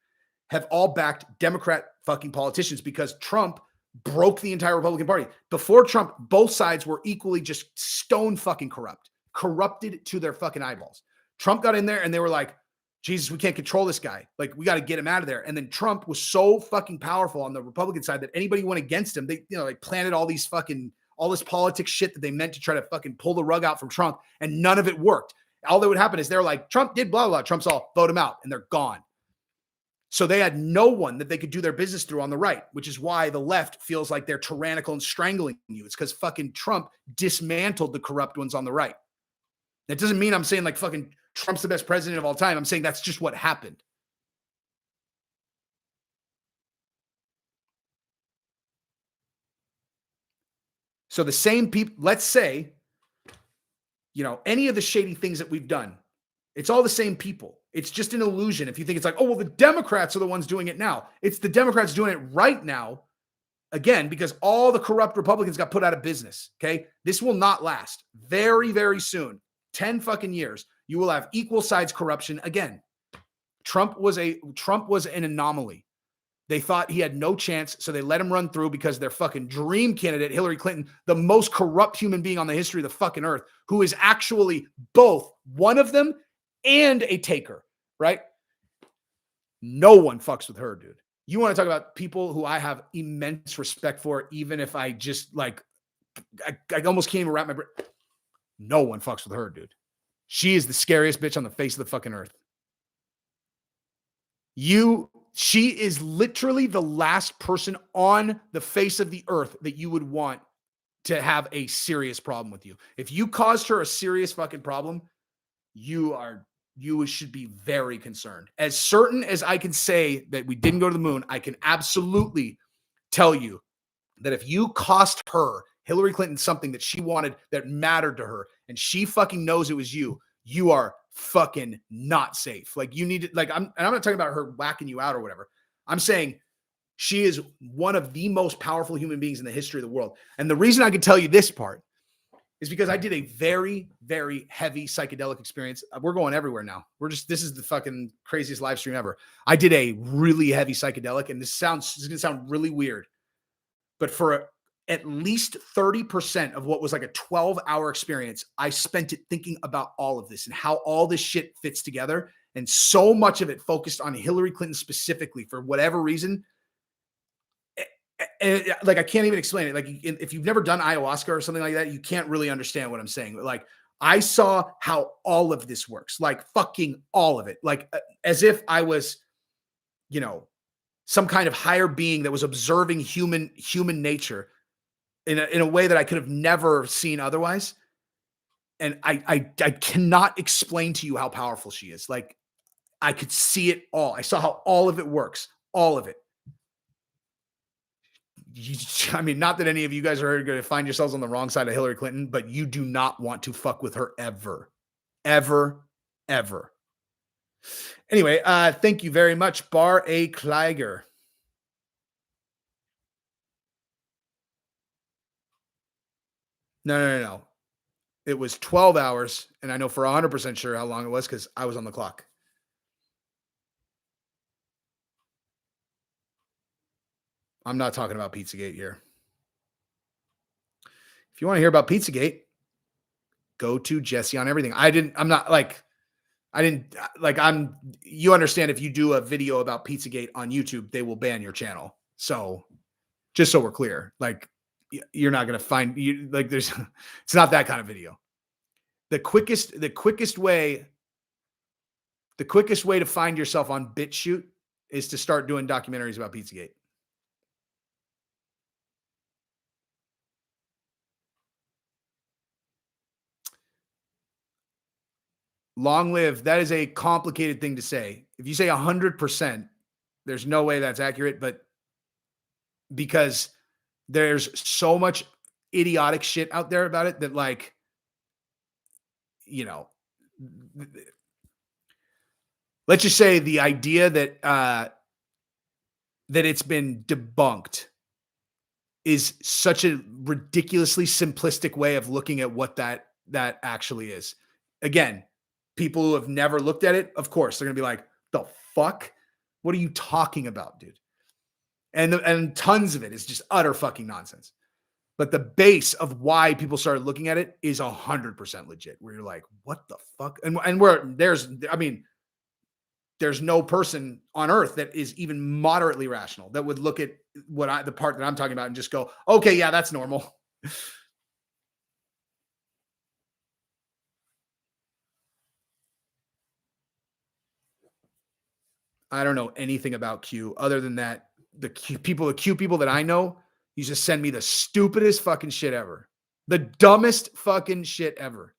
have all backed Democrat fucking politicians because Trump broke the entire Republican Party. Before Trump, both sides were equally just stone fucking corrupted to their fucking eyeballs. Trump got in there and they were like, Jesus, we can't control this guy. Like, we got to get him out of there. And then Trump was so fucking powerful on the Republican side that anybody who went against him, they, like planted all this politics shit that they meant to try to fucking pull the rug out from Trump, and none of it worked. All that would happen is they're like, Trump did blah, blah, blah. Trump's all, vote him out, and they're gone. So they had no one that they could do their business through on the right, which is why the left feels like they're tyrannical and strangling you. It's because fucking Trump dismantled the corrupt ones on the right. That doesn't mean I'm saying like fucking Trump's the best president of all time. I'm saying that's just what happened. So the same people, let's say, any of the shady things that we've done, it's all the same people. It's just an illusion. If you think it's like, oh, well, the Democrats are the ones doing it now. It's the Democrats doing it right now. Again, because all the corrupt Republicans got put out of business. Okay. This will not last. Very, very soon. 10 fucking years. You will have equal sides corruption again. Trump was an anomaly. They thought he had no chance, so they let him run through because their fucking dream candidate, Hillary Clinton, the most corrupt human being on the history of the fucking earth, who is actually both one of them and a taker, right? No one fucks with her, dude. You want to talk about people who I have immense respect for, even if I just like, I almost can't even wrap my brain. No one fucks with her, dude. She is the scariest bitch on the face of the fucking earth. She is literally the last person on the face of the earth that you would want to have a serious problem with you. If you caused her a serious fucking problem, you should be very concerned. As certain as I can say that we didn't go to the moon, I can absolutely tell you that if you cost her, Hillary Clinton, something that she wanted that mattered to her, and she fucking knows it was you are fucking not safe. Like, you need to, like, I'm not talking about her whacking you out or whatever. I'm saying she is one of the most powerful human beings in the history of the world. And the reason I can tell you this part is because I did a very, very heavy psychedelic experience. We're going everywhere now. This is the fucking craziest live stream ever. I did a really heavy psychedelic, and this is going to sound really weird, but for at least 30% of what was like a 12-hour experience, I spent it thinking about all of this and how all this shit fits together. And so much of it focused on Hillary Clinton specifically for whatever reason. Like, I can't even explain it. Like, if you've never done ayahuasca or something like that, you can't really understand what I'm saying. But like, I saw how all of this works, like fucking all of it. Like, as if I was, some kind of higher being that was observing human nature in a way that I could have never seen otherwise. And I cannot explain to you how powerful she is. Like, I could see it all. I saw how all of it works, all of it. I mean, not that any of you guys are going to find yourselves on the wrong side of Hillary Clinton, but you do not want to fuck with her ever, ever, ever. Anyway, thank you very much, Bar A. Kleiger. No. It was 12 hours, and I know for 100% sure how long it was because I was on the clock. I'm not talking about Pizzagate here. If you want to hear about Pizzagate, go to Jesse on Everything. You understand if you do a video about Pizzagate on YouTube, they will ban your channel. So just so we're clear, like, you're not going to find you like there's, it's not that kind of video. The quickest way to find yourself on BitChute is to start doing documentaries about Pizzagate. Long live. That is a complicated thing to say. If you say 100%, there's no way that's accurate, but because there's so much idiotic shit out there about it that, like, you know, let's just say the idea that that it's been debunked is such a ridiculously simplistic way of looking at what that actually is. Again, people who have never looked at it, of course, they're going to be like, the fuck? What are you talking about, dude? And tons of it is just utter fucking nonsense. But the base of why people started looking at it is 100% legit, where you're like, what the fuck? And where there's no person on earth that is even moderately rational that would look at the part that I'm talking about and just go, okay, yeah, that's normal. I don't know anything about Q other than that. The Q people that I know used to send me the stupidest fucking shit ever. The dumbest fucking shit ever.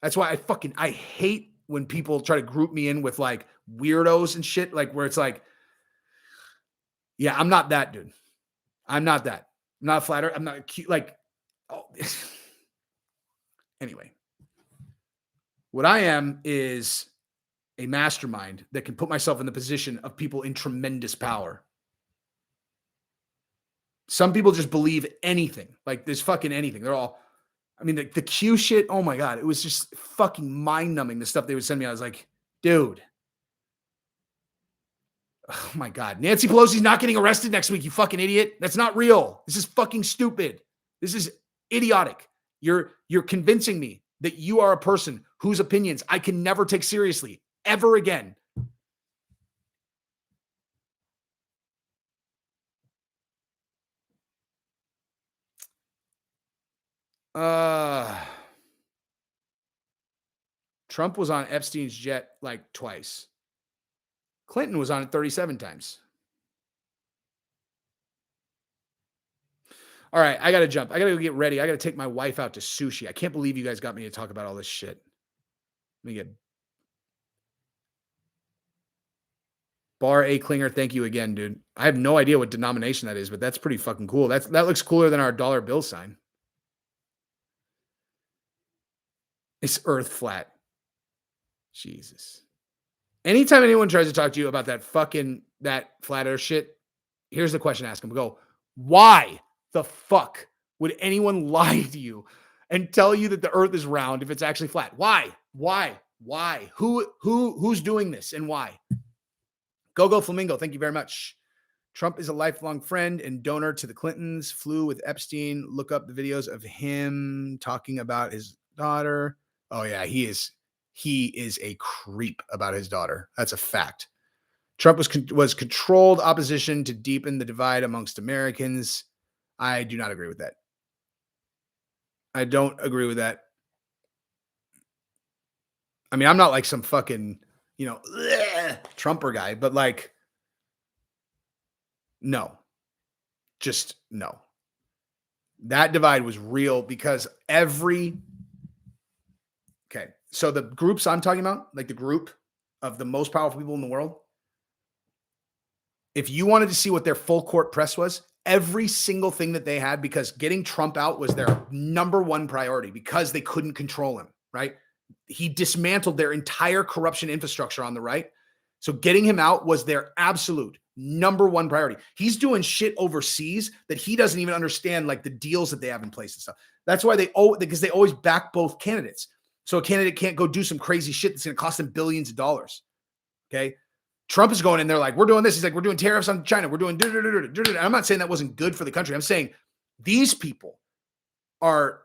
That's why I hate when people try to group me in with like weirdos and shit, like where it's like, yeah, I'm not that dude. I'm not that. I'm not a flatter. I'm not cute. Like, oh. Anyway, what I am is a mastermind that can put myself in the position of people in tremendous power. Some people just believe anything. Like, there's fucking anything. They're all, I mean, the Q shit, oh my God, it was just fucking mind-numbing, the stuff they would send me. I was like, dude. Oh my God. Nancy Pelosi's not getting arrested next week, you fucking idiot. That's not real. This is fucking stupid. This is idiotic. You're convincing me that you are a person whose opinions I can never take seriously ever again. Trump was on Epstein's jet like twice. Clinton was on it 37 times. All right, I got to jump. I got to go get ready. I got to take my wife out to sushi. I can't believe you guys got me to talk about all this shit. Let me get Bar A. Klinger. Thank you again, dude. I have no idea what denomination that is, but that's pretty fucking cool. That looks cooler than our dollar bill sign. It's Earth flat. Jesus. Anytime anyone tries to talk to you about that flat earth shit, here's the question I ask them. Go, why the fuck would anyone lie to you and tell you that the earth is round if it's actually flat? Why? Who's doing this and why? Go Flamingo. Thank you very much. Trump is a lifelong friend and donor to the Clintons. Flew with Epstein. Look up the videos of him talking about his daughter. Oh yeah, he is a creep about his daughter. That's a fact. Trump was controlled opposition to deepen the divide amongst Americans. I do not agree with that. I don't agree with that. I mean, I'm not like some fucking, Trumper guy, but like, No. Just no. That divide was real because okay. So the groups I'm talking about, like the group of the most powerful people in the world, if you wanted to see what their full court press was, every single thing that they had, because getting Trump out was their number one priority because they couldn't control him, right? He dismantled their entire corruption infrastructure on the right. So getting him out was their absolute number one priority. He's doing shit overseas that he doesn't even understand, like the deals that they have in place and stuff. That's why because they always back both candidates. So a candidate can't go do some crazy shit that's going to cost them billions of dollars. Okay. Trump is going in there like, we're doing this. He's like, we're doing tariffs on China. We're doing. I'm not saying that wasn't good for the country. I'm saying these people are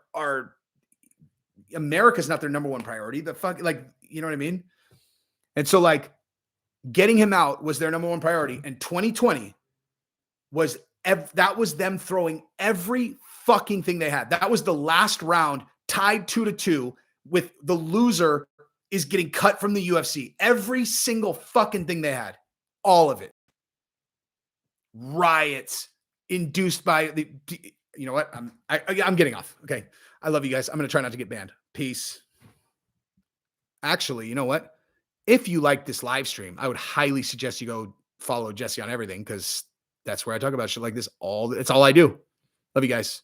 America's not their number one priority. The fuck, like, you know what I mean? And so like getting him out was their number one priority. And 2020 was that was them throwing every fucking thing they had. That was the last round, tied 2-2, with the loser is getting cut from the UFC. Every single fucking thing they had, all of it. Riots induced by the. You know what? I'm getting off. Okay, I love you guys. I'm gonna try not to get banned. Peace. Actually, you know what? If you like this live stream, I would highly suggest you go follow Jesse on everything, because that's where I talk about shit like this. It's all I do. Love you guys.